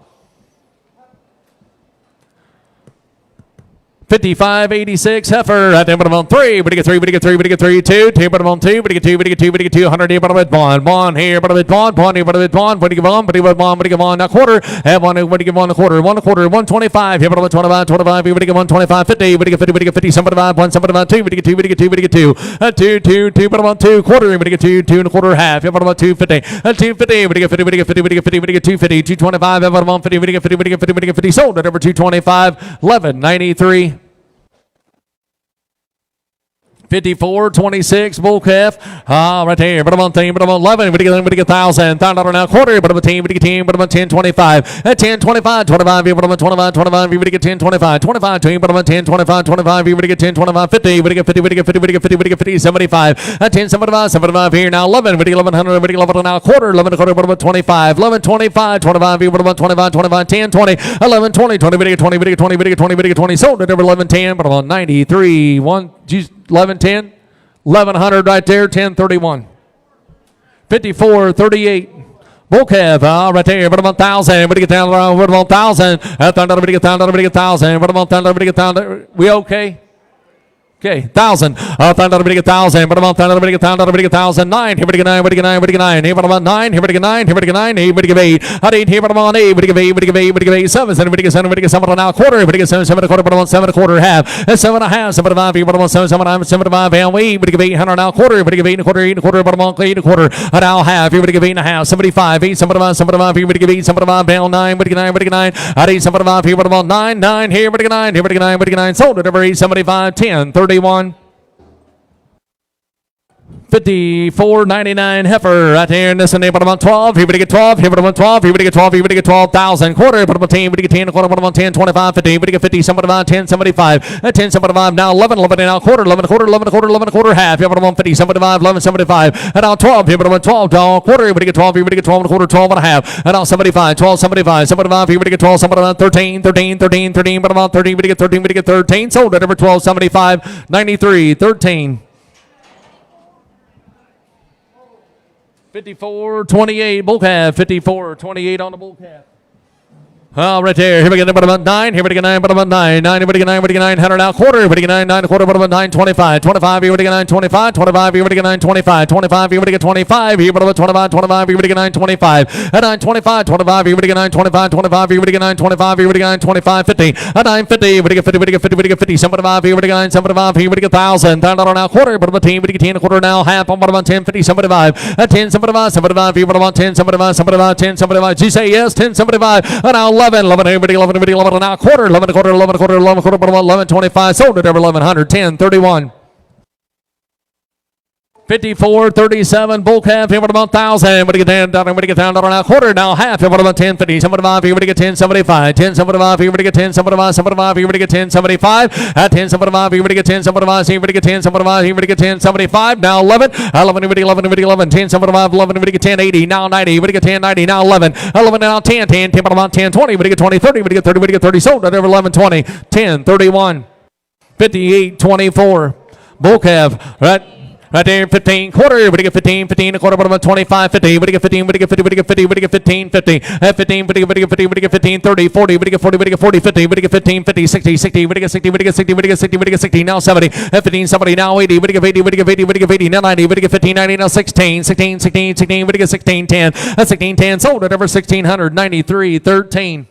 55.86 heifer at the bottom on 3. Would get 3, would get 3, would get 3, 2, 2, bottom on 2, would get 2, would get 2, would get 2, 100 here, bottom at bond here, bottom at bond here, bottom at bond, would give on, would give on, would give on a quarter, have one, would give on a quarter, 125 here, bottom at 25, 25, would give on 25, 50, would get 50, would get 50, 75, 1, 75, 2, would get 2, would get 2, would get 2, 2, bottom on 2, quarter, would get 2, 2 and a quarter, half, here, bottom on 250, 250, would get 50, would get 50, would get 50, would get 250, 225, bottom on 50, would get 50, would get 50, would get 50, sold at over 225, 11.93. 54.26 bull calf. Right there. Bottom on 10, bottom on 11. Would get 1,000. $1,000 now quarter. Bottom on 10, would get 10, bottom on 10, 25. At 10, 25, 25. Bottom on 25, 25. You would get 10, 25. 25, 20. Bottom on 10, 25, 25. You would get 10, 25, 50. Would get 50, would get 50, would get 50, would get 50, 75. At 10, 75, 75 here now 11. Would get 1,100. Would get 11 now quarter. 11 and a quarter. Bottom on 25. 11, 25, 25. You bottom on 25, 25, 10, 20. 11, 20, 20. Would get 20, would get 20, would get 20, would get 20. Sold at over 11, 10. Bottom on 93. 1, 11, 10. 1,100 right there, 10.31. 54.38. Bull calf, right there, bottom on 1,000. Would get down, bottom on 1,000. $1,000, would get 1,000, would get 1,000. Bottom on 1,000, would get 1,000. We okay? Okay, 1,000. $1,000, would get 1,000. Bottom on 1,000, would get 1,000, would get 1,000. 9, here would get 9, would get 9, would get 9. Here bottom on 9, here would get 9, here would get 9. Here would get 8. At 8, here bottom on 8, would get 8, would get 8, would get 8. 7, 7, would get 7, would get 7 now quarter. Would get 7, 7 and a quarter, bottom on 7 and a quarter half. 7 and a half, 7 and a half, here bottom on 7, 7 and 7 and 5. And 8, would get 800 now quarter. Would get 8 and a quarter, 8 and a quarter, bottom on 8 and a quarter. At now half, here would get 8 and a half. 75, 8, 7 and 5, 7 and 5. Here would get 8, 7 and 5. Down 9, would get 9, would get 9. At 8, 7 and 5, here bottom on 9, 9. Here would get 9, here would get 9, would get 9. Sold at over 875, 10.31. 54.99 heifer right there in this one. Bottom on 12. Here would get 12. Here bottom on 12. Here would get 12. Here would get 12,000. Quarter. Bottom on 10. Would get 10. Quarter. Bottom on 10. 25. 50. Would get 50. 75. 10. 75. 10. 75. Now 11. 11 now quarter. 11 quarter. 11 quarter. 11 quarter. Half. Here bottom on 50. 75. 11. 75. And now 12. Here bottom on 12. Down quarter. Here would get 12. Here would get 12 and a quarter. 12 and a half. And now 75. 12. 75. 75. Here would get 12. 75. 13. 13. 13. 13. Bottom on 13. Would get 13. Would get 13. Sold at over 12. 75. 93. 13. 54.28 bull calf. 54.28 on the bull calf. Right there. Here we get bottom on 9. Here we get 9. Bottom on 9. 9. Here we get 9. We get 900 now quarter. Here we get 9. 9 quarter. Bottom on 9. 25. 25. Here we get 9. 25. 25. Here we get 9. 25. 25. Here we get 25. Here bottom on 25. 25. Here we get 9. 25. At 9. 25. 25. Here we get 9. 25. 25. Here we get 9. 25. Here we get 9. 25. 50. At 9. 50. Here we get 50. We get 50. We get 50. 75. Here we get 9. 75. Here we get 1,000. $10 now quarter. Bottom on 10. We get 10 quarter now half. On bottom on 10. 50. 75. At 10. 75. 75. Here bottom on 10. 75. 75. 10. 75. You say yes. 10. 75. And now 11. 11. Here we get 11. 11 now quarter. 11 quarter. 11 quarter. 11 quarter. Bottom on 11. 25. Sold at over 1,100. 10.31. 54.37 bull calf. Here bottom on 1,000. Would get $10. Would get $10 now quarter. Now half. Here bottom on 10. 50. 75. Here would get 10. 75. 10. 75. Here would get 10. 75. 75. Here would get 10. 75. At 10. 75. Here would get 10. 75. Here would get 10. 75. Here would get 10. 75. Now 11. 11. Here would get 11. Here would get 11. 10. 75. 11. Would get 10. 80. Now 90. Would get 10. 90. Now 11. 11 now 10. 10. 10 bottom on 10. 20. Would get 20. 30. Would get 30. Would get 30. Sold at over 11. 20. 10.31. 58.24 bull calf. Right there, 15 quarter. Would get 15, 15 a quarter. Bottom of 25, 50. Would get 15. Would get 50. Would get 50. Would get 15, 50. At 15. Would get 50. Would get 15, 30, 40. Would get 40. Would get 40, 50. Would get 15, 50, 60, 60. Would get 60. Would get 60. Would get 60. Would get 60. Now 70. At 15, 70. Now 80. Would get 80. Would get 80. Would get 80. Now 90. Would get 15, 90. Now 16, 16, 16, 16. Would get 16, 10. At 16, 10. Sold at over 1,693, 13.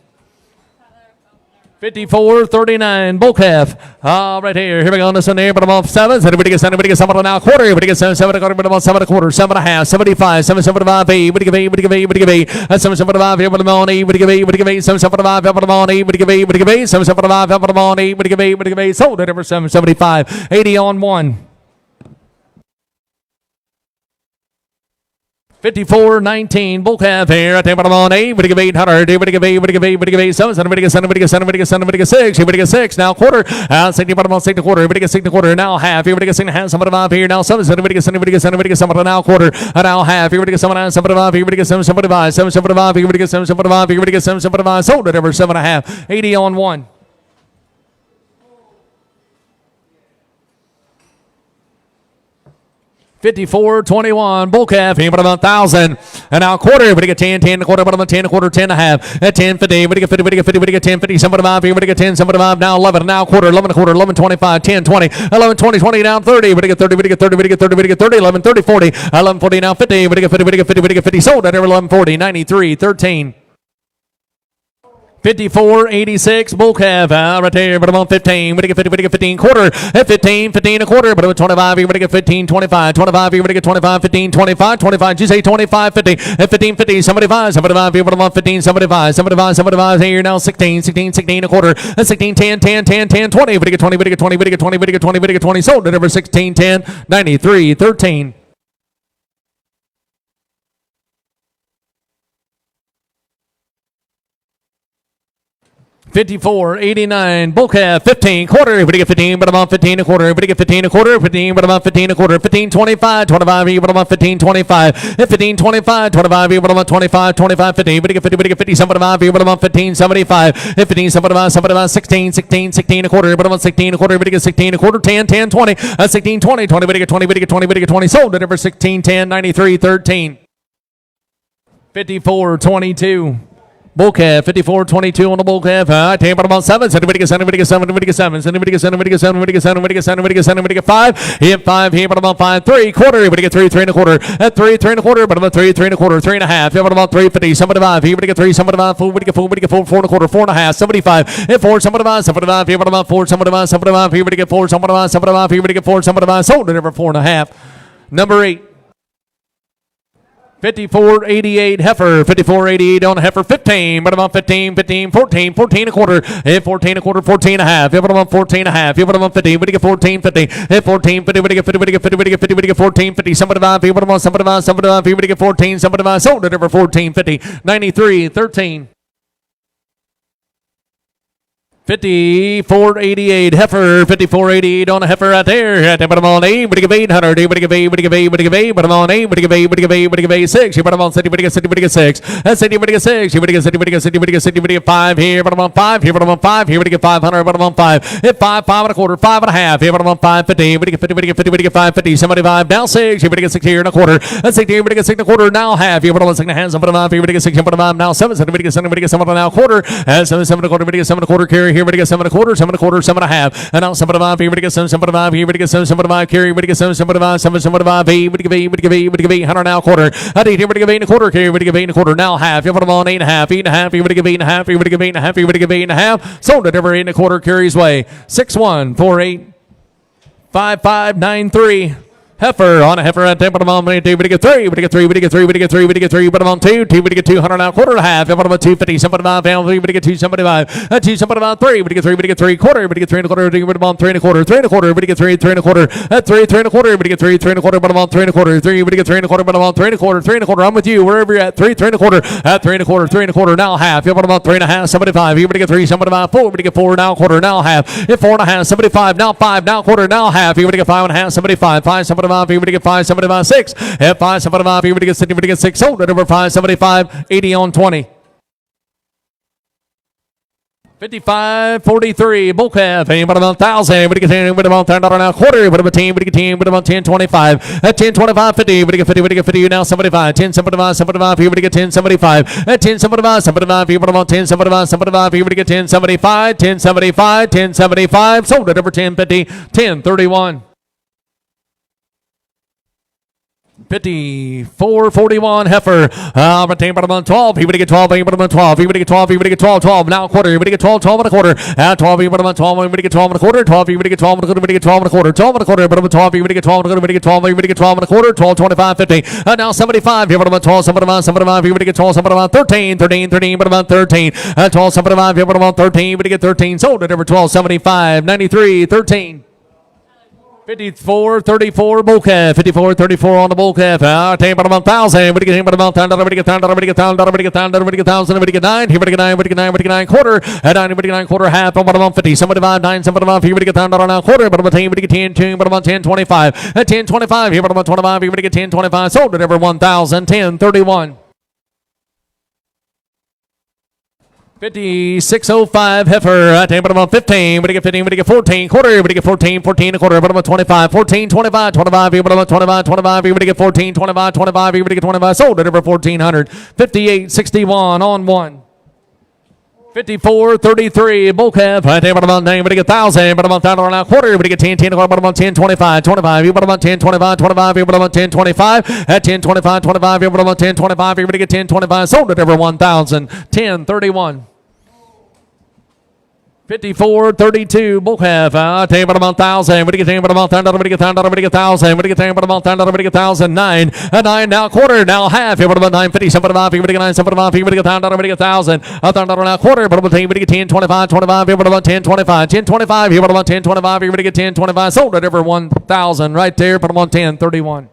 54.39 bull calf. Right here. Here we go on this one there. Bottom off 7. So everybody gets 7. Everybody gets 7 now quarter. Everybody gets 7. 7 a quarter. Bottom off 7 a quarter. 7 and a half. 75. 7. 75. 8. Would give 8. Would give 8. Would give 8. 7. 75. Here bottom on 8. Would give 8. Would give 8. 7. 75. Bottom on 8. Would give 8. Would give 8. 7. 75. Bottom on 8. Would give 8. Would give 8. Sold at over 775. 80 on 1. 54.19, bull calf here. I take bottom on 8, we give 800, we give 8, we give 8, we give 8, 7, we give 7, we give 7, we give 7, we give 6, we give 6, now quarter, 60 bottom on 6 quarter, we give 6 quarter, now half, here we give 6 half, some of the 5 here, now 7, we give 7, we give 7, we give 7, now quarter, now half, here we give 7, 7, 5, here we give 7, 7, 5, 7, 7, 5, here we give 7, 7, 5, here we give 7, 7, 5, sold it over 7.5, 80 on 1. 54.21, bull calf, he put about 1,000. And now quarter, we get 10, 10, a quarter, bottom 10, a quarter, 10 and a half. At 10, 50, we get 50, we get 50, we get 10, 50, somebody 5, here, we get 10, somebody 5, now 11, now quarter, 11 a quarter, 11, 25, 10, 20, 11, 20, 20, down 30, we get 30, we get 30, we get 30, we get 30, 11, 30, 40, 11, 40, now 50, we get 50, we get 50, we get 50, sold at 11, 40, 93, 13. 54.86, bull calf, right there, but I'm on 15, we get 50, we get 15, quarter, at 15, 15 a quarter, but I'm 25, here, we get 15, 25, 25, here, we get 25, 15, 25, 25, you say 25, 50, at 15, 50, 75, 75, here, but I'm on 15, 75, 75, 75, here, now 16, 16, 16 a quarter, at 16, 10, 10, 10, 10, 20, we get 20, we get 20, we get 20, we get 20, we get 20, sold at over 16, 10, 93, 13. 54.89, bull calf, 15, quarter, everybody get 15, but I'm on 15 a quarter, everybody get 15 a quarter, 15, but I'm on 15 a quarter, 15, 25, 25, here, but I'm on 15, 25, 15, 25, 25, here, but I'm on 25, 25, 50, everybody get 50, everybody get 50, 75, here, but I'm on 15, 75, 15, 75, 75, 16, 16, 16 a quarter, but I'm on 16 a quarter, everybody get 16 a quarter, 10, 10, 20, 16, 20, 20, everybody get 20, everybody get 20, everybody get 20, sold at over 16, 10, 93, 13. 54.22. Bull calf, 54.22 on the bull calf. I take about 7. Anybody get 7, anybody get 7, anybody get 7. Anybody get 7, anybody get 7, anybody get 7, anybody get 7, anybody get 7, anybody get 5. Hit 5, here, but about 5, 3 quarter. Everybody get 3, 3 and a quarter. At 3, 3 and a quarter, but about 3, 3 and a quarter, 3 and a half. Here, but about 3, 50. Somebody 5. Here, everybody get 3, somebody 5, 4, everybody get 4, everybody get 4, 4 and a quarter, 4 and a half. 75. Hit 4, somebody 5, somebody 5. Here, but about 4, somebody 5, somebody 5. Here, everybody get 4, somebody 5, somebody 5. Here, everybody get 4, somebody 5. Sold it over 4 and a half. Number 8. 54.88 heifer, 54.88 on heifer, 15, but I'm on 15, 15, 14, 14 a quarter, hit 14 a quarter, 14 and a half, hit but I'm on 14 and a half, hit but I'm on 50, we get 14, 50, hit 14, 50, we get 50, we get 50, we get 50, we get 14, 50, somebody 5, hit but I'm on somebody 5, somebody 5, here we get 14, somebody 5, sold it over 14, 50, 93, 13. 54.88 heifer, 54.88 on a heifer right there. But I'm on 8, but I give 800, but I give 8, but I give 8, but I give 8, but I'm on 8, but I give 8, but I give 8, but I give 8, 6. But I'm on 60, but I get 60, but I get 6. That's 60, but I get 6. But I get 60, but I get 60, but I get 60, but I get 5 here, but I'm on 5 here, but I'm on 5 here, but I get 500, but I'm on 5. Hit 5, 5 and a quarter, 5 and a half here, but I'm on 550, but I get 50, but I get 50, but I get 550. Somebody 5 down 6, but I get 6 here and a quarter. That's 60 here, but I get 6 and a quarter, now half here, but I'm on 6 and a half, somebody 5 here, but I get 6 here, but I'm now 7, but I get 7, but I get 7 now quarter. And 7, 7 and a quarter, but I get 7 and a quarter carry here, but I get 7 and a quarter. 7 and a quarter, 7 and a half, and now 7 and 5, here we get 7, 7 and 5, here we get 7, 7 and 5, carry, we get 7, 7 and 5, 7, 7 and 5, 8, we give 8, we give 8, we give 800 now quarter, I think here we give 8 and a quarter, carry, we give 8 and a quarter, now half, you put them on 8 and a half, 8 and a half, here we give 8 and a half, here we give 8 and a half, here we give 8 and a half, sold it over 8 and a quarter, carries way, 6, 1, 4, 8, 5, 5, 9, 3. Heifer on a heifer at 10, but I'm on 2, but I get 3, but I get 3, but I get 3, but I get 3, but I get 3, but I'm on 2, 2, but I get 200 now, quarter and a half, but I'm on 250, somebody 5, 3, but I get 2, somebody 5, 2, somebody 3, but I get 3, but I get 3, quarter, but I get 3 and a quarter, but I'm on 3 and a quarter, 3 and a quarter, but I get 3, 3 and a quarter, at 3, 3 and a quarter, but I get 3, 3 and a quarter, but I'm on 3 and a quarter, 3, but I get 3 and a quarter, but I'm on 3 and a quarter, 3 and a quarter, I'm with you, wherever you're at, 3, 3 and a quarter, at 3 and a quarter, 3 and a quarter, now half, but I'm on 3 and a half, somebody 5, here, but I get 3, somebody 5, 4, but I get 4, now quarter, now half, hit 4 and a half, somebody 5, now quarter, now half, here, but I get 5 and a half, somebody 5, 5, somebody 5, here, but I get 5, somebody 5, 6, at 5, somebody 5, here we get 60, we get 6, sold it over 5, 75, 80 on 20. 55.43, bull calf, but about 1,000, but get 10, but about $10 now, quarter, but about 10, but get 10, but about 10, 25, at 10, 25, 50, but get 50, but get 50, now 75, 10, 75, 75, here we get 10, 75, at 10, 75, 75, here but about 10, 75, 75, here we get 10, 75, 10, 75, 10, 75, sold it over 10, 50, 10, 31. 54.41 heifer. But 10, but I'm on 12. He would get 12. He would get 12. He would get 12. He would get 12. 12 now quarter. He would get 12. 12 and a quarter. 12. He would get 12. He would get 12 and a quarter. 12. He would get 12 and a quarter. He would get 12 and a quarter. 12 and a quarter. But I'm 12. He would get 12 and a quarter. He would get 12. He would get 12 and a quarter. 12. 25. 50. Now 75. He would have 12. 75. 75. He would get 12. 75. 13. 13. 13. But about 13. 12. 75. He would have 13. He would get 13. Sold it over 12. 75. 93. 13. 54.34 bull calf. 54.34 on the bull calf. Tame about 1,000. Everybody get about 10. Everybody get 10. Everybody get 10. Everybody get 10. Everybody get 1,000. Everybody get 9. Everybody get 9. Everybody get 9. Everybody get 9 quarter. At 9. Everybody get 9 quarter half. About 150. Somebody divide 9. Somebody divide. Everybody get 10. Now quarter. But about 10. Everybody get 10. 2. But about 10. 25. At 10. 25. Here. But about 25. Everybody get 10. 25. Sold at every 1,000. 10. 31. 56.05 heifer. I take about 15. But get 15. But get 14. Quarter. But get 14. 14 a quarter. But about 25. 14. 25. 25. But about 25. 25. But get 14. 25. 25. But get 25. Sold at over 1,400. 58.61 on one. 54.33 bull calf. I take about 9. But get 1,000. But about 1,000 now quarter. But get 10. 10 but about 10. 25. 25. But about 10. 25. 25. But about 10. 25. At 10. 25. 25. But about 10. 25. But get 10. 25. Sold at over 1,000. 10.31. 54.32 bull calf. I take about 1,000. But get 10. But about 10. But get 10. But get 1,000. But get 10. But about 10. But get 1,000. 9. At 9 now quarter. Now half. But about 950. Somebody about 9. But get 9. Somebody about 9. But get 10. But get 1,000. A $1,000 now quarter. But about 10. But get 10. 25. 25. But about 10. 25. 10. 25. But about 10. 25. But get 10. 25. Sold at over 1,000 right there. Put them on 10.31.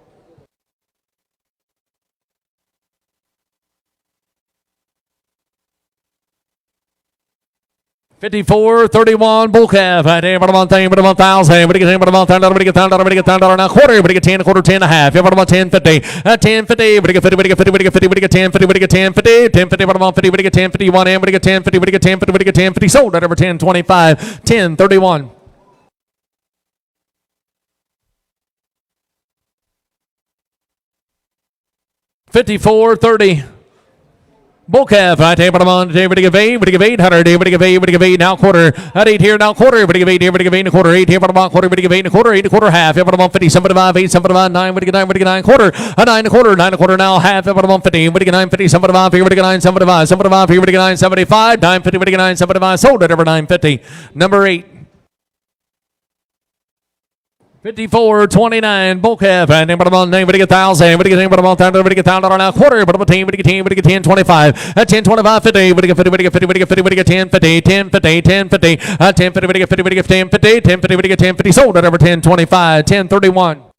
54.31 bull calf. I take about 1,000. But about 1,000. But get 10. But about 10. But get 10. But get 10 now quarter. But get 10. Quarter 10 and a half. But about 10.50. At 10.50. But get 50. But get 50. But get 50. But get 10.50. But get 10.50. 10.50. But about 50. But get 10.50. 1 But get 10.50. But get 10.50. But get 10.50. Sold at over 10.25. 10.31. 54.30 bull calf. I take about on David to give 8. But give 800. David to give 8. But give 8 now quarter. At 8 here now quarter. But give 8 here. But give 8 and a quarter. 8 here. But about quarter. But give 8 and a quarter. 8 and a quarter half. But about 50. Somebody about 8. Somebody about 9. But give 9. But give 9 quarter. A 9 and a quarter. 9 and a quarter now half. But about 50. But give 950. Somebody about here. But give 9. Somebody about. Somebody about here. But give 975. 950. But give 9. Somebody about. Sold at over 950. Number 8. 54.29 bull calf. And but about 9. But get 1,000. But get 10. But about 10. But get 1,000 now quarter. But about 10. But get 10. But get 10. 25. At 10. 25. 50. But get 50. But get 50. But get 50. But get 10. 50. 10. 50. 10. 50. At 10. 50. But get 50. But get 10. 50. 10. 50. But get 10. 50. Sold at over 10.25. 10.31.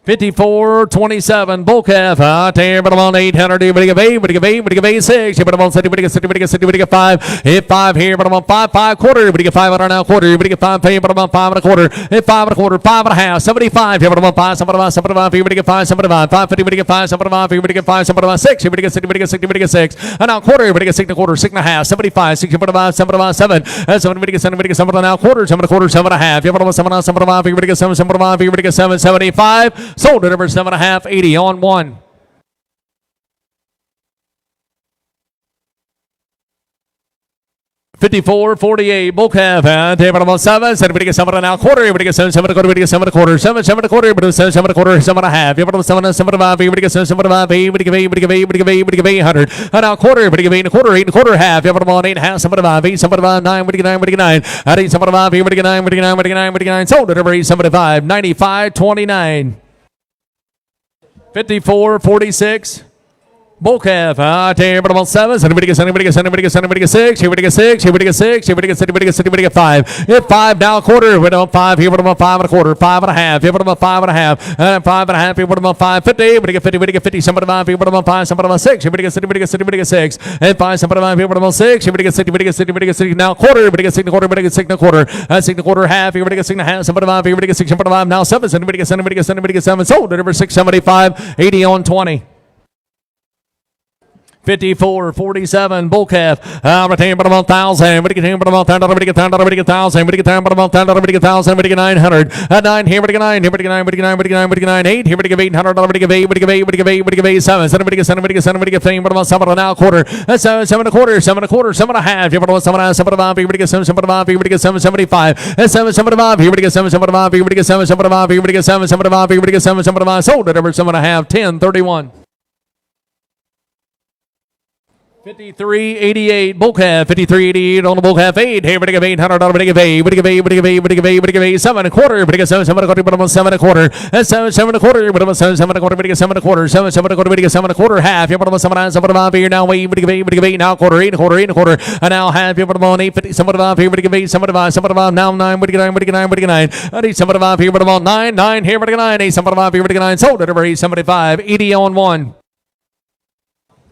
54.27 bull calf. I take about 800. But give 8. But give 8. But give 8 6. But about 60. But get 60. But get 60. But get 5. Hit 5 here. But about 5 5 quarter. But get 500 now quarter. But get 5 pay. But about 5 and a quarter. Hit 5 and a quarter. 5 and a half. 75. But about 5. Somebody about 75. But get 5. Somebody about 550. But get 5. Somebody about but get 5. Somebody about 6. But get 60. But get 60. But get 6. And now quarter. But get 6 and a quarter. 6 and a half. 75. 6. But about 7. About 7. And 7. But get 7. But get 7 now quarter. 7 and a quarter. 7 and a half. But about 7. Somebody about but get 7. Somebody about but get 7. 75. Sold at over 7 and a half. 80 on one. 54.48 bull calf. And take about 7. Somebody get 7 now quarter. Everybody get 7. 7 and a quarter. Everybody get 7 and a quarter. 7. 7 and a quarter. But 7. 7 and a quarter. 7 and a half. Everybody get 7. 7 and a half. Everybody get 7. 7 and a half. Everybody give 8. Everybody give 8. Everybody give 8. Everybody give 800. And now quarter. Everybody give 8 and a quarter. 8 and a quarter half. Everybody get 8 and a half. 7 and a half. 8. 7 and a half. 9. Everybody get 9. Everybody get 9. At 8. 7 and a half. Everybody get 9. Everybody get 9. Everybody get 9. Everybody get 9. Everybody get 9. Sold at over 875. 95.29. 54.46. Bull calf. I take about 7. Anybody get 7. Anybody get 7. Anybody get 7. Anybody get 6. Everybody get 6. Everybody get 6. Everybody get 6. Everybody get 6. Everybody get 5. Hit 5 now quarter. Hit about 5. Here about 5 and a quarter. 5 and a half. Hit about 5 and a half. And 5 and a half. Here about 5. 50. Everybody get 50. Everybody get 50. Somebody about 5. Here about 5. Somebody about 6. Everybody get 6. Everybody get 6. Everybody get 6. And 5. Somebody about here about 6. Everybody get 6. Everybody get 6. Everybody get 6. Now quarter. Everybody get 6 and a quarter. Everybody get 6 and a quarter. 6 and a quarter half. Everybody get 6 and a half. Somebody about everybody get 6. Somebody about now 7. Anybody get 7. Anybody get 7. Anybody get 7. Sold at over 675. 80 on 20. 54.47 bull calf. Retain but about 1,000. Everybody get 10. But about 10. Everybody get 10. Everybody get 1,000. Everybody get 10. But about 10. Everybody get 1,000. Everybody get 900. At 9 here. Everybody get 9. Everybody get 9. Everybody get 9. Everybody get 9. Everybody get 9. 8. Everybody get 800. Everybody get 8. Everybody get 8. Everybody get 8. Everybody get 8. 7. Everybody get 7. Everybody get 7. Everybody get 7. Everybody get 10. But about 7 now quarter. 7. 7 and a quarter. 7 and a quarter. 7 and a half. Everybody get 7 and a half. 7 and a half. Everybody get 7. 7 and a half. Everybody get 7. 75. 7. 7 and a half. Everybody get 7. 7 and a half. Everybody get 7. 7 and a half. Everybody get 7. 7 and a half. Everybody get 7. 7 and a half. Sold at over 7 and a half. 10.31. 53.88 bull calf, 53.88 on the bull calf, 8. Here, big of 800, big of 8, big of 8, big of 8, big of 8, big of 8, 7 1/4, big of 7, 7 1/4, but 7 1/4, that's 7, 7 1/4, but 7, 7 1/4, big of 7 1/4, 7, 7 1/4, big of 7 1/4, half, you're but 7, 7 5 here now, 8, big of 8, big of 8, now quarter, 8 1/4, 8 1/4, and now half, you're but 8, 50, 7 5 here, big of 8, 7 5, 7 5, now 9, big of 9, big of 9, big of 9, 8, 7 5 here, but 9, 9 here, big of 9, 8, 7 5 here, big of 9, sold it over 8, 75, 80 on 1.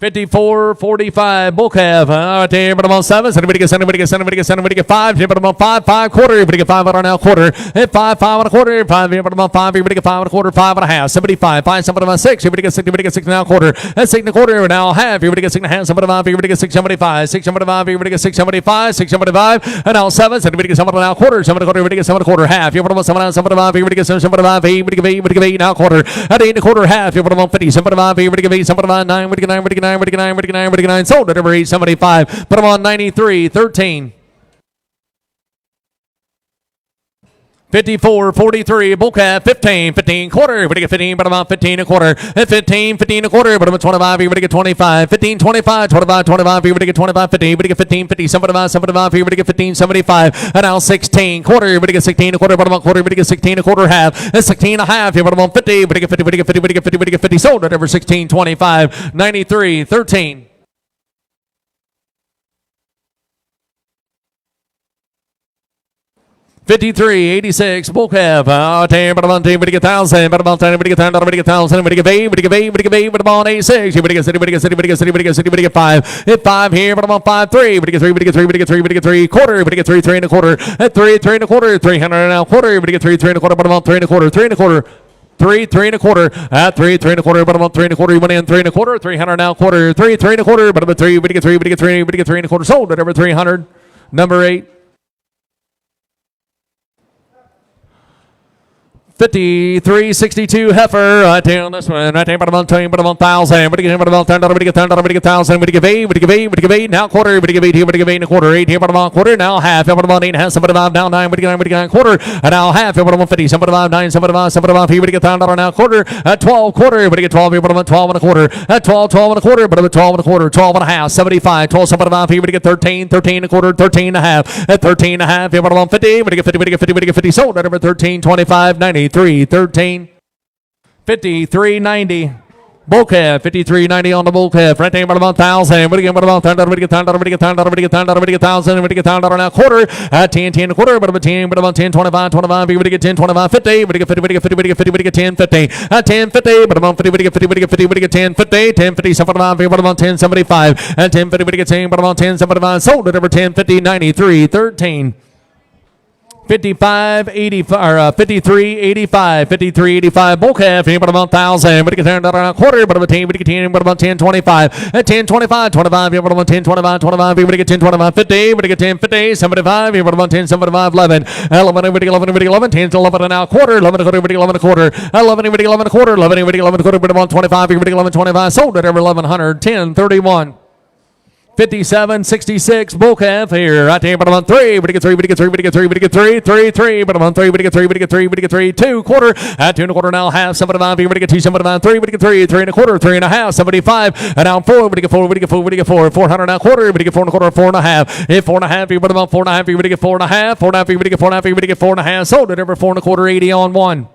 54.45 bull calf. Here, but about 7. Somebody get 5. Here, but about 5, 5 quarter. Everybody get 5 on now quarter. 5, 5 and a quarter. 5 here, but about 5. Everybody get 5 and a quarter. 5 and a half. 75. 5, somebody about 6. Everybody get 6. Everybody get 6 now quarter. That's 6 and a quarter now half. Everybody get 6 and a half. Somebody 5. Everybody get 675. 675. Everybody get 675. 675. And now 7. Somebody get 7 now quarter. 7 and a quarter. Everybody get 7 and a quarter half. Here, but about 7 7 5. Everybody get 775. 8. Everybody get 8 now quarter. At 8 and a quarter half. Here, but about 50. 75. Everybody get 8. 75. 9. Everybody get 9. 9, sold at over 875. Put them on 93.13. 54.43 bull calf, 15 quarter. Everybody get 15, but about 15 a quarter. 15 a quarter, but about 25. Everybody get 25. 15, 25, 25, 25. Everybody get 25, 50. Everybody get 15, 50. 75, 75. Everybody get 15, 75. And now 16 quarter. Everybody get 16 a quarter, but about quarter. Everybody get 16 a quarter half. 16 and a half. Everybody about 50. Everybody get 50. Everybody get 50. Everybody get 50. Everybody get 50. Sold at over 16.25. 93.13. 53.86 bull calf. 10, but about 10, but get 1,000, but about 10, but get 10, but get 1,000, but get 8, but get 8, but get 8, but about 86. But get 6, but get 5. Hit 5 here, but about 5, 3, but get 3, but get 3, but get 3, but get 3 quarter, but get 3, 3 and a quarter. At 3, 3 and a quarter, 300 and a quarter, but get 3, 3 and a quarter, but about 3 and a quarter, 3 and a quarter. 3, 3 and a quarter. At 3, 3 and a quarter, but about 3 and a quarter. You went in 3 and a quarter, 300 now quarter. 3, 3 and a quarter, but about 3, but get 3, but get 3, but get 3 and a quarter. Sold at over 300. Number 8. 53.62 heifer. Right down this one. Right there, but about 10, but about 1,000. But get 10, but get 10, but get 1,000. But get 8, but get 8, but get 8. Now quarter, but get 8 here, but get 8 and a quarter. 8 here, but about quarter. Now half, but about 8 and a half. 75 now 9, but get 9, but get 9 quarter. And now half, but about 50. 75 9, 75 75 here, but get 1,000 now quarter. At 12 quarter, but get 12 here, but about 12 and a quarter. At 12 12 and a quarter, but about 12 and a quarter. 12 and a half. 75 12 75 here, but get 13 13 and a quarter. 13 and a half. At 13 and a half here, but about 50. But get 50, but get 50, but get 50. Sold at over 13.25. 93.13. 53.90 bull calf, 53.90 on the bull calf. Right there, but about 1,000. But again, but about 10, but get 10, but get 10, but get 10, but get 1,000. But get 10 now quarter. At 10 10 a quarter, but about 10, but about 10 25 25. But get 10 25 50. But get 50, but get 50, but get 50, but get 10 50. At 10 50, but about 50, but get 50, but get 50, but get 10 50. 10 50 75. But about 10 75. At 10 50, but get 10, but about 10 75. Sold at over 10 50 93 13. 55.85 or 53.85, 53.85 bull calf. But about 1,000. But get 10 a quarter. But about 10. But get 10. But about 10 25. At 10 25 25. But about 10 25 25. But get 10 25 50. But get 10 50 75. But about 10 75 11. 11 11 10 11 and a quarter. 11 a quarter. 11 a quarter. 11 11 a quarter. 11 11 a quarter. But about 25. 11 25. Sold at over 1,100. 10 31. 57.66 bull calf here. Right there, but I'm on 3. But get 3, but get 3, but get 3, but get 3, 3, 3. But I'm on 3, but get 3, but get 3, but get 3, 2 quarter. At 2 and a quarter now half. 75. But get 2, 75, 3, but get 3, 3 and a quarter, 3 and a half. 75. And now 4. But get 4, but get 4, but get 4. 400 now quarter. But get 4 and a quarter, 4 and a half. Hit 4 and a half. But I'm on 4 and a half. But get 4 and a half. 4 and a half. But get 4 and a half. But get 4 and a half. Sold it over 4 and a quarter, 80 on 1.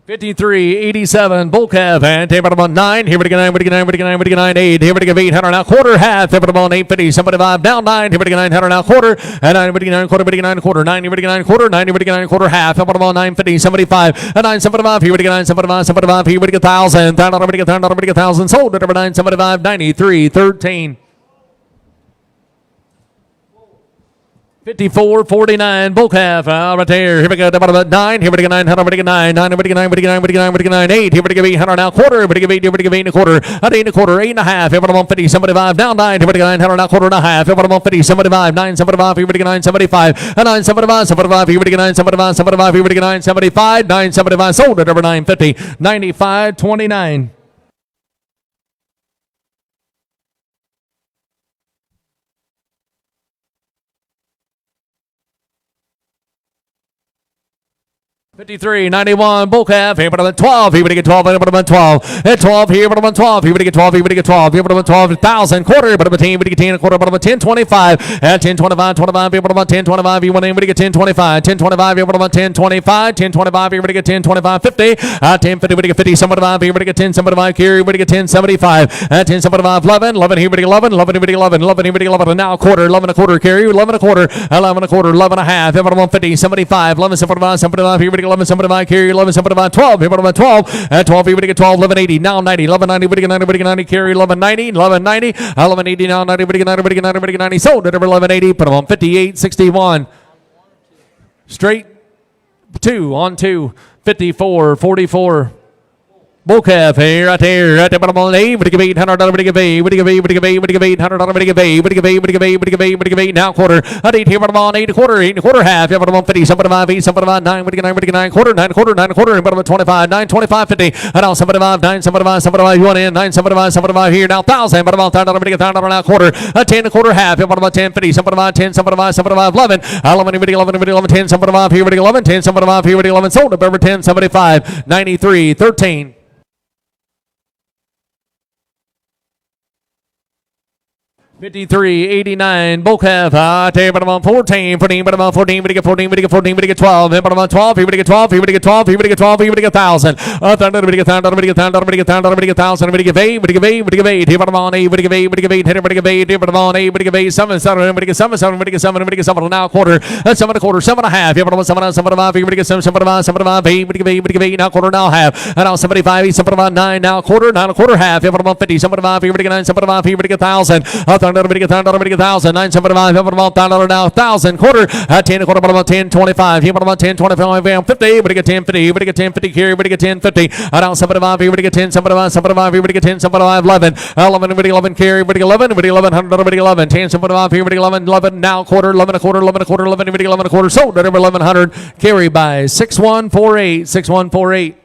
53.87 bull calf. And take about 9. Here we go 9. Here we go 9. Here we go 9. Here we go 9. 8. Here we go 800 now quarter half. Here we go 850. 75 down 9. Here we go 900 now quarter. And 9. Here we go 9 quarter. Here we go 9 quarter. 9. Here we go 9 quarter. 9. Here we go 9 quarter half. Here we go 950. 75. And 975. Here we go 975. 75. Here we go 1,000. 1,000. Here we go 1,000. Here we go 1,000. Sold at over 975. 93.13. 54.49 bull calf. Right there. Here we go. About 9. Here we go 900. Here we go 9. 9. Here we go 9. Here we go 9. Here we go 9. Here we go 9. 8. Here we go 800 now quarter. Here we go 8. Here we go 8 and a quarter. At 8 and a quarter. 8 and a half. Here we go 50. 75 down 9. Here we go 900 now quarter and a half. Here we go 50. 75. 975. Here we go 975. And 975. 75. Here we go 975. 75. Here we go 975. 975. Sold at over 950. 95.29. 53, 91, bull calf, here, but I'm 12, here, but I get 12, here, but I'm 12, at 12, here, but I'm 12, here, but I get 12, here, but I get 12, here, but I'm 12, 1,000, quarter, but I'm 10, but I get 10, a quarter, but I'm 10, 25, at 10, 25, 25, here, but I'm 10, 25, you want to get 10, 25, 10, 25, here, but I'm 10, 25, 10, 25, here, but I get 10, 25, 50, at 10, 50, but I get 50, 75, here, but I get 10, 75, here, but I get 10, 75, at 10, 75, 11, 11, here, but I get 11, 11, here, but I get 11, 11, here, but I get 11, and now quarter, 11 a quarter, carry, 11 a quarter, 11 a quarter, 11 a half, here, but I'm 50, 75, 11, 75, 75, here, but I get 11, 75, carry, 11, 75, 12, here, but I'm 12, at 12, here, but I get 12, 11, 80, now 90, 11, 90, but I get 90, but I get 90, carry, 11, 90, 11, 90, 11, 80, now 90, but I get 90, but I get 90, but I get 90, sold at 11, 80, put them on 58, 61, straight, 2, on 2, 54, 44, bull calf here, right there, right there, bottom on the would give $800, would give $800, would give $800, would give $800, would give $800, would give $800, would give $800, would give $800, would give $800, would give $800, now quarter, at 8 here, bottom on 8 quarter, 8 quarter half, yeah, bottom on 50, somebody 5, 8, somebody 5, 9, would give 9, would give 9 quarter, 9 quarter, 9 quarter, and bottom on 25, 9, 25, 50, and now somebody 5, 9, somebody 5, somebody 5, you want in, 9, somebody 5 here, now 1,000, bottom on $1,000, would give $1,000, now quarter, 10 a quarter half, yeah, bottom on 10, 50, somebody 5, 10, somebody 5, somebody 5, 11, 11, would give 11, would give 11, 10, somebody 5 here, would give 11, 10, somebody 5 here, would give 11, sold up over 10, 75, 93, 13. 53, 89, bull calf, but I'm on 14, 14, but I'm on 14, but I get 14, but I get 14, but I get 12, but I'm on 12, he would get 12, he would get 12, he would get 12, he would get 1,000, thunder, would get 1,000, would get 1,000, would get 1,000, would get 1,000, would get 8, would get 8, would get 8, here, but I'm on 8, would get 8, would get 8, here, but I get 8, here, but I'm on 8, would get 8, 7, 7, would get 7, 7, would get 7, would get 7, now quarter, 7 a quarter, 7 and a half, here, but I'm on 7, 7, 5, here, would get 7, 7, 5, 7, 5, 8, would get 8, would get 8, now quarter, now half, and now 75, 7, 9, now quarter, 9 a quarter half, here, but I'm on 50, 7, 5, here, would get 9, 7, 5, here, would get 1,000, thunder, would get 1,000, 1,000, 975, here, about $1,000 now, 1,000, quarter, 10 a quarter, about 10, 25, here, about 10, 25, 50, but I get 10, 50, here, but I get 10, 50, carry, but I get 10, 50, now 75, here, but I get 10, 75, 75, here, but I get 10, 75, 11, 11, but 11, carry, but 11, but 11, 100, but 11, 10, 75, here, but 11, 11, now quarter, 11 a quarter, 11 a quarter, 11, but 11 a quarter, sold at 1100, carry by 6148, 6148.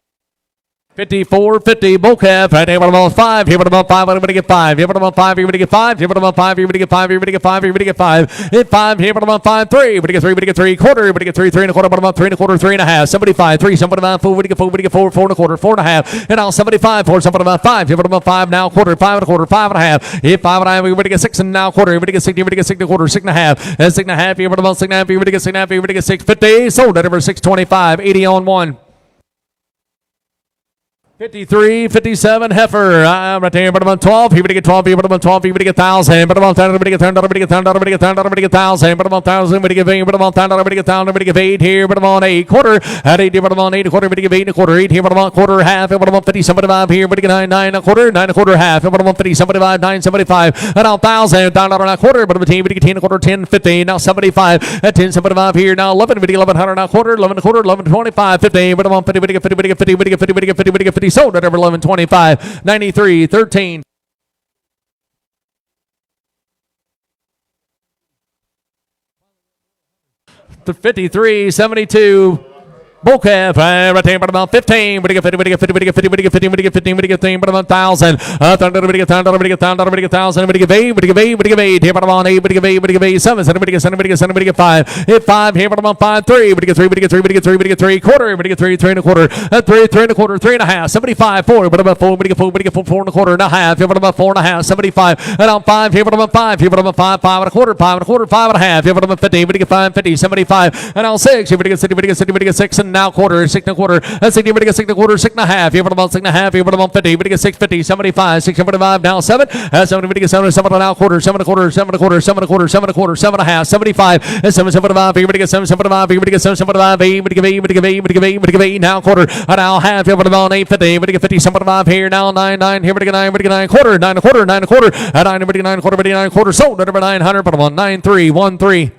54, 50, bull calf, right here, but about 5, here, but about 5, everybody get 5, here, but about 5, everybody get 5, here, but about 5, everybody get 5, everybody get 5, everybody get 5, hit 5, here, but about 5, 3, everybody get 3, everybody get 3, quarter, everybody get 3, 3 and a quarter, but about 3 and a quarter, 3 and a half, 75, 3, somebody about 4, everybody get 4, everybody get 4, 4 and a quarter, 4 and a half, and now 75, 4, somebody about 5, here, but about 5, now quarter, 5 and a quarter, 5 and a half, hit 5 and a half, everybody get 6, and now quarter, everybody get 6, everybody get 6 and a quarter, 6 and a half, and 6 and a half, here, but about 6 and a half, everybody get 6 and a half, everybody get 6, 50, sold at over 625, 80 on 1. 53, 57, heifer, right there, but about 12, here, but get 12, here, but about 12, here, but get 1,000, but about 1,000, but get 1,000, but get 1,000, but get 1,000, but get 1,000, but about 1,000, but get 8, but about 1,000, but get 1,000, but get 8, here, but about 8, quarter, at 8, but about 8, a quarter, but get 8 and a quarter, 8, here, but about quarter, half, but about 50, 75, here, but get 9, 9, a quarter, 9 a quarter, half, but about 50, 75, 9, 75, and now 1,000, down a quarter, but about 10, but get 10 a quarter, 10, 50, now 75, at 10, 75, here, now 11, but get 1,100, now quarter, 11 a quarter, 11, 25, 50, but about 50, but get 50, but get 50, but get 50, but get 50, but get 50, sold at over 11, 25, 93, 13. 53, 72. Bull calf, right there, but about 15, but get 50, but get 50, but get 50, but get 50, but get 15, but get 15, but about 1,000, thunder, but get 1,000, but get 1,000, but get 1,000, but get 8, but get 8, but get 8, here, but about 8, but get 8, but get 8, 7, 7, but get 7, but get 7, but get 5, hit 5, here, but about 5, 3, but get 3, but get 3, but get 3, but get 3, quarter, but get 3, 3 and a quarter, 3, 3 and a quarter, 3 and a half, 75, 4, but about 4, but get 4, but get 4, 4 and a quarter, and a half, here, but about 4 and a half, 75, and out 5, here, but about 5, here, but about 5, 5 and a quarter, 5 and a quarter, 5 and a half, here, but about 50, but get 5, 50, 75, and out 6, here, but get 60, but get 60, but get 6, and now quarter, 6 and a quarter, 60, but get 6 and a quarter, 6 and a half, here, but about 6 and a half, here, but about 50, but get 6, 50, 75, 6, 75, now 7, 7, but get 7, 7 and a quarter, 7 and a quarter, 7 and a quarter, 7 and a quarter, 7 and a quarter, 7 and a half, 75, and 7, 75, here, but get 7, 75, here, but get 7, 75, 8, but get 8, but get 8, but get 8, but get 8, now quarter, and now half, here, but about 8, 50, but get 50, 75, here, now 9, 9, here, but get 9, but get 9, quarter, 9 and a quarter, 9 and a quarter, and 9, but get 9 quarter, but get 9 quarter, sold at over 900, but about 9, 3, 1, 3.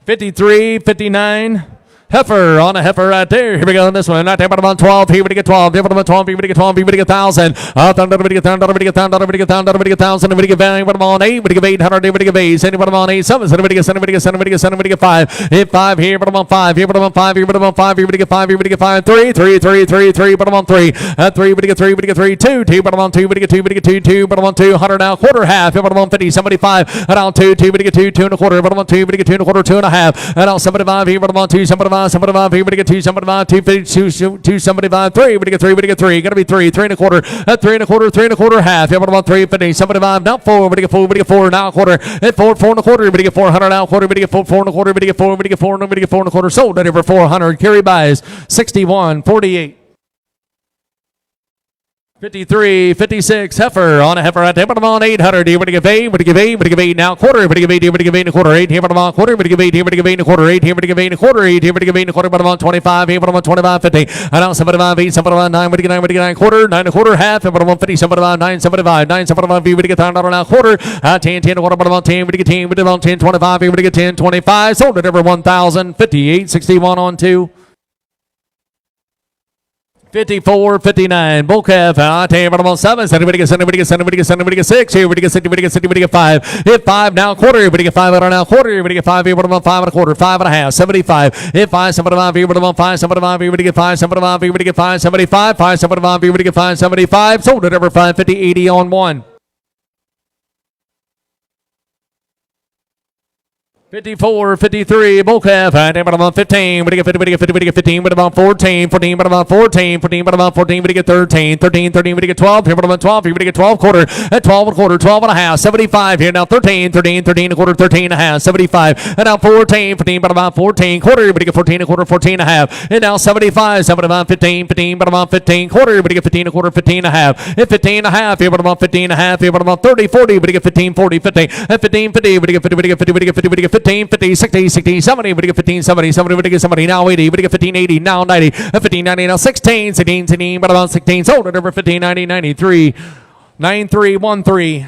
53, 59. Heifer on a heifer right there. Here we go on this one. Right there, bottom on 12. Here we get 12. Here bottom on 12. Here we get 12. Here we get 1,000. Thunder, we get 1,000. We get 1,000. We get 1,000. We get 1,000. We get 1,000. Bottom on 8. We get 800. We get 8. Send bottom on 8. 7. We get 7. We get 7. We get 7. We get 5. Hit 5 here. Bottom on 5. Here bottom on 5. Here bottom on 5. Here we get 5. Here we get 5. 3. 3. 3. 3. 3. Bottom on 3. 3. We get 3. We get 3. 2. 2. Bottom on 2. We get 2. We get 2. 2. Bottom on 2. 100 now. Quarter half. Here bottom on 50. 75. And out 2. 2. We get 2. 2 and a quarter. Bottom on 2. We get 2 and a quarter. 2 and a half. And out 75. Here bottom on 2. 75. 75, here we get 275, 250, 275, 3, we get 3, we get 3, gotta be 3, 3 and a quarter, 3 and a quarter, 3 and a quarter, half, here about 350, 75, now 4, we get 4, we get 4, now a quarter, at 4, 4 and a quarter, we get 400, now a quarter, we get 4, 4 and a quarter, we get 4, we get 4, we get 4 and a quarter, sold at over 400, carry buys, 61, 48. 53, 56, heifer on a heifer at the bottom on 800. Here, we give 8, we give 8, we give 8 now quarter, we give 8, here, we give 8 and a quarter, 8 here, bottom on quarter, we give 8, here, we give 8 and a quarter, 8 here, we give 8 and a quarter, 8 here, we give 8 and a quarter, bottom on 25, here, bottom on 25, 50. And now 75, 8, 75, 9, we give 9, we give 9 quarter, 9 and a quarter, half, and bottom on 50, 75, 9, 75, 9, 75, we give $10 now quarter, 10, 10 and a quarter, bottom on 10, we give 10, we give on 10, 25, here, we give 10, 25, sold at over 1,000, 58, 61 on 2. 54, 59, bull calf, I tell you about about 7, anybody get 6, here, we get 6, we get 5, hit 5, now quarter, we get 5, now quarter, we get 5, here, about 5 and a quarter, 5 and a half, 75, hit 5, 75, here, about 5, 75, here, we get 5, 75, here, we get 5, 75, 5, 75, here, we get 5, 75, sold at over 550, 80 on 1. 54, 53, bull calf, and about 15, we get 50, we get 50, we get 15, but about 14, 14, but about 14, 14, but about 14, we get 13, 13, 13, we get 12, here, but about 12, here, we get 12 quarter, at 12 and a quarter, 12 and a half, 75, here, now 13, 13, 13 and a quarter, 13 and a half, 75, and now 14, 15, but about 14, quarter, we get 14 and a quarter, 14 and a half, and now 75, 75, 15, 15, but about 15, quarter, we get 15 and a quarter, 15 and a half, and 15 and a half, here, but about 15 and a half, here, but about 30, 40, we get 15, 40, 50, and 15, 50, we get 50, we get 50, we get 50, we get 50, 50, 60, 60, 70, we get 15, 70, 70, we get 70, now 80, we get 15, 80, now 90, 15, 90, now 16, 16, 16, but about 16, sold at over 15, 90, 93, 93, 13.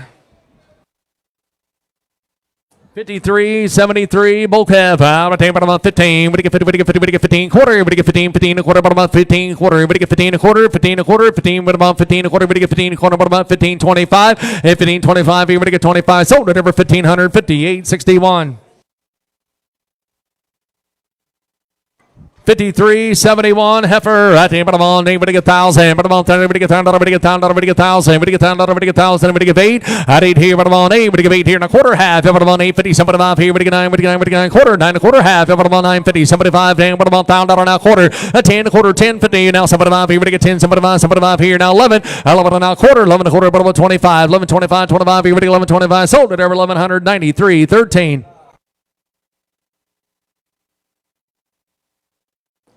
53, 73, bull calf, about 15, we get 50, we get 50, we get 15, quarter, we get 15, 15, a quarter, about 15, quarter, we get 15, a quarter, 15, a quarter, 15, but about 15, a quarter, we get 15, a quarter, about 15, 25, 15, 25, we get 25, sold at over 1,500, 58, 61. 53, 71, heifer, at the bottom on, we get 1,000, bottom on 30, we get 1,000, we get 1,000, we get 1,000, we get 1,000, we get 1,000, we get 8, at 8 here, bottom on 8, we get 8 here and a quarter, half, bottom on 850, 75 here, we get 9, we get 9, we get 9, quarter, 9 and a quarter, half, bottom on 950, 75, down, bottom on $1,000 now quarter, at 10 and a quarter, 10, 50, now 75 here, we get 10, 75, 75 here, now 11, 11 now quarter, 11 and a quarter, bottom on 25, 11, 25, 25 here, we get 11, 25, sold at over 1,193, 13.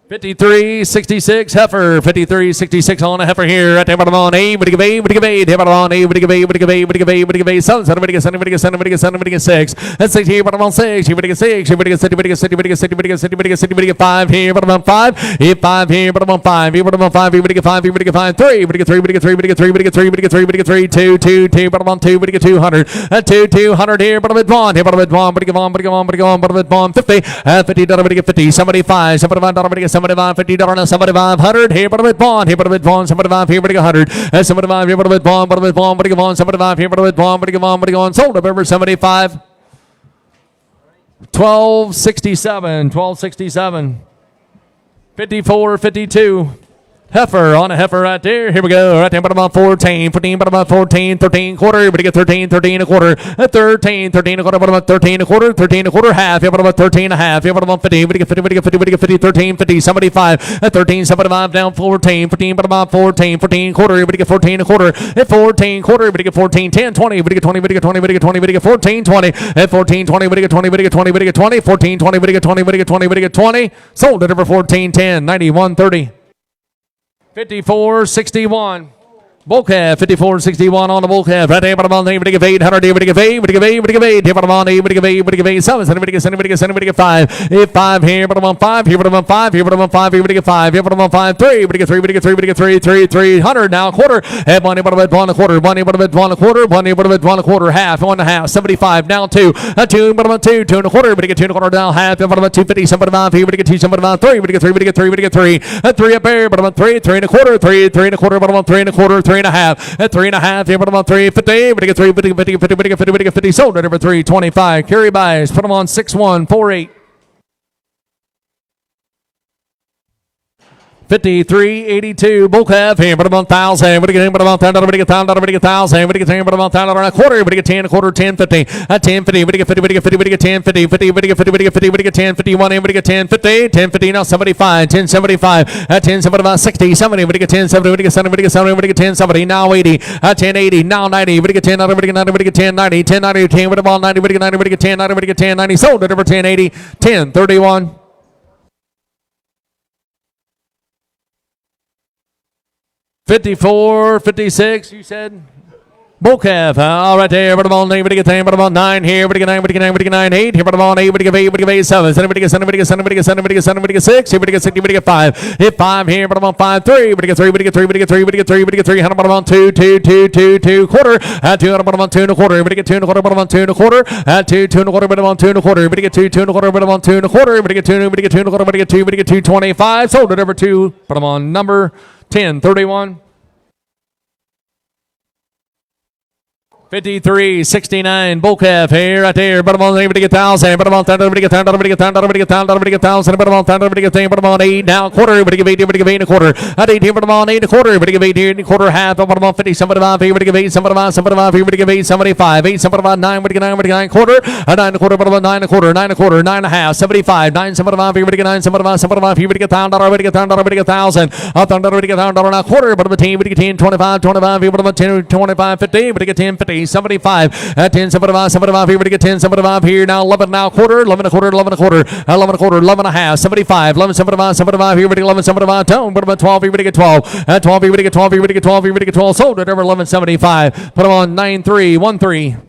53, 66, heifer, 53, 66 on a heifer here, at the bottom on 8, we give 8, we give 8, bottom on 8, we give 8, we give 8, we give 8, we give 8, 7, 7, we get 7, we get 7, we get 7, we get 6, that's 6 here, bottom on 6, here we get 6, here we get 6, we get 6, we get 6, we get 6, we get 6, we get 5 here, bottom on 5, here 5 here, bottom on 5, here bottom on 5, here we get 5, here we get 5, 3, we get 3, we get 3, we get 3, we get 3, we get 3, we get 3, 2, 2, 2, bottom on 2, we get 200, at 2, 200 here, bottom at 1, here bottom at 1, we get 1, we get 1, we get 1, bottom at 1, 50, at $50, we get 50, 75, $75, we get 75, $50, 75, 100, here, bottom at Vaughn, here, bottom at Vaughn, 75, here, bottom at 100, 75, here, bottom at Vaughn, bottom at Vaughn, bottom at Vaughn, 75, here, bottom at Vaughn, bottom at Vaughn, bottom at Vaughn, sold November 75, 1267, 1267, 54, 52. Heifer on a heifer right there. Here we go. Right there, bottom on 14, 14, bottom on 14, 13 quarter. We get 13, 13 a quarter. 13, 13 a quarter, bottom on 13 a quarter, 13 a quarter, half. Here, bottom on 13 and a half. Here, bottom on 50. We get 50, we get 50, we get 50, 13, 50, 75. 13, 75 down 14, 14, bottom on 14, 14 quarter. We get 14 a quarter. At 14 quarter, we get 14, 10, 20. We get 20, we get 20, we get 20, we get 14, 20. At 14, 20, we get 20, we get 20, we get 20. 14, 20, we get 20, we get 20, we get 20. Sold at over 14, 10, 91, 30. 54, 61. Bull calf, 54, 61 on the bull calf. Right there, bottom on 8, we give 800, here we give 8, we give 8, we give 8. Here, bottom on 8, we give 8, we give 8. 7, we give 7, we give 7, we give 5. Here, 5 here, bottom on 5, here, bottom on 5, here, bottom on 5, here, we give 5. Here, bottom on 5, 3, we give 3, we give 3, we give 3, 3, 300 now, quarter. Head 1, bottom at 1 a quarter, 1, bottom at 1 a quarter, 1, bottom at 1 a quarter, half, 1 and a half, 75 now 2, 2, bottom at 2, 2 and a quarter, we get 2 and a quarter down, half, bottom at 250, 75 here, we get 2, 75, 3, we get 3, we get 3, we get 3, 3 up there, bottom at 3, 3 and a quarter, 3, 3 and a quarter, bottom on 3 and a quarter, 3 and a half, at 3 and a half, here, bottom on 350, we get 3, 50, 50, 50, 50, 50, 50, 50, sold at over 325, carry buys, put them on 6148. 53.82. Bull calf here, but about 1,000. But again, but about 1,000. But again, 1,000. But again, 1,000. But again, but about 1,000 and a quarter. But again, 10 a quarter, 10.50. 10.50. But again, 50. But again, 50. But again, 10.50. 50. But again, 50. But again, 50. But again, 10.51. But again, 10.50. 10.50. Now 75. 10.75. 10.75. 60. 70. But again, 10.70. But again, 70. But again, 70. But again, 10.70. Now 80. 10.80. Now 90. But again, 10. But again, 90. But again, 10.90. 10.90. 10. But about 90. But again, 90. But again, 10. 90. But again, 10.90. Sold at over 10.80. 10.31. 54, 56, you said? Bull calf, all right there, but about 9, but get 10, but about 9 here, but get 9, but get 9, but get 9, 8, here, but about 8, but get 8, but get 8, 7, 7, but get 7, but get 7, but get 7, but get 7, but get 6, here, but get 6, but get 5, hit 5 here, but about 5, 3, but get 3, but get 3, but get 3, but get 3, but get 3, 100, but about 2, 2, 2, 2, 2, quarter, 2, but about 2 and a quarter, but get 2 and a quarter, but about 2 and a quarter, 2, 2 and a quarter, but about 2 and a quarter, but get 2, 2 and a quarter, but about 2 and a quarter, but get 2, but get 2 and a quarter, but get 2, but get 2.25, sold it over 2, but I'm on number 10.31. 53.69. Bull calf here, right there. But I'm on able to get 1,000. But I'm on 1,000. But get 1,000. But get 1,000. But get 1,000. But get 1,000. But I'm on 1,000. But get 10. But I'm on 8. Now quarter. But give 8. But give 8 and a quarter. At 8 here. But I'm on 8 and a quarter. But give 8 here and a quarter half. But I'm on 50. 75 here. But give 8. 75. 75 here. But give 8. 75. 8. 75. 9. But get 9. But get 9 quarter. 9 and a quarter. But I'm on 9 and a quarter. 9 and a quarter. 9 and a half. 75. 9. 75 here. But get 9. 75. 75 here. But get $1,000. But get $1,000. But get 1,000. $1,000. But get $1,000 and a quarter. But I'm a 10. But get 10. 25. 25 here. But I'm on 10. 25. 50. But get 10. 50. 75. At 10, 75, 75 here, but get 10, 75 here, now 11, now quarter, 11 a quarter, 11 a quarter, 11 a quarter, 11 and a half, 75, 11, 75, 75 here, but 11, 75, tone, but about 12 here, but get 12, at 12 here, but get 12 here, but get 12 here, but get 12, sold at over 11.75, put them on 9.3, 1.3.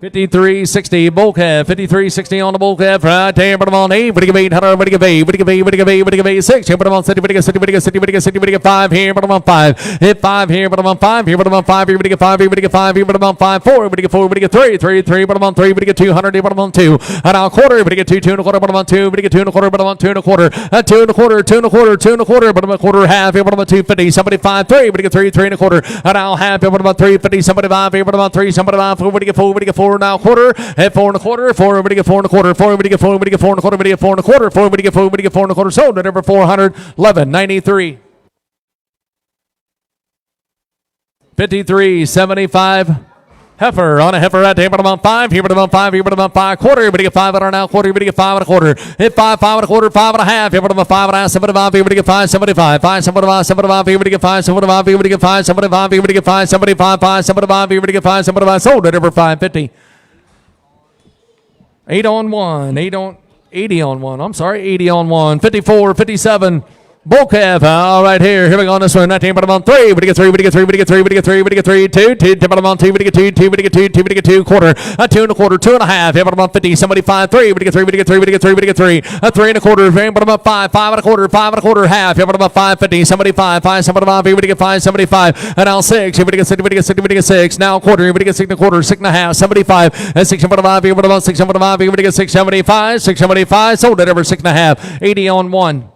53.60 bull calf, 53.60 on the bull calf, right there, but I'm on 8, but give 800, but give 8, but give 8, but give 8, but give 8, 6, here, but I'm on 60, but give 60, but give 60, but give 60, but give 5 here, but I'm on 5, hit 5 here, but I'm on 5 here, but I'm on 5 here, but give 5 here, but give 5 here, but I'm on 5, 4, but give 4, but give 3, 3, 3, but I'm on 3, but give 200, but I'm on 2, and now quarter, but give 2, 2 and a quarter, but I'm on 2, but give 2 and a quarter, but I'm on 2 and a quarter, 2 and a quarter, 2 and a quarter, 2 and a quarter, but I'm a quarter half here, but I'm on 250, 75, 3, but give 3, 3 and a quarter, and now half here, but I'm on 350, 75 here, but I'm on 3, 75, 4, but give 4, but give 4, now quarter. At 4 and a quarter, 4, but get 4 and a quarter, 4, but get 4, but get 4 and a quarter, but get 4 and a quarter, 4, but get 4, but get 4 and a quarter, sold at over 400, 11.93. 53.75. Heifer on a heifer right there, but about 5 here, but about 5 here, but about 5 quarter, but get 5 and a now quarter, but get 5 and a quarter, hit 5, 5 and a quarter, 5 and a half here, but about 5 and a half, 75 here, but get 5, 75, 5, 75, 75 here, but get 5, 75 here, but get 5, 75 here, but get 5, 75, 5, 75 here, but get 5, 75, sold at over 550. 8 on 1, 8 on 80 on 1. I'm sorry, 80 on 1. 54, 57. Bull calf, all right here. Here we go on this one. 19, but I'm on 3. But get 3, but get 3, but get 3, but get 3, but get 3, 2, 2, but I'm on 2, but get 2, 2, but get 2, 2, but get 2, quarter, 2 and a quarter, 2 and a half. Here, but I'm on 50, 75, 3, but get 3, but get 3, but get 3, but get 3, 3 and a quarter, but I'm on 5, 5 and a quarter, 5 and a quarter, half. Here, but I'm on 5, 50, 75, 5, 75, here, but get 5, 75, and now 6, here, but get 6, but get 6, but get 6, now quarter, here, but get 6 and a quarter, 6 and a half, 75, 6 and 5, here, but I'm on 6 and 5, here, but get 6, 75, 6, 75, sold at over 6 and a half, 80 on 1.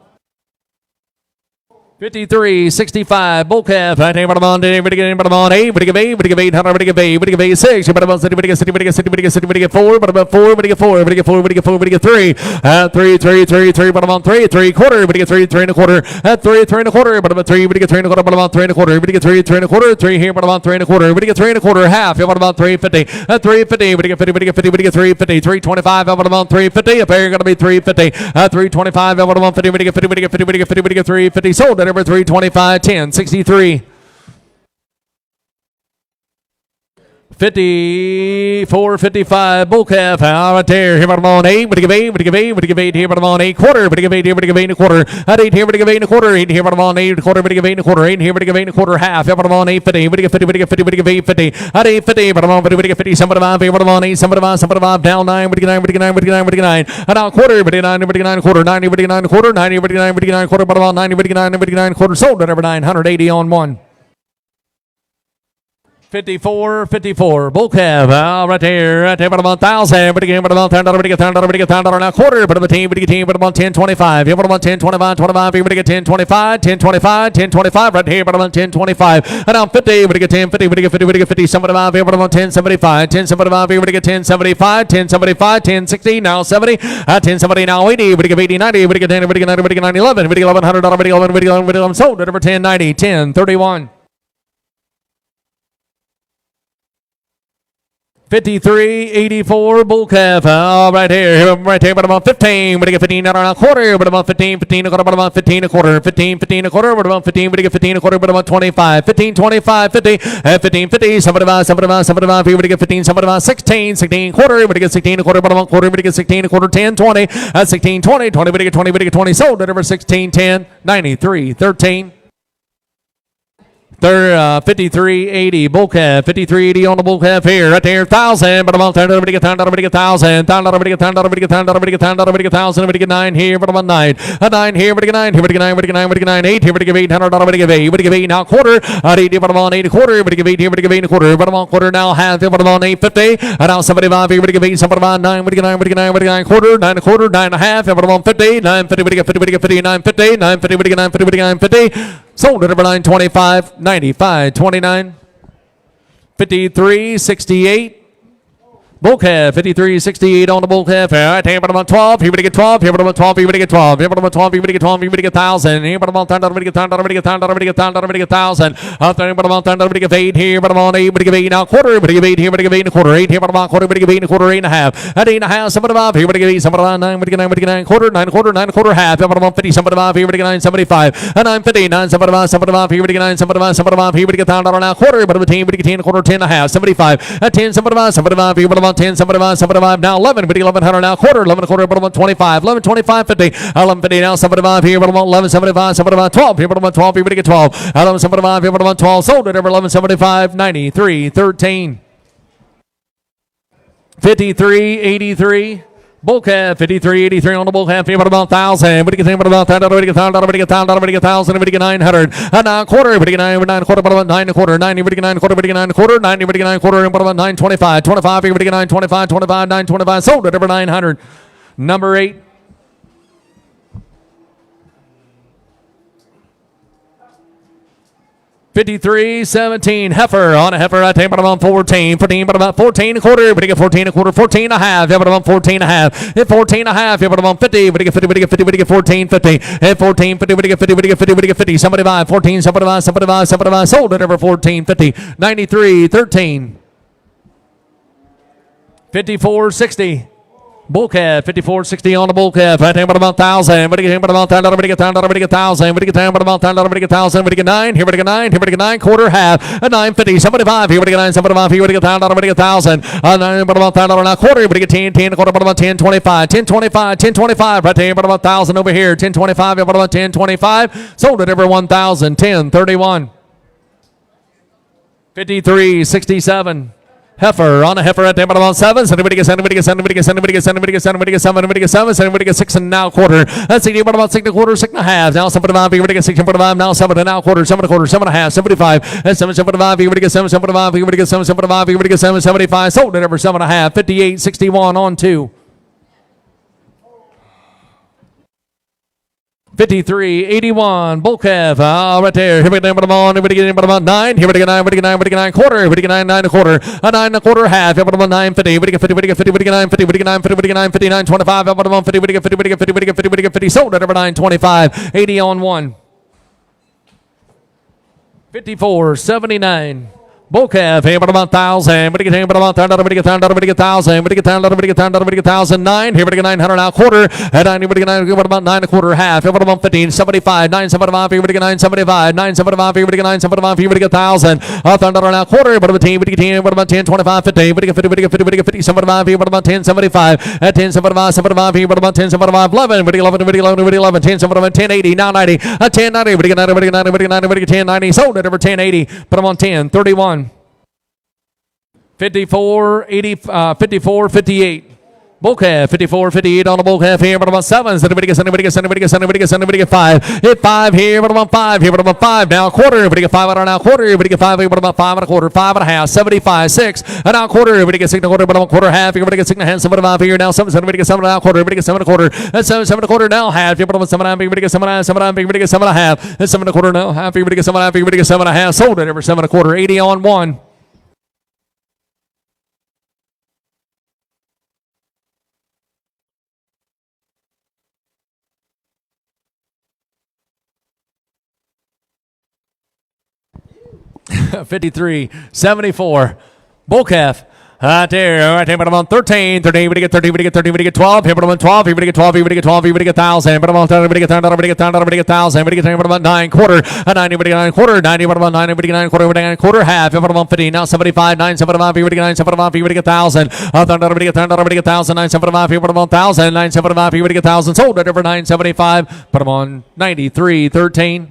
53.65 bull calf. I think I'm on 8, but I'm on 8, but give 8, but give 800, but give 8, but give 8, 6, but I'm on 60, but get 60, but get 60, but get 60, but get 4, but I'm on 4, but get 4, but get 4, but get 4, but get 3, 3, 3, 3, 3, but I'm on 3, 3 quarter, but get 3, 3 and a quarter, 3, 3 and a quarter, but I'm on 3, but get 3 and a quarter, but I'm on 3 and a quarter, but get 3, 3 and a quarter, 3 here, but I'm on 3 and a quarter, but get 3 and a quarter, half, but I'm on 350, 350, but get 50, but get 50, but get 350, 325, but I'm on 350, a pair going to be 350, 325, but I'm on 50, but get 50, but get 50, but get 50, but get 350, sold at over 325. 10.63. 54, 55 bull calf right there. Here, but I'm on 8, but give 8, but give 8, but give 8 here, but I'm on 8 quarter, but give 8 here, but give 8 and a quarter. At 8 here, but give 8 and a quarter, 8 here, but I'm on 8 and a quarter, but give 8 and a quarter, 8 here, but give 8 and a quarter, half. Here, but I'm on 850, but give 50, but give 50, but give 850. At 850, but I'm on 50, but give 50, 75 here, but I'm on 8, 75, 75 down 9, but give 9, but give 9, but give 9, but give 9. And now quarter, but give 9, but give 9 and a quarter, 90, but give 9 and a quarter, 90, but give 9, but give 9 and a quarter, but I'm on 90, but give 9, but give 9 and a quarter, sold at over 980 on 1. 54.54. Bull calf right there. But about 1,000. But again, but about $10. But again, $10 now quarter. But about team. But again, but about 10.25. But about 10.25. 25. But again, 10.25. 10.25. 10.25. Right here. But about 10.25. And now 50. But again, 10. 50. But again, 50. But again, 50. 75. But about 10.75. 10.75. But again, 10.75. 10.75. 10.60. Now 70. 10.70. Now 80. But again, 80. 90. But again, 10. But again, 90. But again, 90. 11. But again, $1,100. But again, 11. But again, 11. Sold at over 10.90. 10.31. 53.84 bull calf right here, but about 15, but again 15 and a quarter, but about 15, 15 a quarter, but about 15 a quarter, 15, 15 a quarter, but about 15, but again 15 a quarter, but about 25, 15, 25, 50, 15, 50, 75, 75, 75, but again 15, 75, 16, 16 quarter, but again 16 a quarter, but about quarter, but again 16 a quarter, 10, 20, 16, 20, 20, but again 20, but again 20, sold at over 16, 10, 93, 13. 53.80 bull calf, 53.80 on the bull calf here, right there, 1,000, but about $10, but get $10, but get $1,000, $10, but get $10, but get $10, but get $10, but get $1,000, but get 9 here, but about 9, a 9 here, but get 9, here, but get 9, but get 9, but get 9, 8 here, but get $800, but get 8, but get 8 now quarter, 8, but about 8 a quarter, but get 8 here, but get 8 a quarter, but about quarter now half, but about 8.50, and now 75 here, but get 8, but about 9, but get 9, but get 9, but get 9 quarter, 9 a quarter, 9 and a half, but about 50, 9.50, but get 50, but get 50, 9.50, 9.50, but get 9.50, but get 9.50. Sold at over 925, 95, 29, 53.68. Bull calf, 53.68 on the bull calf. Right here, but about 12. Here, but get 12. Here, but about 12. Here, but get 12. Here, but about 12. Here, but get 12. Here, but get 1,000. Here, but about 10. But get 10. But get 10. But get 10. But get 1,000. Up there, but about 10. But get 8 here, but about 8. But get 8 now quarter. But get 8 here, but get 8 and a quarter. 8 here, but about quarter. But get 8 and a quarter. 8 and a half. At 8 and a half. Somebody above. Here, but get 8. Somebody about 9. But get 9. But get 9 quarter. 9 quarter. 9 quarter half. But about 50. Somebody above. Here, but get 9.75. And 9.50. 9. Somebody above. Somebody above. Here, but get 9. Somebody above. Somebody above. Here, but get $10 now quarter. But 10. But get 10 and a quarter. 10 and a half. 75. At 10. Somebody above. Somebody above. Here, but about 10. Somebody above. Somebody above. Now 11, but 1100 now quarter, 11 a quarter, but about 25, 11, 25, 50, 11, 50 now 75 here, but about 11, 75, 75, 12 here, but about 12 here, but get 12, 11, 75 here, but about 12, sold at over 11, 75, 93, 13, 53.83. Bull calf, 53.83 on the bull calf, here but about 1,000, but get about $10, but get $10, but get $10, but get 1,000, but get 900, and now quarter, but get 9, 9 quarter, but about 9 a quarter, 90, but get 9 quarter, but get 9 quarter, 90, but get 9 quarter, and but about 925, 25, but get 925, 25, 925, sold at over 900. Number 8. $53.17 heifer on a heifer right there, but about 14, 14, but about 14 a quarter, but you get 14 a quarter, 14 and a half, yeah, but about 14 and a half, hit 14 and a half, yeah, but about 50, but you get 50, but you get 50, but you get 14, 50, hit 14, 50, but you get 50, but you get 50, but you get 50, somebody buy 14, somebody buy, somebody buy, somebody buy, sold it over 14, 50, 93, 13, 54.60. Bull calf, 54.60 on the bull calf. Right there, but about 1,000. But get but about $10. But get 10. But get 1,000. But get 10. But about $10. But get 1,000. But get 9. Here, but get 9. Here, but get 9. Quarter, half. At 9.50. 75. Here, but get 9. 75. Here, but get 10. But get 1,000. 9. But about $10 now. Quarter. But get 10. 10. Quarter. But about 10. 25. 10. 25. 10. 25. Right there, but about 1,000 over here. 10. 25. But about 10. 25. Sold it over 1,000. 10. 31. 53.67. Heifer on a heifer at the bottom on 7. Somebody gets 7. Somebody gets 7. Somebody gets 7. Somebody gets 7. Somebody gets 6 and now quarter. Let's see. About 6 and a quarter, 6 and a half. Now 75. Everybody gets 6 and 5. Now 7 and now quarter. 7 and a quarter. 7 and a half. 75. And 7. 75. Everybody gets 7. 75. Everybody gets 7. 75. Everybody gets 7. 75. Sold it over 7 and a half. 58.61 on 2. 53.81 bull calf right there. Here we go, but on. Everybody get about 9. Here we go 9. Everybody get 9 quarter. Everybody get 9 a quarter. A 9 and a quarter half. Here we go 9.50. Everybody get 50. Everybody get 50. Everybody get 9.50. Everybody get 9.50. Everybody get 9.50. 9.25. Up on 50. Everybody get 50. Everybody get 50. Everybody get 50. Everybody get 50. Sold at over 9.25. 80 on 1. 54.79. Bull calf, here but about 1,000. But get but about 10. But get 10. But get 1,000. But get 10. But get 10. But get 1,000. 9. Here but get 900 now quarter. At 9. But get 9. But about 9 a quarter half. Here but about 15. 75. 975. Here but get 975. 975. Here but get 975. Here but get 1,000. $10 now quarter. But about 10. But get 10. But about 10. 25. 50. But get 50. But get 50. But get 50. 75. Here but about 10. 75. At 10. 75. 75. Here but about 10. 75. 11. But get 11. But get 11. But get 11. 10. 75. 10. 80. Now 90. At 10. 90. But get 90. But get 90. But get 90. But get 10. 90. Sold it over 10. 80. But I'm on 10. 31. 54.58. Bull calf, 54, 58 on the bull calf here, but about 7. Anybody get 5. Hit 5 here, but about 5 here, but about 5. Now quarter, everybody get 5 out now quarter, everybody get 5 here, but about 5 and a quarter, 5 and a half, 75, 6, and now quarter, everybody get 6 and a quarter, but about quarter half, everybody get 6 and a half, 7 and a half here, now 7, everybody get 7 and a quarter, everybody get 7 and a quarter, and 7, 7 and a quarter now half, here, but about 7 and a half, everybody get 7 and a half, 7 and a half, everybody get 7 and a half, and 7 and a quarter now half, everybody get 7 and a half, everybody get 7 and a half, sold it, every 7 and a quarter, 80 on 1. $53.74. Bull calf. Right there, but I'm on 13, we get 13, we get 13, we get 12, here, but I'm on 12, here, we get 12, here, we get 12, here, we get 1,000, but I'm on 10, we get 10, we get 10, we get 1,000, we get 10, but I'm on 9 quarter, 90, we get 9 quarter, 90, but I'm on 9, we get 9 quarter, we get 9 quarter, half, but I'm on 50, now 75, 9, 75, here, we get 9, 75, here, we get 1,000, 10, we get 10, we get 1,000, 9, 75, here, but I'm on 1,000, 9, 75, here, we get 1,000, sold it over 975, but I'm on 93.13.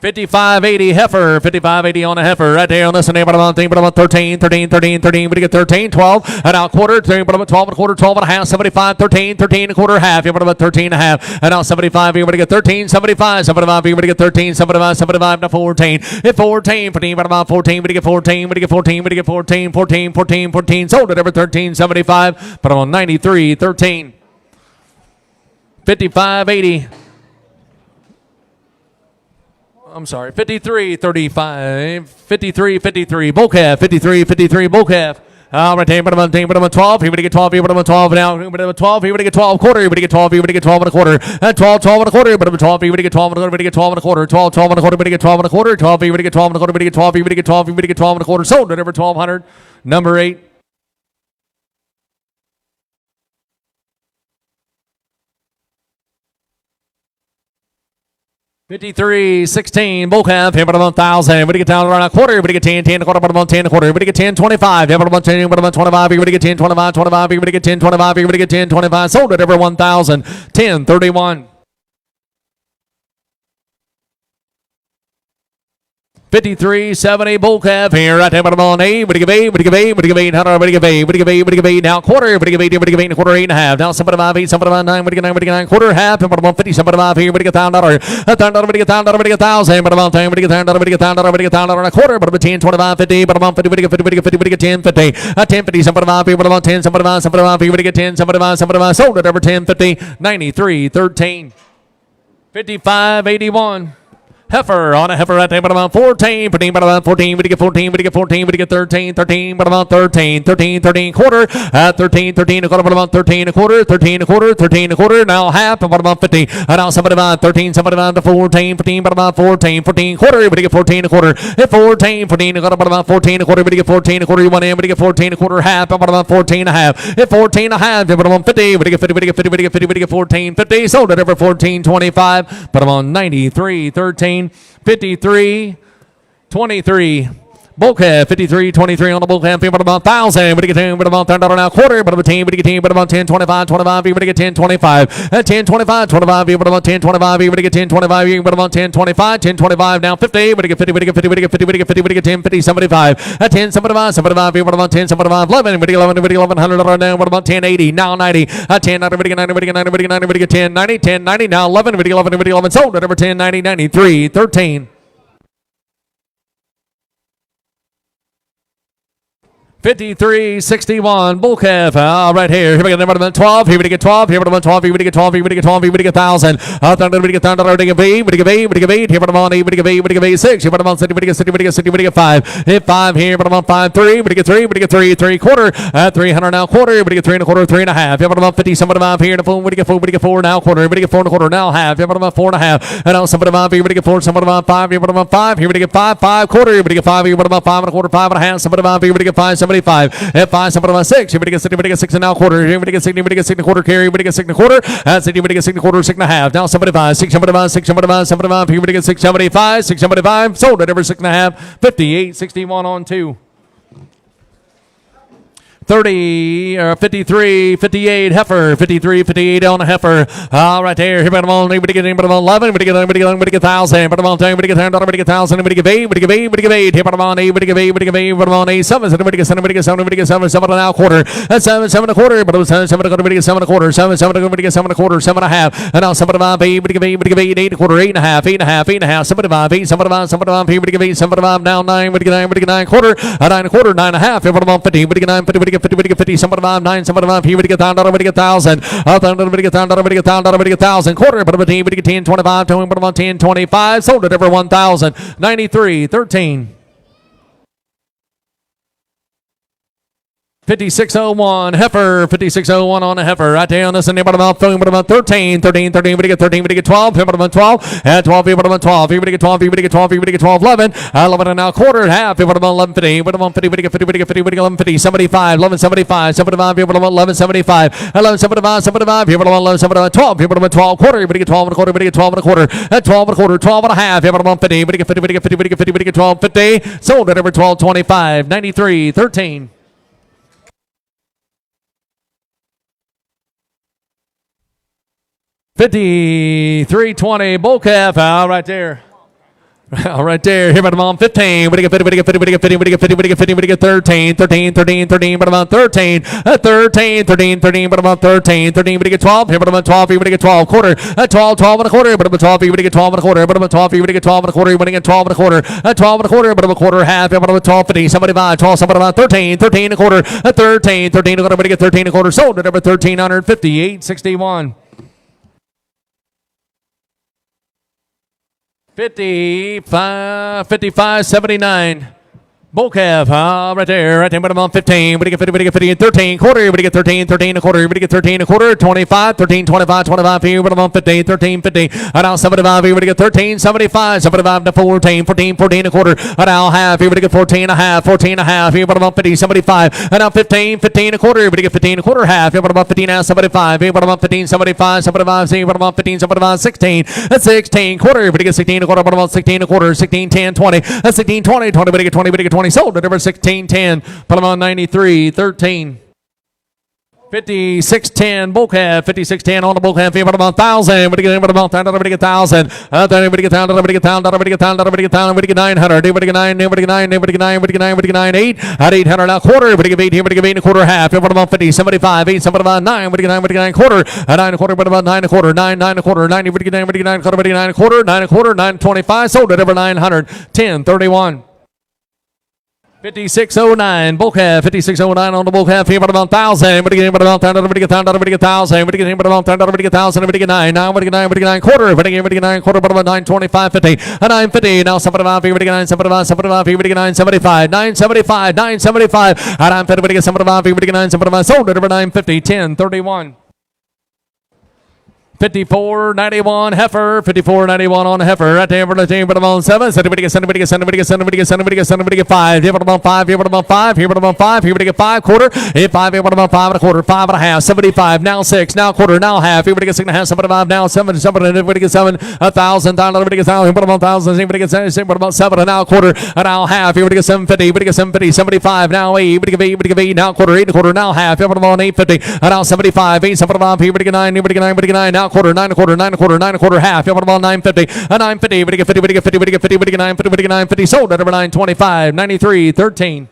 55.80 heifer, 55.80 on a heifer, right there on this one, but I'm on 13, we get 13, 12, and out quarter, but I'm at 12 and a quarter, 12 and a half, 75, 13, 13 and a quarter, half, but I'm at 13 and a half, and out 75, you're going to get 13, 75, 75, you're going to get 13, 75, 75 to 14, hit 14, but I'm on 14, we get 14, we get 14, we get 14, 14, 14, 14, sold it over 13, 75, but I'm on 93.13. 55.80. I'm sorry, 53.35, 53.53, bull calf, 53.53, bull calf. All right, but I'm on 12, here we get 12, here but I'm on 12 now, but I'm on 12, here we get 12, quarter, here we get 12, here we get 12 and a quarter, 12, 12 and a quarter, but I'm 12, here we get 12 and a quarter, we get 12 and a quarter, 12, 12 and a quarter, we get 12 and a quarter, 12, here we get 12 and a quarter, we get 12, here we get 12, here we get 12 and a quarter, sold it over 1,200, number 8. 53.16, bull calf, here but I'm on 1,000, we get down around a quarter, we get 10, 10 a quarter, but I'm on 10 a quarter, we get 10, 25, here but I'm on 10, but I'm on 25, here we get 10, 25, 25, here we get 10, 25, here we get 10, 25, sold it over 1,000, 10.31. 53.70 bull calf here, right there, but I'm on 8, we give 8, we give 8, we give 800, we give 8, we give 8, we give 8, now quarter, we give 8, we give 8 and a quarter, 8 and a half, now 75, 8, 75, 9, we give 9, we give 9, quarter, half, and but I'm on 50, 75 here, we get $1,000, $1,000, we get $1,000, we get 1,000, but I'm on 10, we get $1,000, we get $1,000, we get $1,000 and a quarter, but I'm 10, 25, 50, but I'm on 50, we get 50, we get 50, we get 10, 50, 10, 50, 75 here, but I'm on 10, 75, 75 here, we get 10, 75, 75, sold it over 10, 50, 93.13, 55.81. Heifer on a heifer right there, but I'm on 14, but I'm on 14, we get 14, we get 14, we get 13, 13, but I'm on 13, 13, 13 quarter, 13, 13 a quarter, but I'm on 13 a quarter, 13 a quarter, 13 a quarter, now half, but I'm on 50, and now 75, 13, 75 to 14, 15, but I'm on 14, 14 quarter, we get 14 a quarter, 14, 14 a quarter, but I'm on 14 a quarter, we get 14 a quarter, you want in, we get 14 a quarter, half, but I'm on 14 a half, 14 a half, but I'm on 50, we get 50, we get 50, we get 50, we get 14, 50, sold it over 14.25, but I'm on 93.13. 53.23. Bull calf, 53.23 on the bull calf, but about 1,000, but get 10, but about $10 now quarter, but about 10, but get 10, but about 10, 25, 25, but get 10, 25, 10, 25, 25, but about 10, 25, but get 10, 25, but about 10, 25, 10, 25, now 50, but get 50, but get 50, but get 50, but get 50, but get 10, 50, 75, 10, 75, 75, but about 10, 75, 11, but get 11, but get $1,100 now, but about 10, 80, now 90, 10, 90, but get 90, but get 90, but get 90, but get 10, 90, 10, 90, now 11, but get 11, but get 11, sold it over 10, 90, 93, 13. 53.61 bull calf. Right here. Here we go. Number 12. Here we get 12. Here we get 12. Here we get 12. Here we get 12. Here we get 1,000. Thunder. We get thunder. We get 8. We get 8. We get 8. Here we get 8. We get 8. We get 8. 6. Here we get 6. We get 6. We get 6. We get 5. Hit 5 here. We get 5. 3. We get 3. We get 3. 3 quarter. 300 now quarter. We get 3 and a quarter. 3 and a half. Here we get 50. 75 here. We get 4. We get 4 now quarter. We get 4 and a quarter now half. Here we get 4 and a half. And now 75 here. We get 4. 75 5. Here we get 5. Here we get 5. 5 quarter. Here we get 5. Here we get 5 and a quarter. 5 and a half. 75 here. We get 5. 75. 5, 6. Here we get 6. We get 6 and now quarter. Here we get 6. We get 6 and a quarter. Carry. We get 6 and a quarter. That's it. We get 6 and a quarter. 6 and a half. Now 75. 6, 75, 6, 75, 75. Here we get 6, 75, 6, 75. Sold it over 6 and a half. 58.61 on 2. 30, 53, 58, heifer, 53, 58 on a heifer. All right there. Here, but on, anybody get 11, anybody get 1,000, but on 10, anybody get 10, anybody get 1,000, anybody get 8, anybody get 8, anybody get 8. Here, but on 8, anybody get 8, anybody get 8, but on 8, 7, anybody get 7, anybody get 7, anybody get 7, 7 and a quarter. That's 7, 7 and a quarter, but it was 7, 7 and a quarter, anybody get 7 and a quarter, 7, 7 and a quarter, anybody get 7 and a quarter, 7 and a half. And now 7 and a half, 8, anybody get 8, anybody get 8, 8 and a quarter, 8 and a half, 8 and a half, 8 and a half, 7 and a half, 8, 7 and a half, 7 and a half, anybody get 8, 7 and a half, now 9, anybody get 9, anybody get 9 quarter, 9 and a quarter, 9 and a half, everybody get 50, anybody get 9, 50, anybody get 50, anybody get 50, 7 and a half, 9, 7 and a half, here we get down, everybody get 1,000, everybody get down, everybody get down, everybody get 1,000, quarter, but everybody get 10, 25, 10, 25, sold it over 1,000, 93, 13. 5601 heifer, 5601 on a heifer. Right there on this and about 13, 13, 13, we get 13, we get 12, about 12, and 12, about 12, we get 12, we get 12, we get 12, 11, 11 and now quarter, half, about 11, 50, about 50, we get 50, we get 50, we get 11, 50, 75, 11, 75, 75, about 11, 75, 11, 75, 75, about 11, 75, 12, about 12, quarter, we get 12 and a quarter, we get 12 and a quarter, 12 and a quarter, 12 and a half, about 50, we get 50, we get 50, we get 50, we get 12, 50, sold it over 12, 25, 93, 13. 5320 bull calf out right there. Right there. Here about on 15. We get 50, we get 50, we get 50, we get 50, we get 50, we get 13, 13, 13, 13, but about 13, 13, 13, 13, but about 13, 13, we get 12, here but about 12, we get 12, quarter, 12, 12 and a quarter, but about 12, we get 12 and a quarter, but about 12, we get 12 and a quarter, we get 12 and a quarter, 12 and a quarter, but about quarter, half, but about 12, 50, somebody about 12, somebody about 13, 13 and a quarter, 13, 13 and a quarter, we get 13 and a quarter, sold at over 1,358, 61. 55, 79. Bull calf, right there, but I'm on 15, we get 50, we get 50, 13, quarter, we get 13, 13 a quarter, we get 13 a quarter, 25, 13, 25, 25, here, but I'm on 50, 13, 50, and now 75, here, we get 13, 75, 75 to 14, 14, 14 a quarter, and now half, here, we get 14 a half, 14 a half, here, but I'm on 50, 75, and now 15, 15 a quarter, we get 15 a quarter, half, here, but I'm on 15 now, 75, here, but I'm on 15, 75, 75, here, but I'm on 15, 75, 16, 16, quarter, we get 16 a quarter, but I'm on 16 a quarter, 16, 10, 20, 16, 20, 20, we get 20, we get 20, sold at number 1610. Put them on 93, 13. 5610 bull calf, 5610 on the bull calf, put them on 1,000. We get about 1,000, we get 1,000. We get 1,000, we get 1,000, we get 1,000, we get 1,000, we get 900. We get 9, we get 9, we get 9, we get 9, we get 9, 8. At 800 now quarter, we get 8 here, we get 8 and a quarter half. Put them on 50, 75, 8, 75, 9, we get 9, we get 9 quarter. At 9 and a quarter, but about 9 and a quarter, 9, 9 and a quarter, 90, we get 9, we get 9 quarter, we get 9 and a quarter, 9 and a quarter, 925, sold at over 900, 1031. 5609 bull calf, 5609 on the bull calf, here about 1,000. We get about 1,000, we get 1,000, we get 1,000, we get about 1,000, we get 1,000, we get 9, now we get 9, we get 9 quarter, we get 9 quarter, but about 925, 50, 950, now 75, here we get 975, 75, here we get 975, 975, 975, and 950, we get 75, here we get 975, sold it over 950, 1031. 5491 heifer, 5491 on heifer. Right there, but I'm on 7. Somebody get 5. Here, but about 5. Here, but about 5. Here, but about 5. Here, we get 5 quarter. Here, 5. Here, but about 5 and a quarter. 5 and a half. 75. Now 6. Now quarter. Now half. Here, we get 6 and a half. 75. Now 7. Everybody get 7. 1,000. Down. Everybody gets 1,000. Here, but about 1,000. Everybody gets 7. But about 7. And now quarter. And now half. Here, we get 750. Everybody get 750. 75. Now 8. Everybody get 8. Everybody get 8. Now quarter. 8 and a quarter. Now half. Here, but about 850. And now 75. 8. 75. Here, everybody get 9. Everybody get 9. Everybody get 9. Now quarter. 9 and a quarter. 9 and a quarter. 9 and a quarter. Half. Here, but about 950. 950. We get 50. We get 50. We get 50. We get 950. We get 950. Sold at over 925. 93. 13.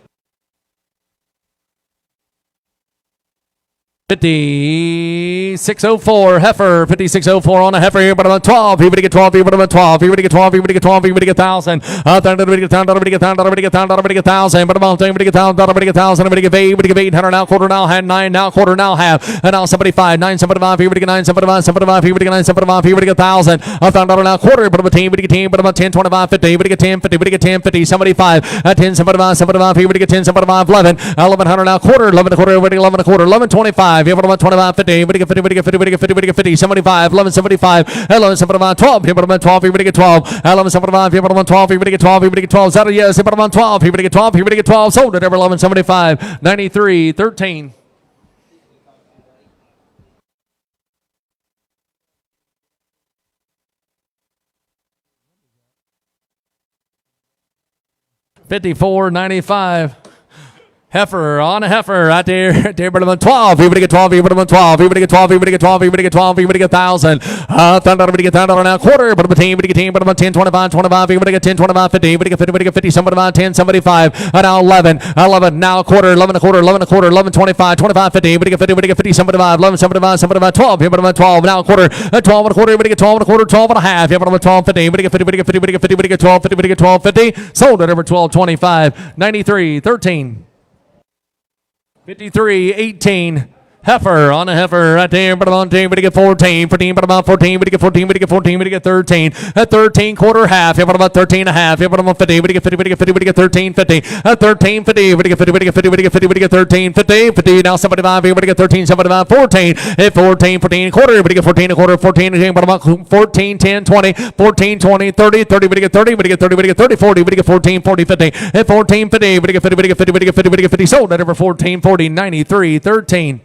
5604 heifer, 5604 on a heifer here, but about 12. Here we get 12. Here but about 12. Here we get 12. Here we get 12. Here we get 1,000. Everybody get 1,000. Everybody get 1,000. Everybody get 1,000. Everybody get 1,000. But about everybody get 1,000. Everybody get 1,000. Everybody get 8. Everybody get 800 now quarter now hand 9 now quarter now half and now 75 975. Here we get 975 75. Here we get 975. Here we get 1,000. $1,000 now quarter. But about 10. We get 10. But about 10 25 50. We get 10 50. We get 10 50 75. 10 75 75. Here we get 10 75 11. 1,100 now quarter. 11 a quarter. Everybody 11 a quarter. 1125. Here but about 25 50. We get 50, we get 50, we get 50, we get 50, 75, 1175, 1175, 12, here but about 12, here we get 12, 1175, here but about 12, here we get 12, here we get 12, Saturday, yes, here but about 12, here we get 12, here we get 12, sold at ever 1175, 93, 13. $54.95. Heifer on a heifer right there. Right there, but 12. Everybody get 12. Everybody get 12. Everybody get 12. Everybody get 12. Everybody get 12. Everybody get 1,000. Thunder. Everybody get thunder now. Quarter. But 10. Everybody get 10. But 10. 25. 25. Everybody get 10. 25. 50. Everybody get 50. Everybody get 50. Somebody about 10. 75. Now 11. 11. Now a quarter. 11 a quarter. 11 a quarter. 11. 25. 25. 50. Everybody get 50. Everybody get 50. Somebody about 11. Somebody about 12. Everybody about 12. Now a quarter. 12 and a quarter. Everybody get 12 and a quarter. 12 and a half. Everybody about 12. 50. Everybody get 50. Everybody get 50. Everybody get 50. Everybody get 12. 50. Everybody get 12. 50. Sold at over 12. 25. 93. 13. 53, 18. Heifer on a heifer right there, but on 10, but get 14, 14, but about 14, but get 14, but get 14, but get 13. At 13, quarter half, but about 13 and a half, but about 50, but get 50, but get 50, but get 13, 50. At 13, 50, but get 50, but get 50, but get 50, but get 13, 50, 50. Now 75, but get 13, 75, 14. At 14, 14, quarter, but get 14, a quarter, 14, but about 14, 10, 20, 14, 20, 30, 30, but get 30, but get 30, but get 30, 40, but get 14, 40, 50. At 14, 50, but get 50, but get 50, but get 50, but get 50. Sold at over 14, 40, 93, 13.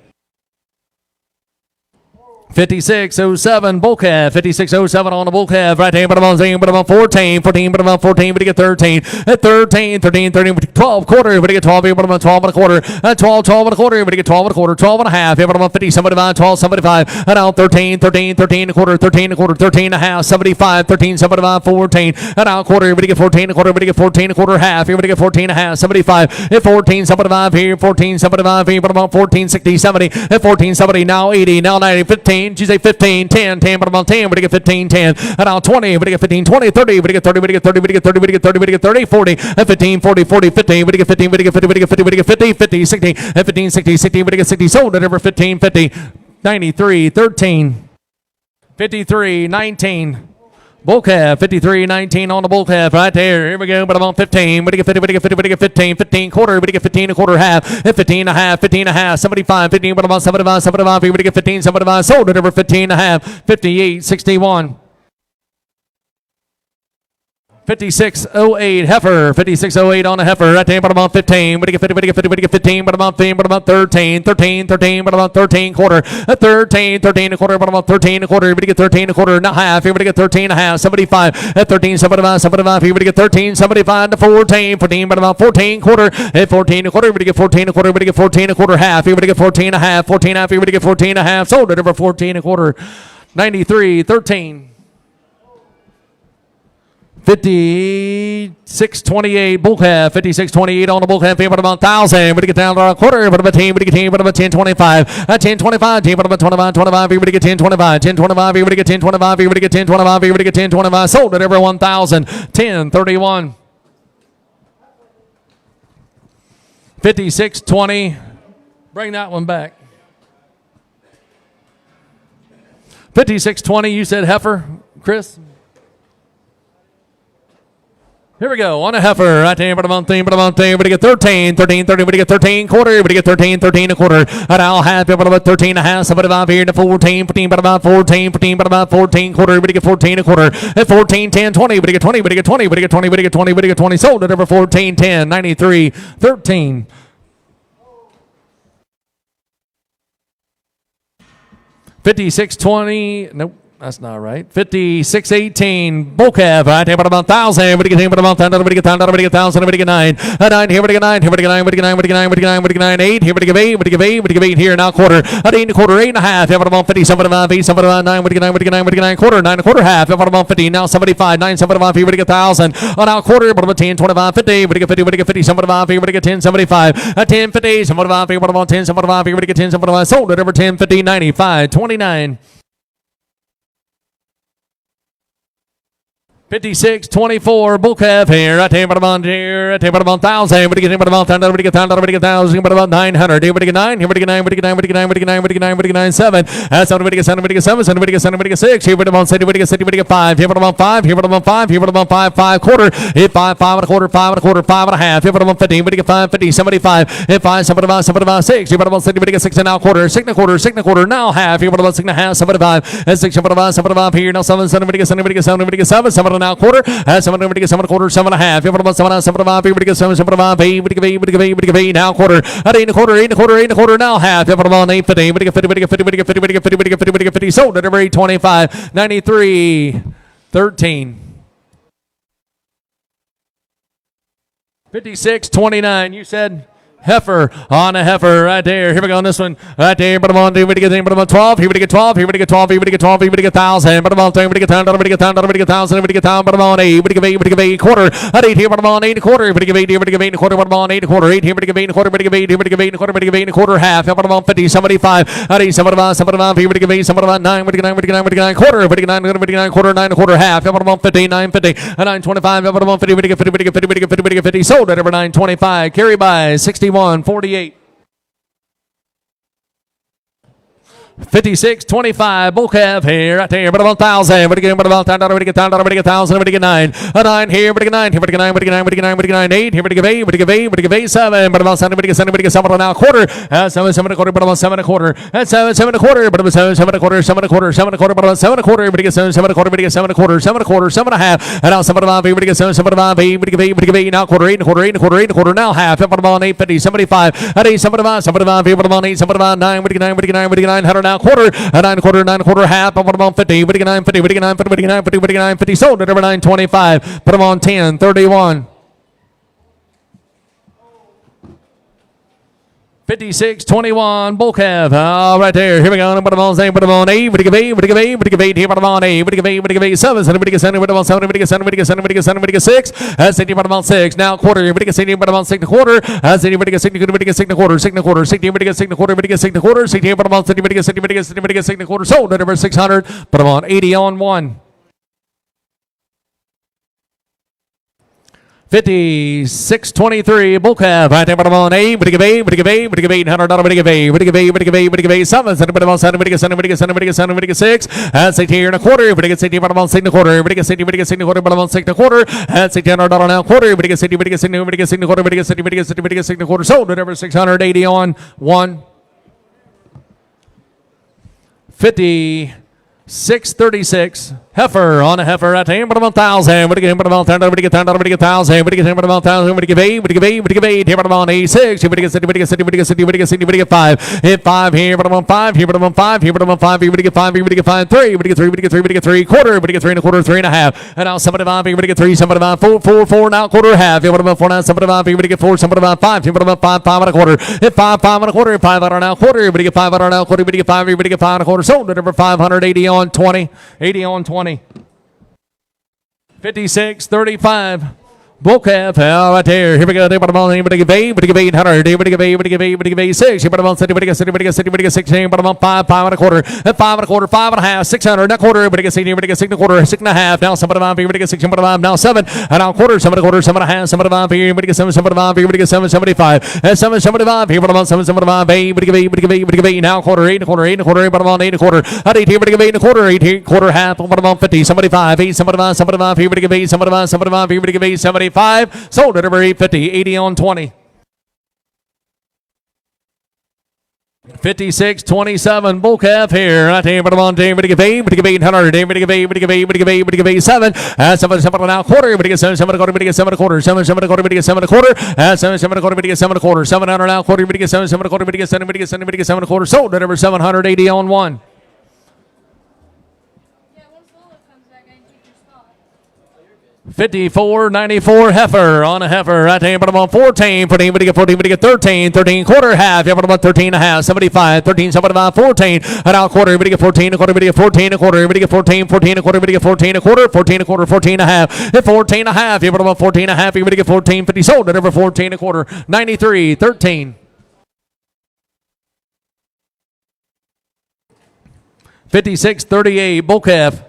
5607 bull calf, 5607 on the bull calf, right there, but about 14, 14, but about 14, but you get 13, at 13, 13, 13, 12 quarter, but you get 12, but about 12 and a quarter, at 12, 12 and a quarter, but you get 12 and a quarter, 12 and a half, but about 50, 75, 12, 75, and now 13, 13, 13 and a quarter, 13 and a quarter, 13 and a half, 75, 13, 75, 14, and now quarter, but you get 14 and a quarter, but you get 14 and a quarter, half, but you get 14 and a half, 75, at 14, 75 here, 14, 75 here, but about 14, 60, 70, at 14, 70, now 80, now 90, 15, Tuesday 15, 10, 10, but about 10, but you get 15, 10, and now 20, but you get 15, 20, 30, but you get 30, but you get 30, but you get 30, but you get 30, but you get 30, 40, at 15, 40, 40, 15, but you get 15, but you get 50, but you get 50, but you get 50, 50, 60, at 15, 60, 60, but you get 60, sold at over 15, 50, 93, 13, 53, 19. Bull calf, 53-19 on the bull calf right there. Here we go, but I'm on 15. But you get 50, but you get 50, but you get 15. 15 quarter, but you get 15 a quarter half. At 15 and a half, 15 and a half, 75, 15, but I'm on 75, 75. But you get 15, 75. Sold it over 15 and a half. 58, 61. 5608 heifer, 5608 on a heifer, right there, but about 15, but you get 50, but you get 50, but you get 15, but about 15, but about 13, 13, 13, but about 13 quarter, 13, 13 a quarter, but about 13 a quarter, but you get 13 a quarter, and a half, here, but you get 13 and a half, 75, at 13, 75, 75, here, but you get 13, 75 to 14, 14, but about 14 quarter, at 14 a quarter, but you get 14 a quarter, but you get 14 a quarter, half, here, but you get 14 and a half, 14 and a half, here, but you get 14 and a half, sold it over 14 a quarter, 93, 13. 5628 bull calf, 5628 on the bull calf, but about 1,000, but you get down to a quarter, but about 10, but you get 10, but about 1025, at 1025, 10, but about 25, 25, you get 1025, 1025, you get 1025, you get 1025, you get 1025, sold at every 1,000, 1031. 5620, bring that one back. 5620, you said heifer, Chris? Here we go, on a heifer, right there, but I'm on 13, but you get 13, 13, 30, but you get 13 quarter, but you get 13, 13 a quarter, and I'll have it, but about 13 and a half, 75 here to 14, 14, but about 14, 14, but about 14 quarter, but you get 14 a quarter, at 14, 10, 20, but you get 20, but you get 20, but you get 20, but you get 20, but you get 20, sold it over 14, 10, 93, 13. 5620, nope. That's not right. 5618 bull calf, right there, but about 1,000. But you get 10, but about 10, but you get 10, but you get 1,000, but you get 9. 9, here, but you get 9, here, but you get 9, but you get 9, but you get 9, but you get 9, but you get 9, 8, here, but you get 8, but you get 8, but you get 8 here, now quarter. 8 a quarter, 8 and a half, here, but about 50, 75, 8, 75, 9, but you get 9, but you get 9, but you get 9, quarter, 9 a quarter, half, here, but about 50, now 75, 9, 75, here, but you get 1,000. Now quarter, but about 10, 25, 50, but you get 50, but you get 50, 75, here, but you get 10, 75. 10, 50, 75, here, but about 10, 75, here, but you get 10, 75, sold it over 10, 50, 95, 29. 5624 bull calf here, right there, but about here, right there, but about 1,000, but you get about 10, but you get 10, but you get 1,000, but about 900, here, but you get 9, here, but you get 9, but you get 9, but you get 9, but you get 9, but you get 9, but you get 9, 7, that's 7, but you get 7, but you get 7, 7, but you get 7, but you get 6, here, but about 6, but you get 6, but you get 5, here, but about 5, here, but about 5, here, but about 5, 5 quarter, here, 5, 5 and a quarter, 5 and a quarter, 5 and a half, here, but about 15, but you get 5, 50, 75, here, 5, 75, 75, 6, here, but about 60, but you get 6 and now quarter, 6 and a quarter, 6 and a quarter, now half, here, but about 6 and a half, 75, and 6, 75, 75, here, now 7, 7, but you get 7, but you get 7, but you get 7, 7 and now quarter, 7, but you get 7 and a quarter, 7 and a half, here, but about 7, 75, here, but you get 7, 75, 8, but you get 8, but you get 8, but you get 8, now quarter, 8 and a quarter, 8 and a quarter, 8 and a quarter, now half, here, but about 8, 50, but you get 50, but you get 50, but you get 50, but you get 50, but you get 50, but you get 50, sold at every 25, 93, 13. 5629, you said heifer on a heifer right there. Here we go on this one. Right there. But I'm on 12. Here we get 12. Here we get 12. Here we get 12. Here we get 1,000. But I'm on 10. We get 10. We get 10. We get 1,000. We get 1,000. But I'm on 8. We get 8 quarter. At 8 here. But I'm on 8 quarter. We get 8 here. We get 8 quarter. But I'm on 8 quarter. 8 here. We get 8 quarter. We get 8 here. We get 8 quarter. We get 8 quarter half. But I'm on 50. 75. At 8. 75. Here we get 8. 9. We get 9. We get 9. We get 9 quarter. We get 9. We get 9 quarter. 9 quarter half. But I'm on 50. 950. 925. But I'm on 50. We get 50. We get 50. We get 50. We get 50. Sold at over 925. Carry by 61.48. 56.25. Bull calf here, right there. But about 1,000. But again, but about 10. We get 10. We get 1,000. We get 9. A 9 here. But 9. Here. But 9. But 9. But 9. But 9. 8. Here. But 8. But 8. But 8. 7. But about 7. But 7. But 7 now quarter. 7. 7 quarter. But about 7 quarter. 7. 7 quarter. But about 7. 7 quarter. 7 quarter. 7 quarter. But about 7 quarter. But 7. 7 quarter. But 7 quarter. 7 quarter. 7 and a half. And now 7 5. But 7. 7 5. 8. But 8. But 8 now quarter. 8 quarter. 8 quarter. 8 quarter now half. But about 850. 75. At 8. 7 5. 7 5. But about 8. 7 5. 9. But 9. But 9. But 9. 100 now quarter. 9 quarter, 9 quarter half. But about 50. But 9 50. But 9 50. But 9 50. But 9 50. Sold at over 925. Put them on 10. 31. 56.21. Bull calf. Right there. Here we go. Put them on 8. Put them on 8. But 8. But 8. But 8. Here. Put them on 8. But 8. But 8. 7. 7. But 7. Put them on 7. But 7. But 7. But 7. But 6. That's 60. Put them on 6. Now quarter. But 60. Put them on 6 quarter. That's 60. But 60. But 6 quarter. 6 quarter. 60. But 6 quarter. But 6 quarter. 60. Put them on 60. But 60. But 60. But 6 quarter. Sold at over 600. Put them on 80 on 1. 56.23. Bull calf. Right there. Put them on 8. But 8. But 8. But 8. $100. But 8. But 8. But 8. But 8. 7. Put them on 7. But 7. But 7. But 7. But 6. That's 60 here and a quarter. But 60. Put them on 6 quarter. But 60. But 60 quarter. Put them on 6 quarter. That's $600 now quarter. But 60. But 60. But 60 quarter. But 60. But 60. But 60 quarter. Sold at over 680 on 1. 56.36. Heifer on a heifer at him, but about 1,000. But again, but about 10. But get 10. But get 1,000. But get 10. But about 1,000. But get 8. But get 8. But get 8. Here, but about 86. But get 60. But get 60. But get 60. But get 60. But get 5. Hit 5 here. But about 5 here. But about 5 here. But about 5 here. But get 5 here. But get 5. 3. But get 3. But get 3. But get 3 quarter. But get 3 and a quarter. 3 and a half. And now 75 here. But get 3. 75. 4 now quarter half. Here. But about 4 now. 75 here. But get 4. 75. 5 here. But about 5. 5 and a quarter. Hit 5. 5 and a quarter. 5 out now quarter. But get 5 out now quarter. But get 5 here. But get 5 and a quarter. Sold at over 580 on 20. 80 on 20. 56.35. Bull calf, right there. Here we go. They put them on. But give 8. But give 800. But give 8. But give 8. But give 8. 6. You put them on 60. But get 60. But get 60. But get 16. Put them on 5. 5 and a quarter. 5 and a quarter. 5 and a half. 600. That quarter. But get 60. But get 6 and a quarter. 6 and a half. Now 7 and a half. But get 6. But now 7. And now quarter. 7 and a quarter. 7 and a half. 7 and a half. But get 7. 7 and a half. But get 7. 75. 7. 75. Here put them on 7. 7 and a half. 8. But give 8. But give 8. But give 8. Now quarter. 8 and a quarter. 8 and a quarter. Put them on 8 and a quarter. At 8 here. But give 8 and a quarter. 8 here. Quarter half. Put them on 50. 75. 8. 75. 75. Here. But give 8. 75. 75. Here. But give 8. 75. Sold at over 850. 80 on 20. 56.27. Bull calf here. Right here. Put them on. But give 8. But give 800. But give 8. But give 8. But give 8. But give 8. 7. 7. 7 now quarter. But get 7. 7 and a quarter. But get 7 and a quarter. 7. 7 and a quarter. But get 7 and a quarter. 7. 7 and a quarter. But get 7 and a quarter. 700 now quarter. But get 7. 7 and a quarter. But get 7. But get 7. But get 7 and a quarter. Sold at over 780 on 1. 54.94. Heifer on a heifer. Right there. Put them on 14. 14. But get 14. But get 13. 13 quarter half. You put them on 13 and a half. 75. 13. 75. 14. And now quarter. But get 14 a quarter. But get 14 a quarter. But get 14. 14 a quarter. But get 14 a quarter. 14 a quarter. 14 and a half. 14 and a half. You put them on 14 and a half. You get 14. 50. Sold at over 14 a quarter. 93.13. 56.38. Bull calf.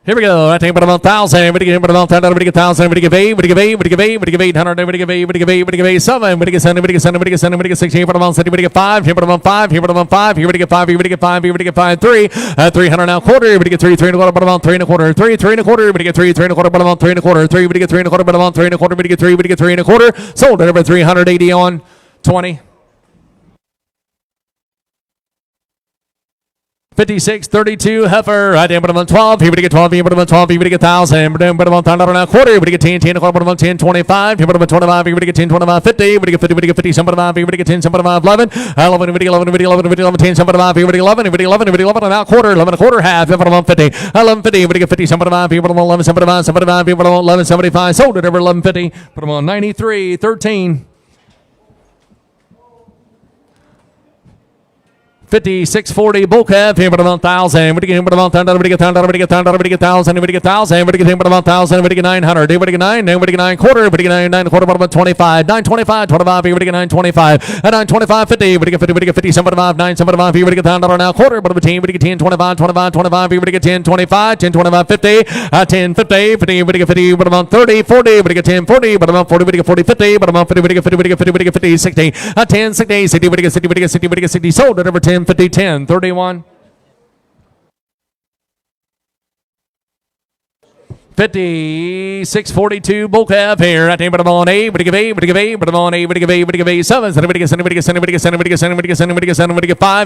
Here we go. I think about 1,000. But about 1,000. But get 1,000. But give 8. But give 8. But give 8. But give 800. But give 8. But give 8. But give 8. 7. But get 7. But get 7. But get 7. But get 16. But about 60. But get 5. Here. But about 5. Here. But about 5. Here. But get 5. Here. But get 5. Here. But get 5. 3. 300 now quarter. But get 3. 3 and a quarter. But about 3 and a quarter. 3. 3 and a quarter. But get 3. 3 and a quarter. But about 3 and a quarter. 3. But get 3 and a quarter. But about 3 and a quarter. But get 3. But get 3 and a quarter. Sold at over 380 on 20. 56.32. Heifer. Right there. But about 12. Here. But get 12. Here. But about 12. Here. But get 1,000. But about 10 now quarter. But get 10. 10 and a quarter. But about 10. 25. Here. But about 25. Here. But get 10. 25. 50. But get 50. But get 50. 75. Here. But get 10. 75. 11. 11. But get 11. But get 11. But get 11. 10. 75. Here. But get 11. But get 11. But get 11 and out quarter. 11 and a quarter half. Here. But about 50. 11.50. But get 50. 75. Here. But about 11. 75. 75. Here. But about 11. 75. Sold it over 11.50. Put them on 93.13. 5640 bull calf here, but about 1,000. We get about 1,000. We get 1,000. We get 1,000. We get 1,000. We get 1,000. We get about 1,000. We get 900. We get 9. We get 9 quarter. We get 9 quarter. About 25. 925. 25. We get 925. 925. 50. We get 50. We get 50. 75. 975. We get $1,000 now quarter. But about 10. We get 10. 25. 25. 25. We get 10. 25. 10. 25. 50. 10. 50. 50. We get 50. But about 30. 40. We get 10. 40. But about 40. We get 40. 50. But about 50. We get 50. We get 50. We get 50. 60. 10. 60. 60. We get 60. We get 60. We get 60. Sold at over 10. 50, 10, 31. 5642 bull calf here. I think on A, but give A, but give A, but on A, but give A, but give A 7. Somebody get 5.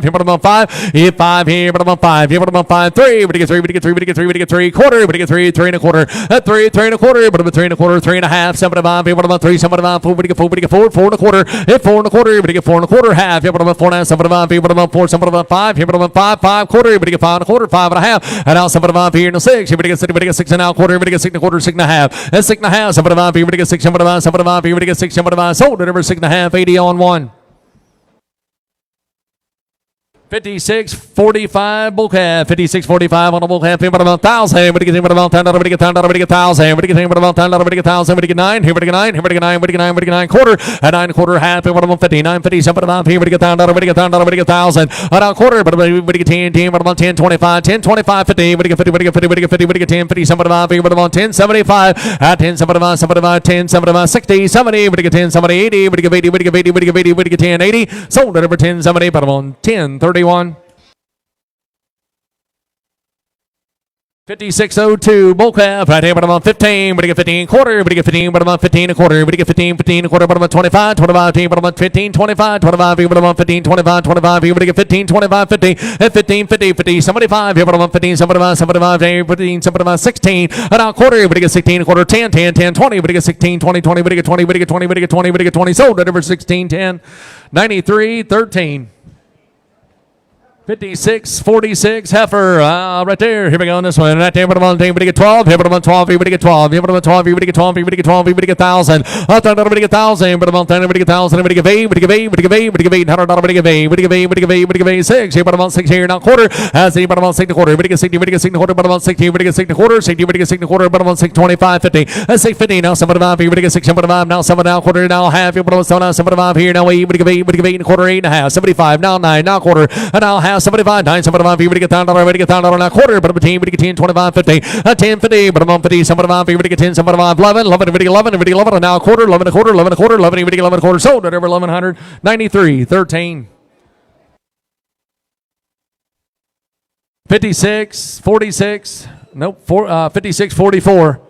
Here, but on 5. Hit 5 here, but on 5. Here, but on 5. 3, but get 3, but get 3, but get 3, but get 3 quarter, but get 3, 3 and a quarter. 3, 3 and a quarter, but 3 and a quarter, 3 and a half, 75. Here, but on 3, 75, 4, but get 4, but get 4, 4 and a quarter. Hit 4 and a quarter, but get 4 and a quarter, half. Here, but on 4 and a half, 75. Here, but on 4, 75, 5. Here, but on 5, 5 quarter, but get 5 and a quarter, 5 and a half. And now 75 here in the 6. Here, but get 6, but get 6 and a quarter, but get 6 and a quarter, 6 and a half. That's 6 and a half. 75 here, but get 6, 75, 75 here, but get 6, 75. Sold it over 6 and a half, 80 on 1. 5645 bull calf, 5645 on a bull calf. Here, but about 1,000. But get him about 10. But get 10. But get 1,000. But get him about 10. But get 1,000. But get 9. Here, but get 9. Here, but get 9. But get 9. But get 9 quarter. And 9 quarter half. Here, but about 50. 9 50. 75 here. But get 10. But get 10. But get 1,000. And a quarter. But get 10. 10. But about 10. 25. 10. 25. 50. But get 50. But get 50. But get 50. But get 10. 50. 75 here. But about 10. 75. 10. 75. 75. 10. 75. 60. 70. But get 10. 70. 80. But get 80. But get 80. But get 80. But get 10. 80. Sold it over 10. 70. But on 10. 31. 5602 bull calf right here, but about 15, but get 15 quarter, but get 15, but about 15 a quarter, but get 15, 15 a quarter, but about 25, 25, but about 15, 25, 25, but about 15, 25, 25, but get 15, 25, 50, 15, 50, 50, 75, but about 15, 75, 75, 15, 75, 16, and a quarter, but get 16 a quarter, 10, 10, 10, 20, but get 16, 20, 20, but get 20, but get 20, but get 20, but get 20, sold at over 16, 10, 93, 13. 5646 heifer right there. Here we go on this one. Right there, but on 10, but get 12. Here, but on 12, here, but get 12. Here, but on 12, here, but get 12. Here, but get 12. Here, but get 1,000. But get 1,000. But on 10, but get 1,000. But get 8. But get 8. But get 8. But get 800. But get 8. But get 8. But get 8. But get 8. 6. Here, but on 6 here now quarter. As he but on 6 quarter. But get 60. But get 60 quarter. But on 60. But get 60 quarter. 60. But get 60 quarter. But on 6 25 50. That's 6 50 now 75. Here, but get 6 75 now 7 now quarter now half. Here, but on 7 now 75 here now 8. But get 8. But get 8 and a quarter 8 and a half. 75 now 9 now quarter. And now half 75 9 75 here, but get $10, but get $10 now quarter, but between, but get 10 25 50. 10 50, but I'm 50 75 here, but get 10 75 11 11 but get 11 but get 11 and now a quarter 11 a quarter 11 a quarter 11 but get 11 a quarter sold at over 1100 93 13 56 46 nope 56 44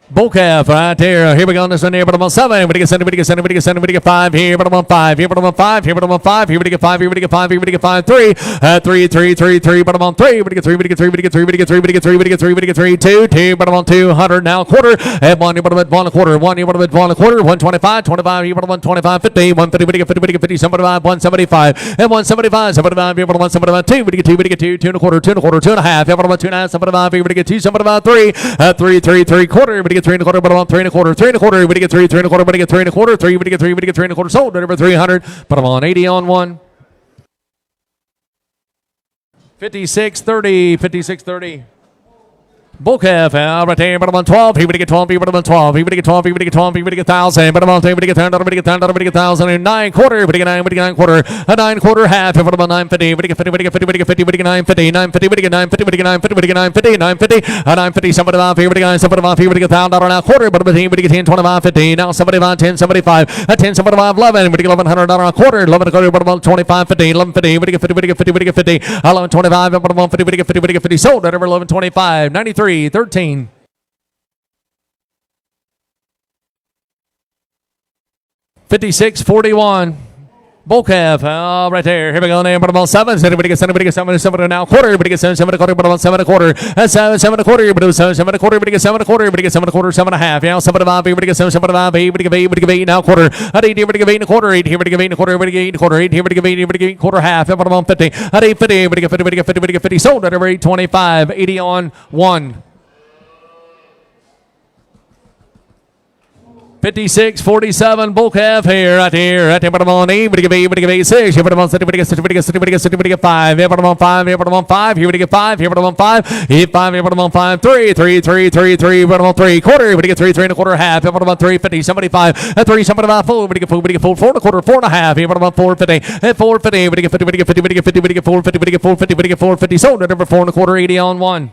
bull calf right there. Here we go on this one here, but I'm on 7. But get 7, but get 7, but get 7, but get 5 here, but I'm on 5 here, but I'm on 5 here, but I'm on 5 here, but get 5 here, but get 5 here, but get 5 3 3 but I'm on 3, but get 3, but get 3, but get 3, but get 3, but get 3, but get 3, but get 3 2 2 but I'm on 200 now quarter and 1 but I'm at 1 a quarter 1 but I'm at 1 a quarter 125 25 here, but I'm on 25 50 150 but get 50 but get 50 75 175 and 175 75 here, but I'm on 75 2 but get 2 but get 2 2 and a quarter 2 and a quarter 2 and a half here, but I'm on 2 and a half 75 here, but get 2 75 3 3 quarter but get 3 and a quarter, but I'm on 3 and a quarter, 3 and a quarter, but get 3 and a quarter, but get 3 and a quarter, 3 but get 3 but get 3 and a quarter, sold at over 300, but I'm on 80 on 1. 56 30 56 30 bull calf right there, but I'm on 12. He would get 12. He would get 12. He would get 12. He would get 12. He would get 1,000. But I'm on 10. But get 10. But get 10. But get 1,000 and 9 quarter. But get 9. But get 9 quarter. A 9 quarter half. But I'm on 950. But get 50. But get 50. But get 50. But get 950. 950. But get 950. But get 950. But get 950. 950. A 950. Somebody off here. But get 975. Here. But get $1,000 now quarter. But get 10. 25. 50. Now 75. 10. 75. A 10. 75. 11. But get $1,100 a quarter. 11 a quarter. But I'm on 25. 50. 11 50. But get 50. But get 50. But get 50. 11 25. But I'm on 50. But get 50. But get 50. Sold at over 11 25. 93 13. 56 41 bull calf right there. Here we go now, but about 7. Everybody get 7, everybody get 7, 7 now quarter, everybody get 7, 7 a quarter, but about 7 a quarter. That's 7, 7 a quarter, everybody 7, 7 a quarter, everybody get 7 a quarter, everybody get 7 a quarter, 7 and a half. Yeah, 7 5, everybody get 7, 7 5, everybody get 8, everybody get 8 now quarter. At 8, everybody get 8 and a quarter, 8, everybody get 8 and a quarter, everybody get 8 and a quarter, 8, everybody get 8, everybody get quarter half. But about 50. At 8 50, everybody get 50, everybody get 50, everybody get 50. Sold at over 825, 80 on 1. 56-47 bull calf here, right here, right here, bottom on 8, but give 6, here, bottom on 5, here, bottom on 5, here, bottom on 5, here, bottom on 5, here, 5, here, bottom on 5, 3, bottom on 3, quarter, but get 3 and a quarter, half, here, bottom on 3, 50, 75, 3, 75, 4, but get 4, 4 and a quarter, 4 and a half, here, bottom on 4, 50, 4, 50, but get 50, but get 50, but get 50, but get 4, 50, but get 4, 50, but get 4, 50, sold at number 4 and a quarter, 80 on 1.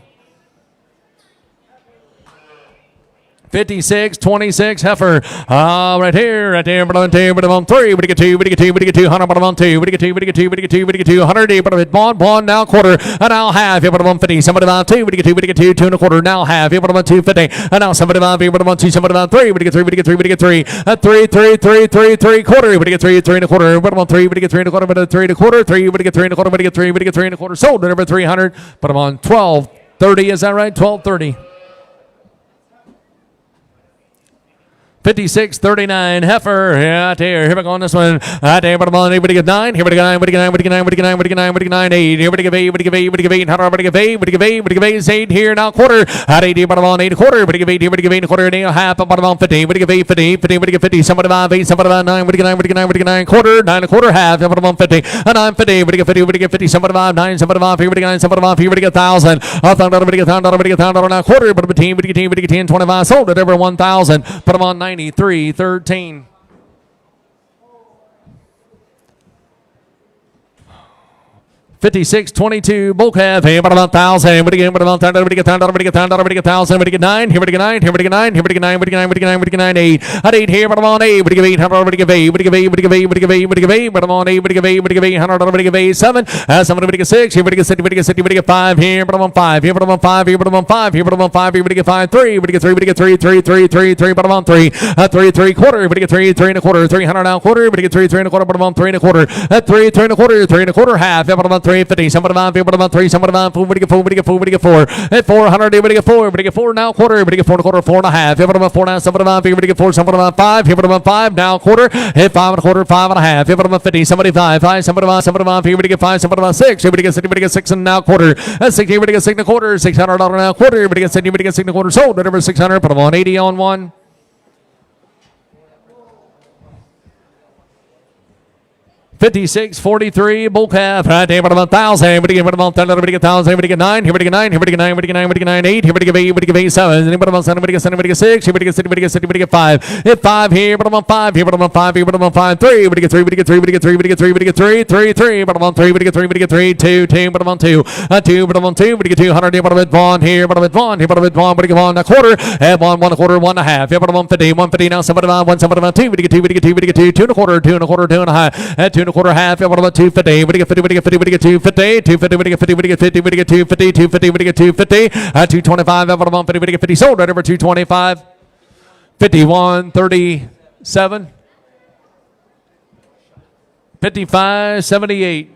56-26 heifer. Right here, bottom on 2, bottom on 3, but get 2, but get 2, but get 200, bottom on 2, but get 2, but get 2, but get 2, but get 200, bottom hit one, now quarter, and now half, here, bottom on 50, somebody on 2, but get 2, but get 2, 2 and a quarter, now half, here, bottom on 250, and now somebody on 3, bottom on 2, somebody on 3, but get 3, but get 3, but get 3, 3 quarter, but get 3 and a quarter, bottom on 3, but get 3 and a quarter, but 3 and a quarter, 3, but get 3 and a quarter, but get 3, but get 3 and a quarter, sold at number 300, bottom on 12.30, is that right? 12.30. 56-39 heifer. Yeah, here we go on this one. Here, bottom on 8, but get 9. Here, but get 9, but get 9, but get 9, but get 9, but get 9, but get 9, 8. Here, but get 8, but get 8, but get 8. How do I get 8, but get 8, but get 8, 8 here now quarter. At 8, bottom on 8 quarter, but get 8, here, but get 8 quarter, and half, bottom on 50, but get 8, 50, 50, but get 50. Somebody on 8, somebody on 9, but get 9, but get 9, but get 9 quarter, 9 a quarter, half, bottom on 50, and 9 50, but get 50, but get 50. Somebody on 9, somebody on here, but get 9, somebody on here, but get 1,000. $1,000, but get 1,000, but get 1,000 now quarter, but get 10, but get 10, but get 10, 25 sold at over 1,000. Put them on 93.13. 56-22 bull calf. Hey, about 1,000. But again, but about 1,000. But get 1,000. But get 1,000. But get 1,000. But get 9. Here, but get 9. Here, but get 9. Here, but get 9. But get 9. But get 9. But get 9. 8. At 8 here, but I'm on 8. But get 8. But get 8. But get 8. But get 8. But get 8. But get 8. But I'm on 8. But get 8. But get 8. 100. But get 8. 7. 7. But get 6. Here, but get 6. But get 6. But get 5. Here, but I'm on 5. Here, but I'm on 5. Here, but I'm on 5. Here, but I'm on 5. Here, but get 5. 3. But get 3. But get 3. 3. But I'm on 3. 3 quarter. But get 3 and a quarter. 300 now quarter. But get 3 and a quarter. But I'm on 3 and a quarter. 3 and a quarter. 3 and a quarter half. But I'm on 350. Somebody on 5. But I'm on 3. Somebody on 4. But get 4. But get 4. But get 4. At 400. But get 4. But get 4 now quarter. But get 4 and a quarter. 4 and a half. But I'm on 4 now. Somebody on 5. But get 4. Somebody on 5. Here. But I'm on 5 now quarter. Hit 5 and a quarter. 5 and a half. Here. But I'm on 50. Somebody 5. 5. Somebody on. Somebody on. Here. But get 5. Somebody on 6. Here. But get 6. But get 6 and now quarter. That's 6. Here. But get 6 and a quarter. $600 now quarter. But get 6. But get 6 and a quarter. Sold at over 600. Put them on 80 on 1. 56-43 bull calf. Right there, but about 1,000. But again, but about 10. But get 1,000. But get 9. Here, but get 9. Here, but get 9. But get 9. But get 9. 8. Here, but get 8. But get 8. 7. Then but about 7. But get 7. But get 6. Here, but get 6. But get 6. But get 5. Hit 5 here. But I'm on 5. Here, but I'm on 5. Here, but I'm on 5. 3. But get 3. But get 3. But get 3. But get 3. But get 3. 3. But I'm on 3. But get 3. But get 3. 2. 2. But I'm on 2. 2. But I'm on 2. But get 200. Here, but I'm at Vaughn. Here, but I'm at Vaughn. Here, but I'm at Vaughn. But get Vaughn a quarter. Have 1 and a quarter. 1 and a half. Here, but I'm on 50. 150 now. Somebody on 1. Somebody on 2. But get 2. But get 2. But get 2. 2 and a quarter. 2 and a quarter. 2 and a half. At 2 and a quarter half. Here, but I'm at 250. But get 50. But get 50. But get 250. 250. But get 50. But get 50. But get 250. 250. But get 250. 225. But I'm on 50. But get 50. Sold right over 225. 51-37. 55-78.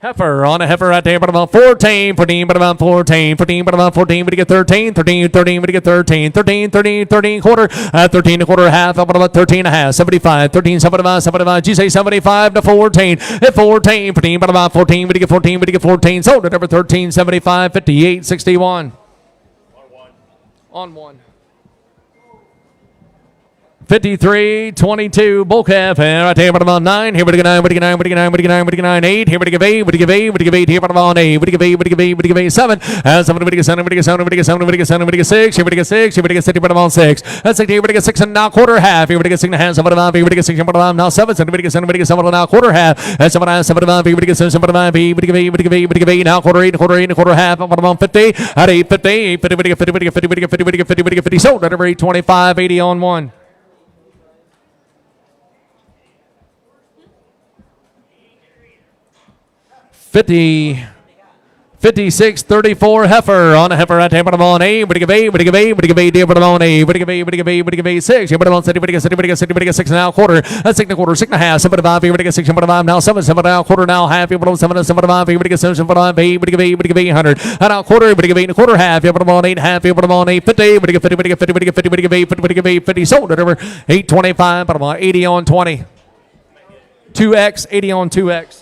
Heifer on a heifer right there, but about 14, 14, but about 14, 14, but about 14, but you get 13, 13, 13, but you get 13, 13, 13, 13 quarter, 13 a quarter half, up about 13 and a half, 75, 13, 75, 75, you say 75 to 14, at 14, 14, but about 14, but you get 14, but you get 14, sold at number 13, 75, 58, 61. On one. 53-22 bull calf right there, but about 9. Here we go 9. But 9. But 9. But 9. But 9. 8. Here we go 8. But 8. But 8. Here but about 8. But 8. But 8. But 8. 7. 7. But 7. But 7. But 7. But 7. But 6. Here we go 6. Here we go 6. But about 6. That's 6. Here we go 6 and now quarter half. Here we go 6 and a half. 7 about. Here we go 6 and about now 7. 7. But 7. But 7 now quarter half. 7 about 7 about. Here we go 7. 7 about. Here we go 8. But 8. But 8 now quarter 8. Quarter 8 and quarter half. About 50. At 8. 50. 8. 50. But 50. But 50. But 50. But 50. But 50. Sold at over 825. 80 on 1. 56-34 heifer on a heifer right there, but I'm on 8, but give 8, but give 8, but give 8, but I'm on 8, but give 8, but give 8, but give 8, 6, but I'm on 6, but give 6, but give 6, but give 6 now quarter, that's 6 and a quarter, 6 and a half, 7 5, but give 6, but 5 now 7, 7 now quarter now half, but I'm 7, 7 5, but give 7, 5, 8, but give 8, but give 800, and now quarter, but give 8 and a quarter half, but I'm on 8 half, but I'm on 8, 50, but give 50, but give 50, but give 50, but give 8, but give 8, 50, sold it over 825, but I'm on 80 on 20, 2x, 80 on 2x.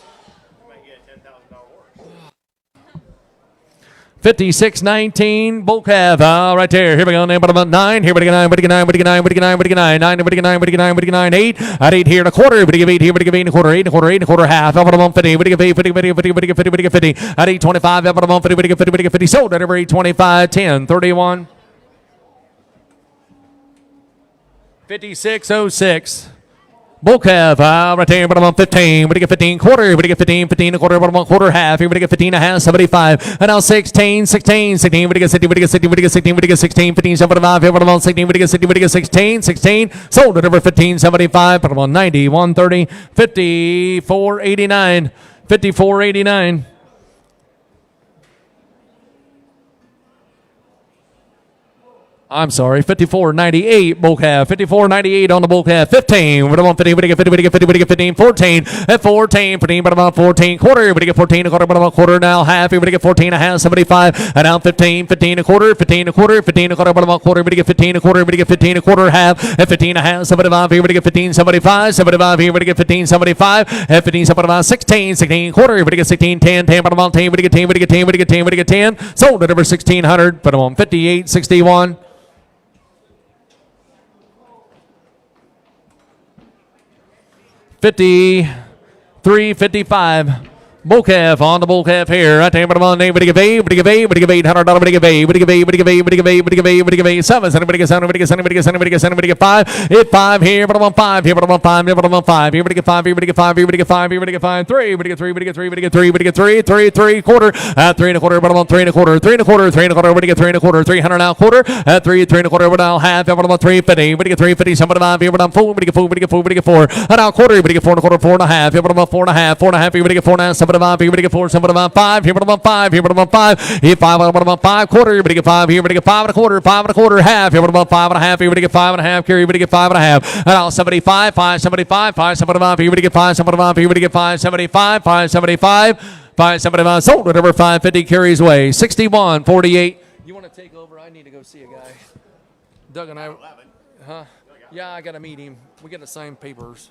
56.19, bull calf, right there. Here we go, name about 9. Here we go, 9, we go 9, we go 9, we go 9, we go 9, 9, we go 9, we go 9, we go 9, 8. At 8 here and a quarter, we give 8 here, we give 8 and a quarter, 8 and a quarter, 8 and a quarter, half. Up at 150, we give 8, 50, 50, 50, 50, 50, 50, 50. At 8.25, up at 150, we give 50, we give 50. Sold at over 8.25, 10, 31. 56.06. Bull calf, right there, bottom on 15. We get 15 quarter, we get 15, 15 a quarter, bottom on quarter half. Here we get 15 and a half, 75. And now 16, 16, 16. We get 60, we get 60, we get 16, we get 16, 15, 75. Here bottom on 16, we get 60, we get 16, 16. Sold at over 15, 75. Bottom on 90, 130, 54, 89, 54, 89. I'm sorry, 54.98 bull calf. 54.98 on the bull calf. 15. We're on 50. We get 50. We get 50. We get 15. 14. At 14. 14. But about 14. Quarter. We get 14. A quarter. But about quarter now. Half. We get 14 and a half. 75. And now 15. 15 a quarter. 15 a quarter. 15 a quarter. But about quarter. We get 15 a quarter. We get 15 a quarter. Half. At 15 and a half. 75. Here we get 15. 75. 75. Here we get 15. 75. At 15. 75. 16. 16 quarter. We get 16. 10. 10. But about 10. We get 10. We get 10. We get 10. We get 10. Sold at over 1600. But I'm on 58.61. 53.55. Bull calf on the bull calf here. Right there, bottom on name. We give $800. We give $800. We give $8. We give $8. We give $8. We give $8. We give $8. We give $8. We give $8. 7. We give 7. We give 7. We give 7. We give 7. We give 5. Hit 5 here. Bottom on 5. Here. Bottom on 5. Here. Bottom on 5. Here. We get 5. Here. We get 5. Here. We get 5. Here. We get 5. 3. We get 3. We get 3. We get 3. We get 3. 3. 3 quarter. 3 and a quarter. Bottom on 3 and a quarter. 3 and a quarter. 3 and a quarter. We get 3 and a quarter. 300 now quarter. 3. 3 and a quarter. We're now half. Bottom on 350. We get 350. Somebody 5. Here. Bottom 4. We get 4. We get 4. We get 4. Now quarter. We get 4 and a quarter. 4 and a half. Here. Bottom on 4 and a half. 4 and a half. Here. We get 4 and a half. Somebody 5. Here. We get 4. Somebody 5. Here. Bottom on 5. Here. Bottom on 5. Here. 5. Bottom on 5 quarter. Here. We get 5. Here. We get 5 and a quarter. 5 and a quarter. Half. Here. Bottom on 5 and a half. Here. We get 5 and a half. Here. We get 5 and a half. Now 75. 575. 575. Here. We get 575. Here. We get 575. 575. 575. Sold at over 550. Carries away. 61.48. You want to take over? I need to go see a guy. Doug and I. Huh? Yeah, I got to meet him. We got the same papers.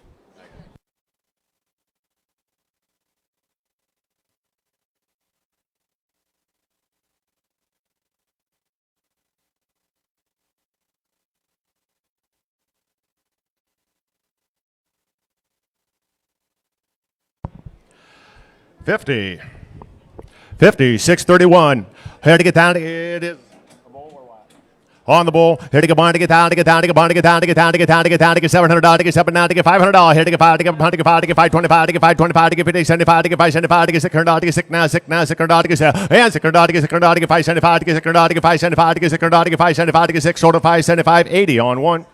$50. 56.31. Here to get down. It is on the bull. Here to get barn to get down, to get down, to get barn to get down, to get down, to get down, to get down, to get $700, to get $700, to get $500. Here to get 5, to get 100, to get 5, to get 525, to get 525, to get 50, 75, to get 575, to get $600, to get $6 now, $600, to get $600, to get $600, to get 575, to get $600, to get 575, to get $600, to get 575, to get 6, short of 575, 80 on one.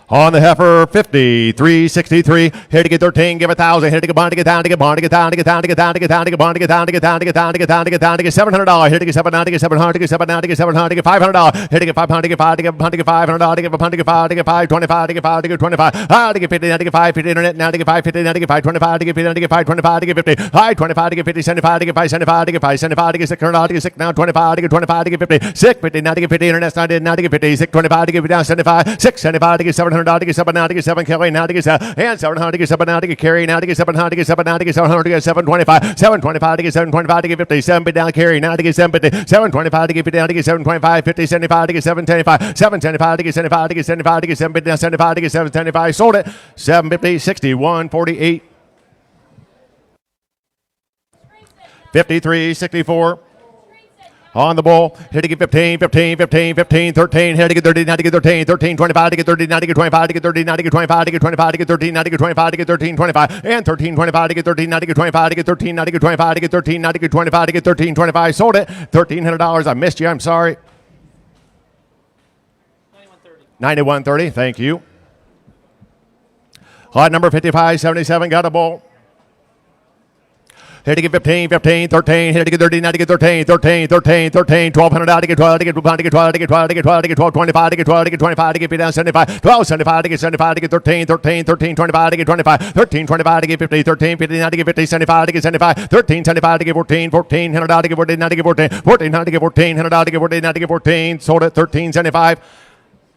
On the heifer, 53.63. Here to get 13, give 1,000. Here to get barn to get down, to get barn to get down, to get down, to get down, to get down, to get barn to get down, to get down, to get down, to get down, to get down, to get $700. Here to get 700, to get 700, to get 700, to get 700, to get $500. Here to get 500, to get 5, to get 100, to get $500, to get 100, to get 5, to get 525, to get 5, to get 25. To get 50, now to get 550 internet, now to get 550, now to get 525, to get 50, now to get 525, to get 50. 525 to get 50, 75, to get 575, to get 575, to get 600, to get 6 now 25, to get 25, to get 50. 650, now to get 50 internet, now to get 50. 625 to get down 75. 675 to get 700, to get 7 now to get 7 Kelly now to get 7 and 700 to get 7 now to get carry now to get 700 to get 7 now to get 700 to get 725 725 to get 725 to get 50 7 down carry now to get 750 725 to get 50 down to get 725 50 75 to get 775 775 to get 75 to get 75 to get 7 down 75 to get 775 sold it 750 61.48 53.64 on the bull. Here to get 15, 15, 15, 15, 13. Here to get 30, now to get 13, 13, 25 to get 30, now to get 25 to get 30, now to get 25 to get 25 to get 13, now to get 25 to get 13, 25, and 13, 25 to get 13, now to get 25 to get 13, now to get 25 to get 13, now to get 25 to get 13, 25. Sold it. $1,300. I missed you. I'm sorry. 91.30. Thank you. Lot number 5577 got a bull. Here to get 15, 15, 13. Here to get 30, now to get 13, 13, 13, 13. 1,200 out to get 12, to get 12, to get 12, to get 12, to get 12, to get 12, 25, to get 12, to get 25, to get down 75, 12, 75 to get 75, to get 13, 13, 13, 25 to get 25, 13, 25 to get 50, 13, 50 now to get 50, 75 to get 75, 13, 75 to get 14, 14, 100 out to get 14, now to get 14, 14, now to get 14, 100 out to get 14, now to get 14. Sold at 13, 75,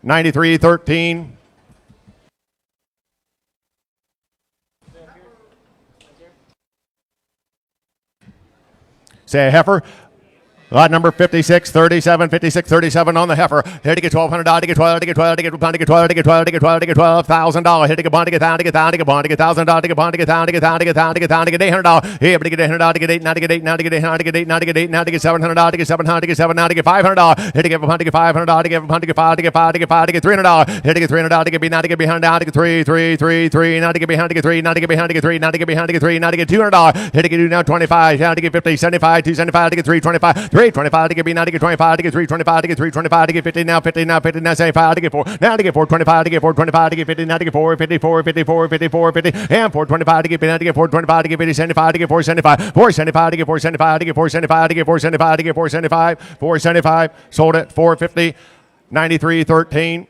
93, 13. Say a heifer. Lot number 56, 37, 56, 37 on the heifer. Here to get $1,200, to get 12, to get 12, to get 12, to get 12, to get 12, to get 12, to get $12,000. Here to get bond, to get down, to get down, to get bond, to get $1,000, to get bond, to get down, to get down, to get down, to get down, to get $800. Here to get $800, to get 8, now to get 8, now to get 8, now to get 8, now to get 8, now to get $700, to get 700, to get 7, now to get $500. Here to get $100, to get $500, to get $100, to get 5, to get 5, to get 5, to get $300. Here to get $300, to get B, now to get behind, now to get 3, 3, 3, 3, now to get behind, to get 3, now to get behind, to get 3, now to get behind, to get 3, now to get $200. Here to get now 25, now to get 50, 75, 275, to get 325, 325 to get B, now to get 25, to get 325, to get 325, to get 50, now 50, now 50, now 75, to get 4, now to get 425, to get 425, to get 50, now to get 4, 54, 54, 54, 50, and 425 to get B, now to get 425, to get 50, 75, to get 475, 475 to get 475, to get 475, to get 475, to get 475, 475, sold at 450, 93.13.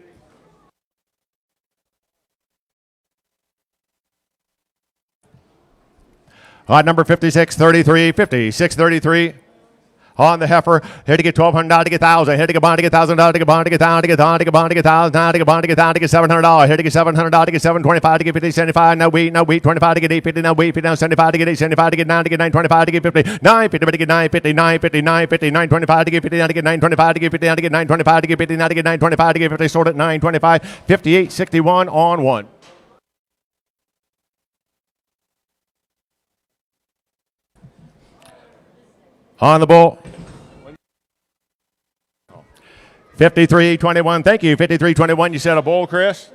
Number 56, 33, 56, 33. On the heifer, here to get $1,200, to get $1,000, here to get bond, to get $1,000, to get bond, to get down, to get down, to get bond, to get $1,000, now to get bond, to get down, to get $700, here to get $700, to get $725, to get 50, 75, now wheat, 25 to get 850, now wheat, 50, now 75 to get 875, to get 9, to get 925, to get 50, 950, to get 950, 950, 950, 925 to get 50, now to get 925, to get 50, now to get 925, to get 50, now to get 925, to get 50, sold at 925, 58, 61 on one. On the bull. 53.21. Thank you. 53.21. You said a bull, Chris?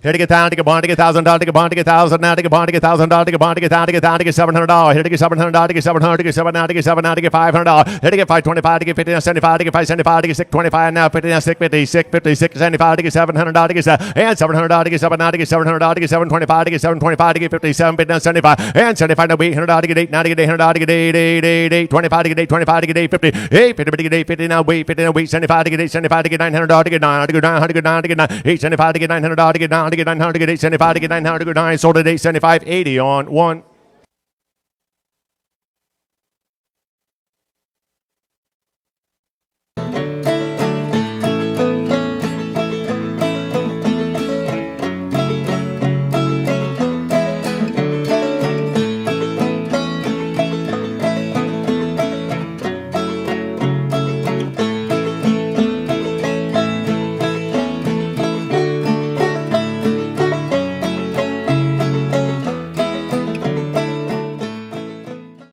Here to get down, to get bond, to get $1,000, to get bond, to get $1,000, now to get bond, to get $1,000, to get bond, to get down, to get down, to get $700. Here to get $700, to get $700, to get 7, now to get 7, now to get $500. Here to get 525, to get 50, now 75, to get 575, to get 625, now 50, now 650, 650, 675, to get $700, to get 7, and $700, to get 7, now to get $700, to get 725, to get 725, to get 57, 50, now 75, and 75, now $800, to get 8, now to get $800, to get 8, 8, 8, 8, 25, to get 8, 25, to get 850, 850, to get 850, now wait, 50, now wait, 75, to get 8, 75, to get $900, to get 9, to get 900, to get 9, to get 9, 875, to get $900, to get 9, to get 900, to get 875, to get 900, to get 9, sold at 875, 80 on one.